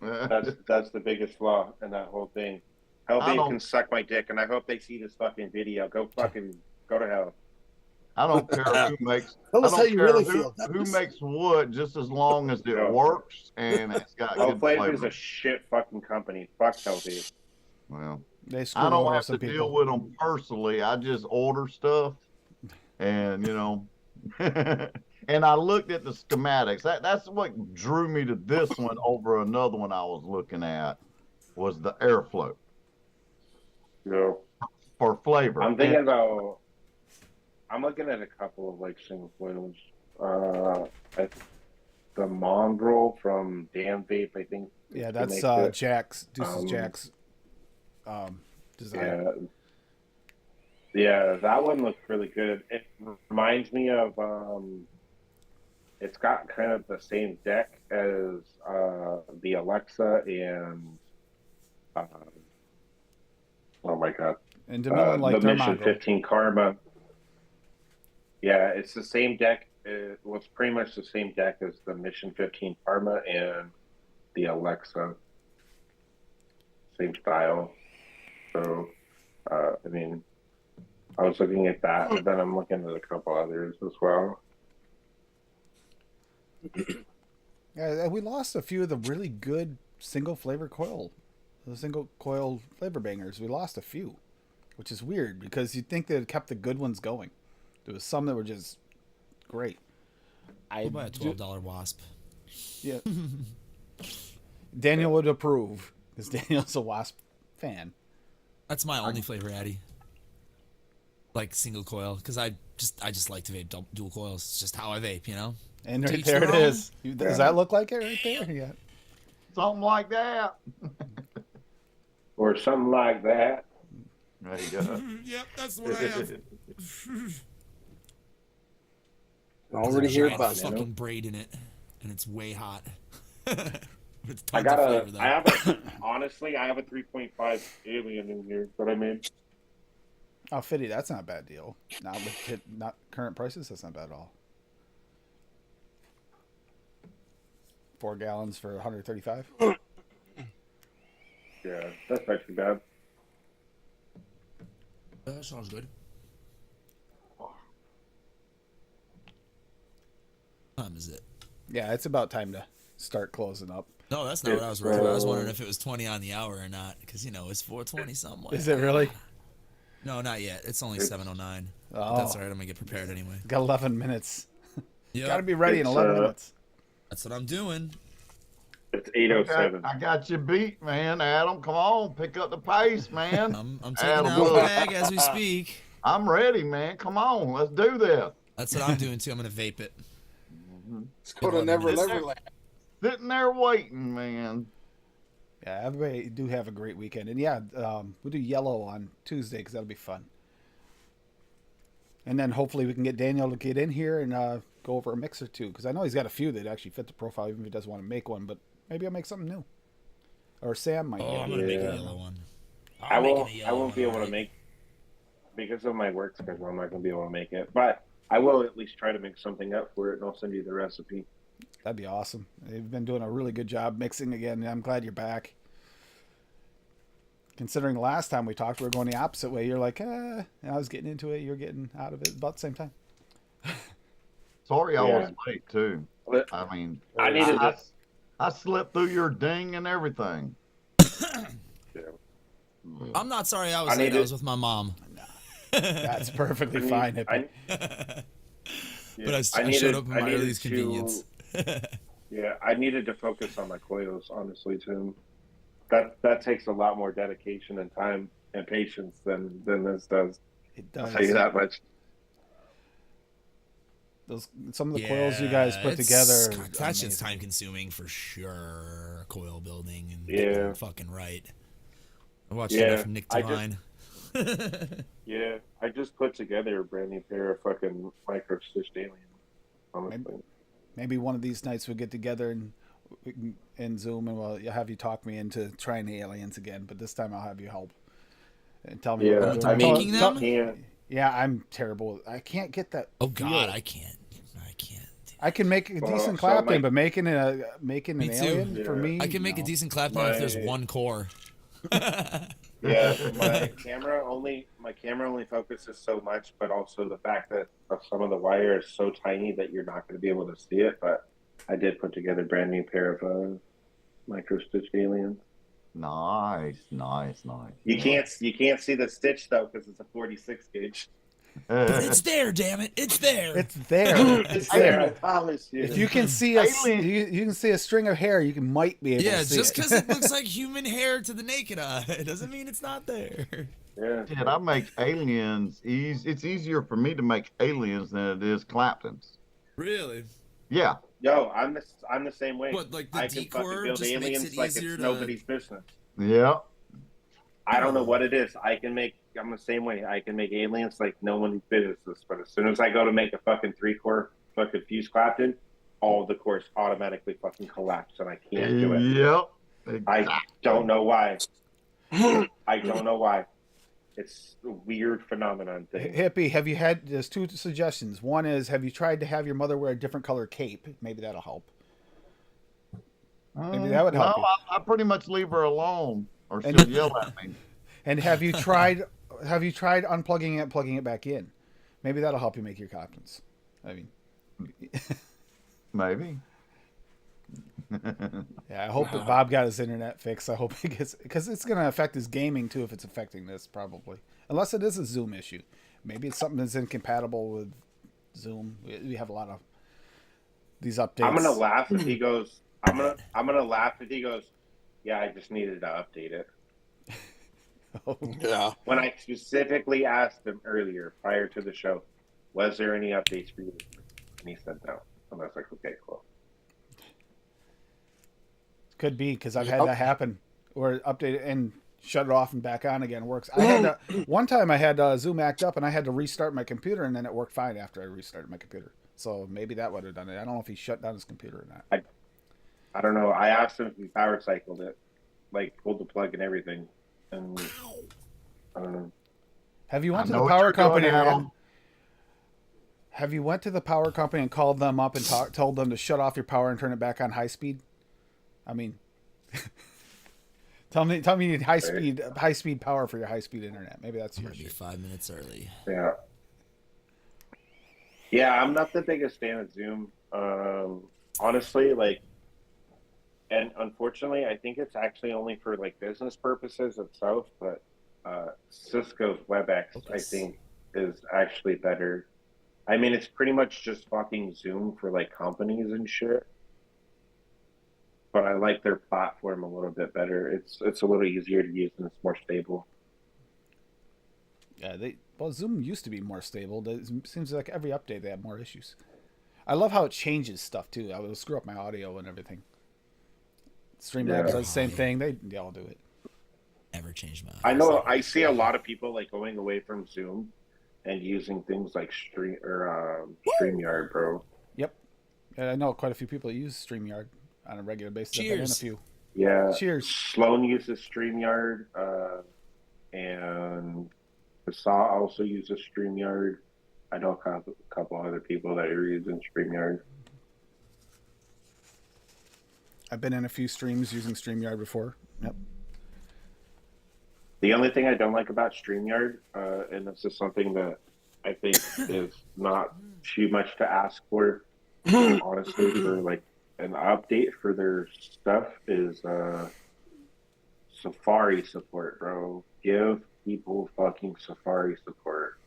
That's the biggest flaw in that whole thing. I Hellbait don't- can suck my dick, and I hope they see this fucking video. Go to hell. I don't care who makes. Tell I us how don't you care really who, feel. who makes wood, just as long as it No. works and it's got Hell good Flavor is flavor. a shit fucking company. Fuck Hellbait. Well, They screw I don't over have some to people. deal with them personally. I just order stuff, and and I looked at the schematics. That's what drew me to this one over another one I was looking at, was the airflow No. for flavor. I'm thinking And- about. I'm looking at a couple of like single coils. The Mongrel from Dan Vape, I think. Yeah, they that's make it. Jack's. Deuce's Um, Jack's. design. Yeah, that one looks really good. It reminds me of it's got kind of the same deck as the Alexa and oh my god, And Dominion like the Mission Thermago. 15 Karma. Yeah, it's the same deck. It was pretty much the same deck as the Mission 15 Karma and the Alexa. Same style. So, I mean, I was looking at that, but then I'm looking at a couple others as well. Yeah, we lost a few of the really good single flavor coil, the single coil flavor bangers. We lost a few, which is weird because you'd think they'd kept the good ones going. There was some that were just great. I'll buy a $12 wasp. Yeah. Daniel would approve because Daniel's a wasp fan. That's my only flavor, Addy. Like single coil, because I just like to vape dual coils. It's just how I vape, you know. And To right each there their it own. is. Does that look like it right there? Yeah. Something like that. Or something like that. There you go. Yep, that's what I have. Already hear Giant about fucking it. braid in it, and it's way hot. It's I tons of got flavor, though. I have a, honestly, I have a 3.5 Alien in here that I made. Oh, 50, that's not a bad deal. Not current prices, that's not bad at all. 4 gallons for 135. Yeah, that's not too bad. That sounds good. What time is it? Yeah, it's about time to start closing up. No, that's not what I was worried about. I was wondering if it was 20 on the hour or not, because, you know, it's 4:20 somewhere. Is it really? No, not yet. It's only 7:09. Oh. That's all right. I'm going to get prepared anyway. Got 11 minutes. Yep. Got to be ready in 11 minutes. That's what I'm doing. It's 8:07. I got you beat, man. Adam, come on, pick up the pace, man. I'm taking out the bag as we speak. I'm ready, man. Come on, let's do this. That's what I'm doing, too. I'm going to vape it. Let's go to Never Neverland. Sitting there waiting, man. Yeah, everybody do have a great weekend. And yeah, we'll do yellow on Tuesday because that'll be fun. And then hopefully we can get Daniel to get in here and go over a mix or two, because I know he's got a few that actually fit the profile, even if he doesn't want to make one. But maybe I'll make something new. Or Sam might. Oh, I'm going to make a yellow one. I won't be able to make, because of my work schedule, I'm not going to be able to make it. But I will at least try to make something up for it, and I'll send you the recipe. That'd be awesome. They've been doing a really good job mixing again. I'm glad you're back. Considering the last time we talked, we were going the opposite way. You're like, and I was getting into it. You're getting out of it about the same time. Sorry, I Yeah. was late too. But I mean, I needed to. I slept through your ding and everything. I'm not sorry I was I late. need I it. was with my mom. That's perfectly fine. Hippie. But I showed up in my earliest convenience. Yeah, I needed to focus on my coils, honestly, too. That takes a lot more dedication and time and patience than this does. It I'll does. tell you that much. Some of the coils you guys put together. God, is that's just amazing. time consuming for sure. Coil building and Yeah. getting it fucking right. I watched Yeah, enough from Nick I just- Devine. Yeah, I just put together a brand new pair of fucking micro stitched aliens. Honestly. Maybe one of these nights we'll get together and we can in Zoom and we'll have you talk me into trying the aliens again. But this time I'll have you help and tell me. Yeah, what I'm doing. I mean, making them? Yeah, I'm terrible. I can't get that. Oh God, feel. I can't. I can make a Well, decent so Clapton, my- but making an Me too. alien for Yeah. me, I can make a no. decent Clapton if there's My- one core. Yeah, my camera only focuses so much, but also the fact that some of the wire is so tiny that you're not going to be able to see it. But I did put together a brand new pair of micro stitched aliens. Nice. You can't see the stitch though because it's a 46 gauge. It's there, damn it! It's there. It's there. It's there, I promise you. If you can see you can see a string of hair, you might be able Yeah, to see just it. because it looks like human hair to the naked eye, it doesn't mean it's not there. Yeah. Shit, I make aliens easy. It's easier for me to make aliens than it is Claptons. Really? Yeah. Yo, I'm the same way. What, like the I can fucking decor build just makes aliens it like easier it's to- nobody's business. Yeah. I don't know what it is. I'm the same way. I can make aliens like no one business, but as soon as I go to make a fucking 3-core fucking fuse Clapton, all the cores automatically fucking collapse and I can't do it. Yep. I don't know why. I don't know why. It's a weird phenomenon thing. Hippie, have you had? There's two suggestions. One is, have you tried to have your mother wear a different color cape? Maybe that'll help. Maybe that would help. No, I pretty much leave her alone, or she'll And- yell at me. And have you tried? Have you tried unplugging it, and plugging it back in? Maybe that'll help you make your Claptons. I mean, Maybe. yeah. I hope that Bob got his internet fixed. I hope he gets, because it's going to affect his gaming too if it's affecting this, probably. Unless it is a Zoom issue. Maybe it's something that's incompatible with Zoom. We have a lot of these updates. I'm gonna laugh if he goes. I'm gonna laugh if he goes. Yeah, I just needed to update it. Yeah. When I specifically asked him earlier, prior to the show, was there any updates for you? And he said no. And I was like, okay, cool. Could be, because I've had that happen, or update it and shut it off and back on again. Works. I had to, one time I had Zoom act up and I had to restart my computer, and then it worked fine after I restarted my computer. So maybe that would have done it. I don't know if he shut down his computer or not. I don't know. I asked him if he power cycled it, like pulled the plug and everything, and I don't know. Have you went I to know the what power you're doing, company? Adam. Have you went to the power company and called them up and told them to shut off your power and turn it back on high speed? I mean, tell me you need high speed power for your high speed internet. Maybe that's I'm your gonna be issue. 5 minutes early. Yeah. Yeah, I'm not the biggest fan of Zoom. Honestly, like, and unfortunately, I think it's actually only for like business purposes itself. But Cisco's WebEx, I think, is actually better. I mean, it's pretty much just fucking Zoom for like companies and shit. But I like their platform a little bit better. It's a little easier to use and it's more stable. Yeah, Zoom used to be more stable. It seems like every update they have more issues. I love how it changes stuff too. I will screw up my audio and everything. Streamlabs does the same thing. They all do it. Never changed my. I know I see a lot of people like going away from Zoom and using things like StreamYard, bro. Yep. And I know quite a few people that use StreamYard on a regular basis. I've been in a Cheers. few. Yeah. Cheers. Sloan uses StreamYard, and Saw also uses StreamYard. I know a couple other people that are using StreamYard. I've been in a few streams using StreamYard before. Yep. The only thing I don't like about StreamYard, and this is something that I think is not too much to ask for, honestly, for like an update for their stuff, is Safari support, bro. Give people fucking Safari support.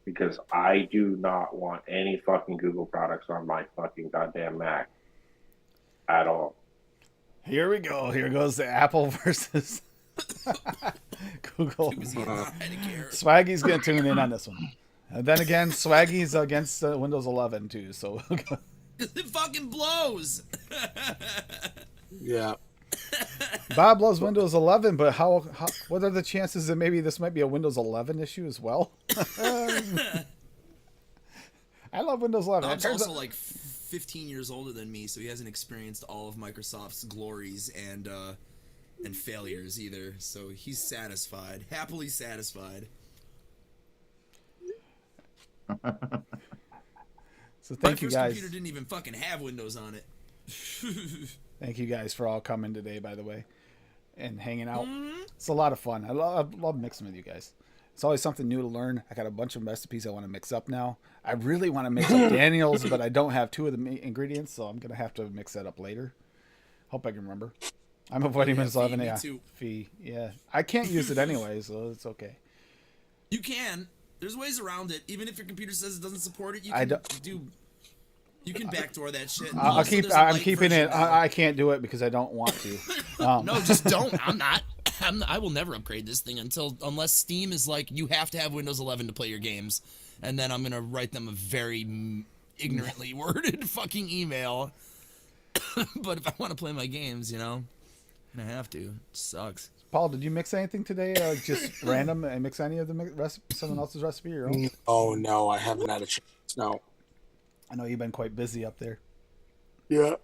Because I do not want any fucking Google products on my fucking goddamn Mac at all. Here we go. Here goes the Apple versus Google. Swaggy's going to tune in on this one. And then again, Swaggy's against Windows 11 too. So It fucking blows. Yeah. Bob loves Windows 11, but how what are the chances that maybe this might be a Windows 11 issue as well? I love Windows 11. Bob's It turns also out- like 15 years older than me, so he hasn't experienced all of Microsoft's glories and failures either. So he's satisfied, happily satisfied. So My thank you first guys. computer didn't even fucking have Windows on it. Thank you guys for all coming today, by the way, and hanging out. It's a lot of fun. I love mixing with you guys. It's always something new to learn. I got a bunch of recipes I want to mix up now. I really want to mix up Daniel's, but I don't have two of the ingredients, so I'm gonna have to mix that up later. Hope I can remember. I'm avoiding Windows 11. me Yeah, too. fee. Yeah, I can't use it anyway, so it's okay. You can. There's ways around it. Even if your computer says it doesn't support it, you I can don't- do. You can backdoor that shit. I'll Also, keep. there's a I'm light keeping it. version now. I can't do it because I don't want to. No, just don't. I will never upgrade this thing unless Steam is like, you have to have Windows 11 to play your games, and then I'm gonna write them a very ignorantly worded fucking email. But if I want to play my games, I have to. It sucks. Paul, did you mix anything today? Just random and mix any of the someone else's recipe or your own? Oh no, I haven't had a chance. No. I know you've been quite busy up there. Yeah.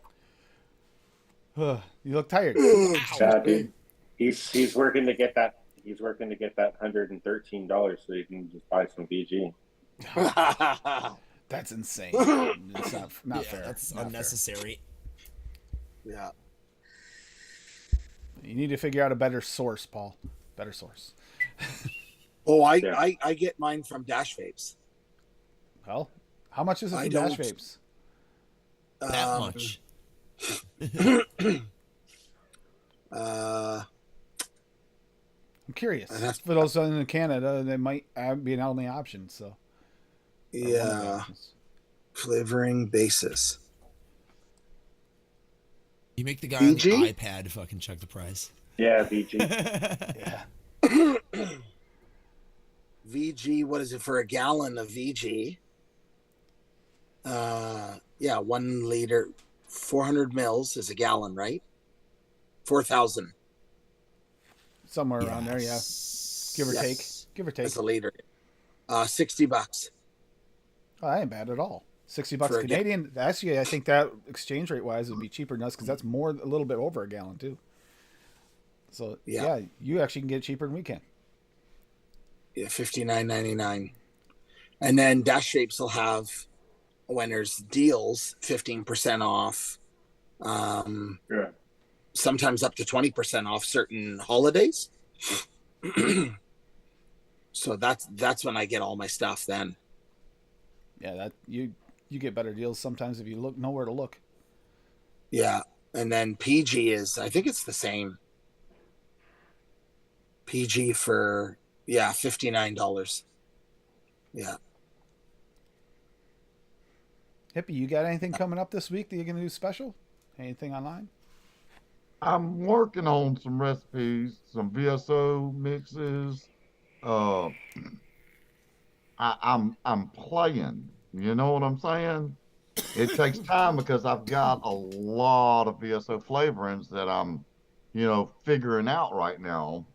You look tired. Yeah, dude. He's working to get that. He's working to get that $113 so he can just buy some VG. That's insane. It's not fair. That's Not unnecessary. Yeah. fair. You need to figure out a better source, Paul. Better source. Oh, Yeah. I get mine from Dash Vapes. Well, how much is it I for Dash don't- Vapes? That much. Uh, I'm curious. I'd have to- For those in Canada, they might be an only option. So or one of the yeah. options. Flavoring basis. You make the guy on the VG? iPad fucking check the price. Yeah, VG. Yeah. VG, what is it for a gallon of VG? Yeah, 1 liter, 400 mils is a gallon, right? 4,000 Somewhere around there, yeah. Give or take. Yes. Give or take. is a liter. $60. Oh, that ain't bad at all. $60 For a Canadian. Actually, I think that exchange rate wise would be cheaper than us because that's more, a little bit over a gallon too. So Yeah. yeah, you actually can get it cheaper than we can. Yeah, $59.99. And then Dash Shapes will have, when there's deals, 15% off. Yeah. Sometimes up to 20% off certain holidays. So that's when I get all my stuff then. Yeah, that you get better deals sometimes if you know where to look. Yeah. And then PG is, I think it's the same. PG for, yeah, $59. Yeah. Hippie, you got anything coming up this week that you're gonna do special? Anything online? I'm working on some recipes, some VSO mixes. I'm playing. You know what I'm saying? It takes time because I've got a lot of VSO flavorings that I'm, figuring out right now.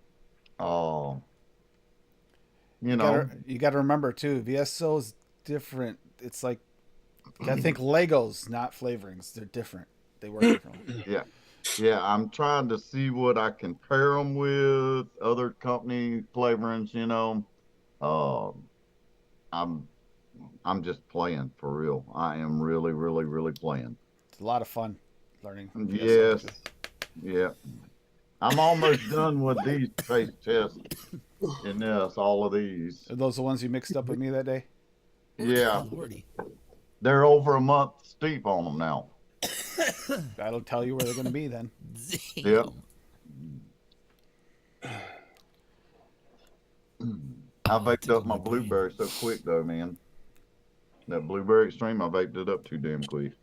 You got to remember too, VSO is different. It's like you gotta think Legos, not flavorings. They're different. They work differently. Yeah, I'm trying to see what I can pair them with, other company flavorings, I'm just playing for real. I am really, really, really playing. It's a lot of fun learning. Yes. Yeah. I'm almost done with these taste tests in this, all of these. Are those the ones you mixed up with me that day? Yeah. Oh, Lordy. They're over a month steep on them now. That'll tell you where they're going to be then. Yep. I vaped up my blueberry so quick though, man. That blueberry extreme, I vaped it up too damn quick.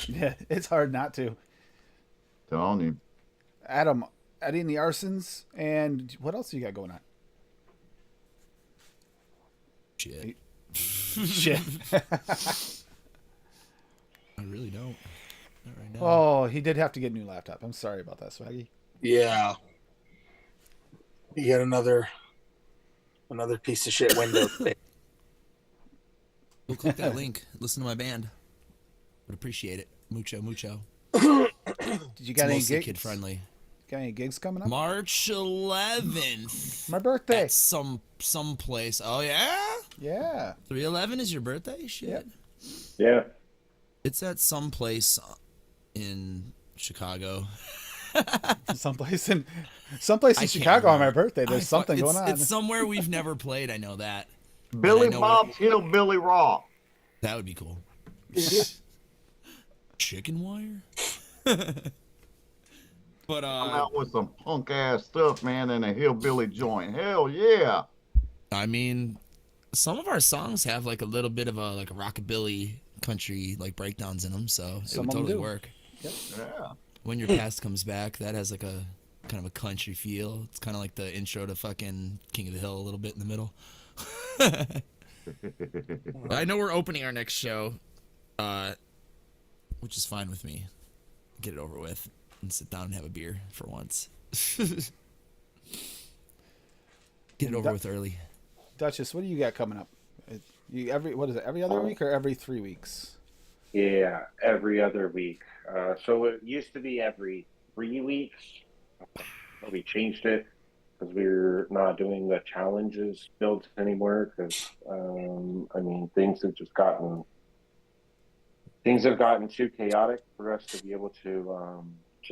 Yeah, it's hard not to. Telling you. Adam, Eddie and the Arsons, and what else you got going on? Shit. Shit. I really don't. Not right now. Oh, he did have to get a new laptop. I'm sorry about that, Swaggy. Yeah. You get another piece of shit window. Go click that link. Listen to my band. Would appreciate it. Mucho, mucho. Did you got It's any mostly gigs? kid friendly. Got any gigs coming up? March 11th. My birthday. At some place. Oh yeah. Yeah. 3/11 is your birthday. Shit. Yep. Yeah. It's at some place in Chicago. Someplace in I can't Chicago on my remember. birthday. There's something going on. It's somewhere we've never played. I know that. Billy I know Bob's Hillbilly Rock. That would be cool. Chicken wire. But I'm out with some punk ass stuff, man, in a hillbilly joint. Hell yeah. I mean, some of our songs have like a little bit of a rockabilly country like breakdowns in them, so it Some would of 'em totally do. work. Yeah. When Your Past Comes Back, that has like a kind of a country feel. It's kind of like the intro to fucking King of the Hill a little bit in the middle. I know we're opening our next show, which is fine with me. Get it over with and sit down and have a beer for once. Get it over with early. Duchess, what do you got coming up? What is it? Every other week or every 3 weeks? Yeah, every other week. So it used to be every 3 weeks. We changed it because we're not doing the challenges builds anymore. Because I mean, things have gotten too chaotic for us to be able to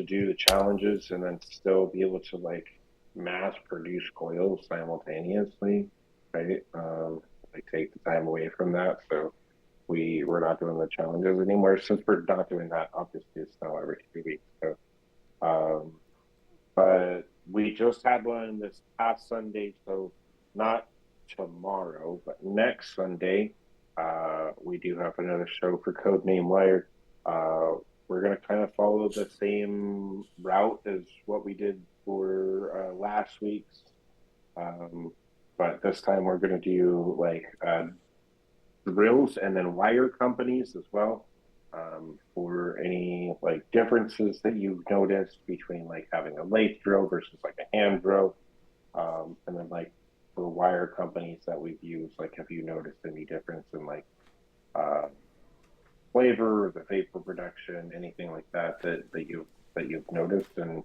do the challenges and then still be able to like mass produce coils simultaneously, right? Like take the time away from that. So we're not doing the challenges anymore. Since we're not doing that, obviously it's now every 2 weeks. So but we just had one this past Sunday, so not tomorrow, but next Sunday, we do have another show for Codename Wired. We're going to kind of follow the same route as what we did for last week's. But this time we're going to do like drills and then wire companies as well. For any like differences that you've noticed between like having a lathe drill versus like a hand drill. And then like for wire companies that we've used, like have you noticed any difference in like flavor, the vapor production, anything like that you've noticed, and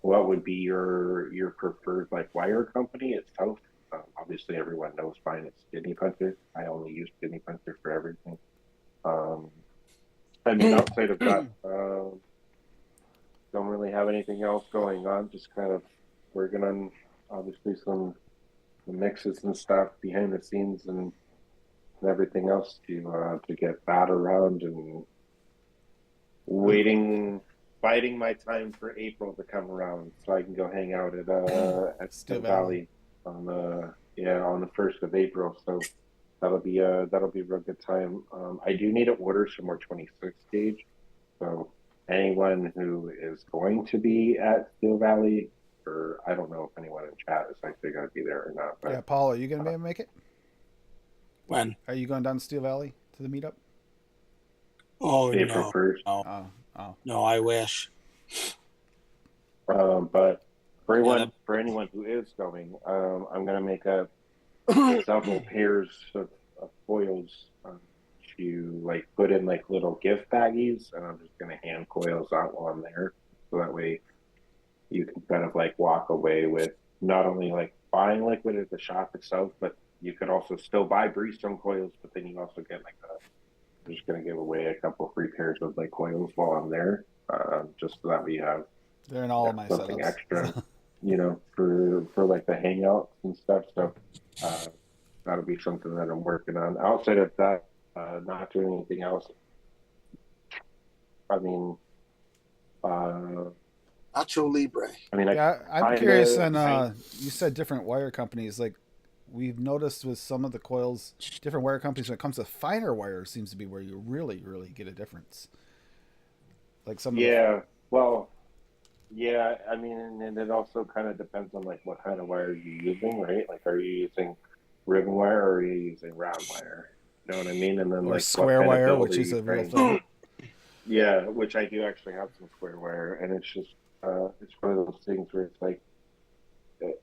what would be your preferred like wire company itself? Obviously everyone knows mine is Skinny Puncher. I only use Skinny Puncher for everything. I mean, outside of that, don't really have anything else going on. Just kind of working on obviously some mixes and stuff behind the scenes and everything else to get that around and biding my time for April to come around so I can go hang out at Steel Valley on the 1st of April. So that'll be a real good time. I do need to order some more 26 gauge. So anyone who is going to be at Steel Valley, or I don't know if anyone in chat is actually going to be there or not. But, Yeah, Paul, are you going to be able to make it? When? Are you going down to Steel Valley to the meetup? Oh, April no. 1st. No, I wish. But for anyone who is going, I'm going to make up several pairs of foils to like put in like little gift baggies, and I'm just going to hand coils out while I'm there, so that way you can kind of like walk away with not only like buying liquid at the shop itself, but you could also still buy Breezestone coils, but then you also get like I'm just going to give away a couple free pairs of like coils while I'm there, just so that we have They're in all of my something setups. extra, you know, for like the hangouts and stuff. So that'll be something that I'm working on. Outside of that, not doing anything else. I mean, Nacho Libre. I mean, Yeah, I'm curious. And you said different wire companies. Like we've noticed with some of the coils, different wire companies. When it comes to finer wire, seems to be where you really, really get a difference. Like some. Well, yeah. I mean, and it also kind of depends on like what kind of wire you're using, right? Like, are you using ribbon wire or are you using round wire? You know what I mean? And then or like square wire, which is a real thing. Yeah, which I do actually have some square wire, and it's just it's one of those things where it's like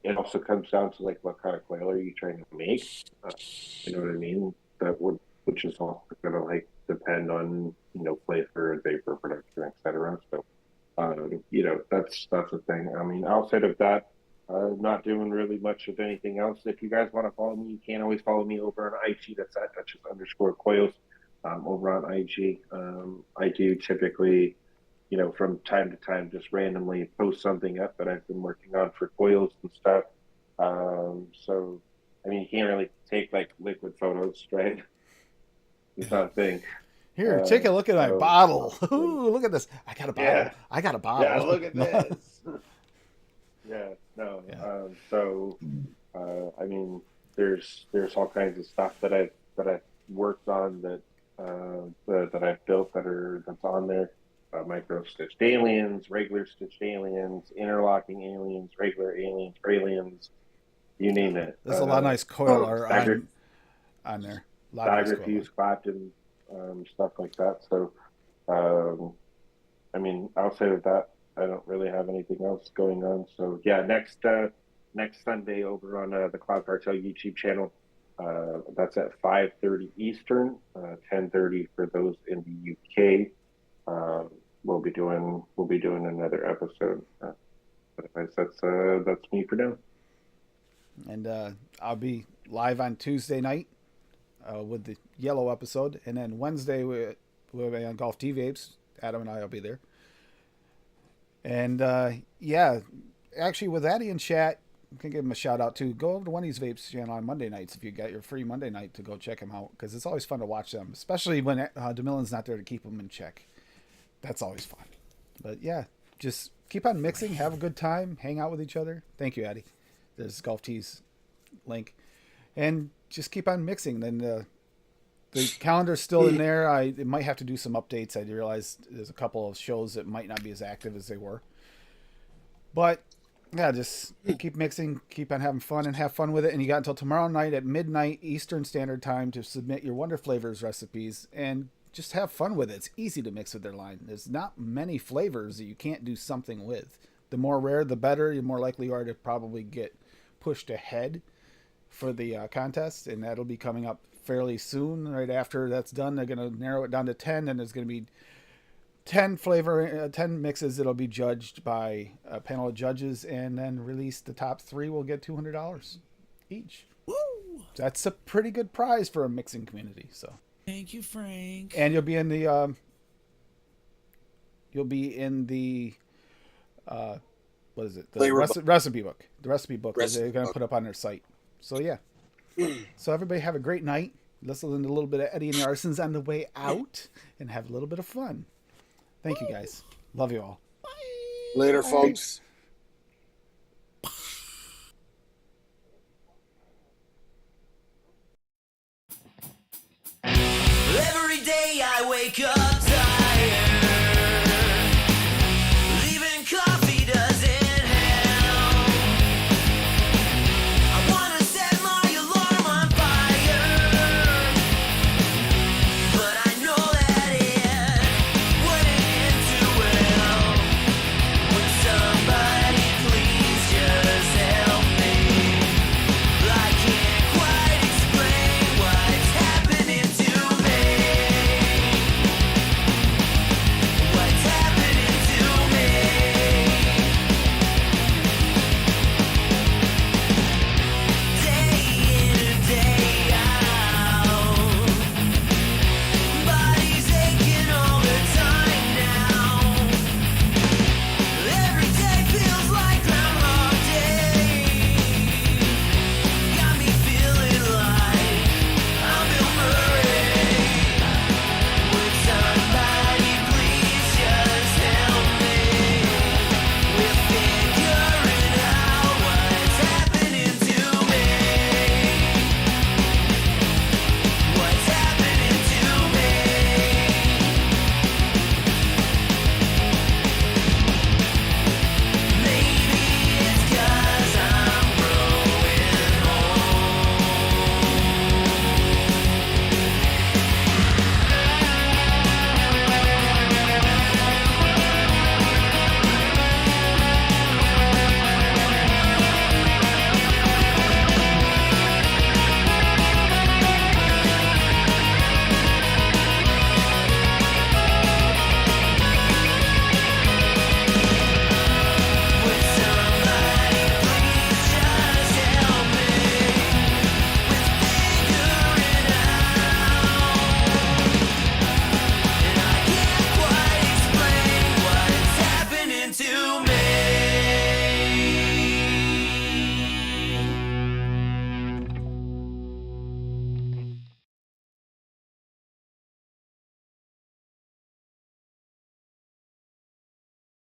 it also comes down to like what kind of coil are you trying to make? You know what I mean? Which is also going to like depend on flavor and vapor production, etc. So you know that's the thing. I mean, outside of that, not doing really much of anything else. If you guys want to follow me, you can always follow me over on IG. That's at Duchess_coils over on IG. I do typically, from time to time, just randomly post something up that I've been working on for coils and stuff. So, I mean, you can't really take like liquid photos, right? It's not a thing. Here, take a look at my bottle. Ooh, look at this. I got a bottle. Yeah. I got a bottle. Yeah, look at this. Yeah, no. Yeah. I mean, there's all kinds of stuff that I've worked on that I've built that's on there. Micro stitched aliens, regular stitched aliens, interlocking aliens, regular aliens, aliens, you name it. There's a lot of nice coil art on there. A lot of nice Stagger coil fuse Clapton, stuff like that. So, I mean, outside of that, I don't really have anything else going on. So yeah, next next Sunday over on the Cloud Cartel YouTube channel. That's at 5:30 Eastern, 10:30 for those in the UK. We'll be doing another episode. Otherwise, that's me for now. And I'll be live on Tuesday night with the yellow episode, and then Wednesday we'll be on Golf Tea Vapes. Adam and I will be there. And yeah, actually with Addy in chat, I can give him a shout out too. Go over to Wendy's Vapes channel on Monday nights if you got your free Monday night to go check him out, because it's always fun to watch them, especially when DeMillen's not there to keep them in check. That's always fun. But yeah, just keep on mixing, have a good time, hang out with each other. Thank you, Addy. There's Golf Tea's link, and just keep on mixing. Then the calendar's still in there. I might have to do some updates. I realize there's a couple of shows that might not be as active as they were, but yeah, just keep mixing, keep on having fun, and have fun with it. And you got until tomorrow night at midnight Eastern Standard Time to submit your Wonder Flavors recipes, and just have fun with it. It's easy to mix with their line. There's not many flavors that you can't do something with. The more rare, the better. You're more likely you are to probably get pushed ahead for the contest, and that'll be coming up fairly soon. Right after that's done, they're going to narrow it down to 10, and there's going to be 10 mixes that'll be judged by a panel of judges, and then release. The top 3 will get $200 each. Woo! That's a pretty good prize for a mixing community. So Thank you, Frank. and you'll be in the what is it? The Flavor recipe book. The recipe book that Recipe they're going to book. put up on their site. So yeah. So everybody have a great night. Listen to a little bit of Eddie and the Arsons on the way out, and have a little bit of fun. Thank you guys. Love you all. Later, folks. Every day I wake up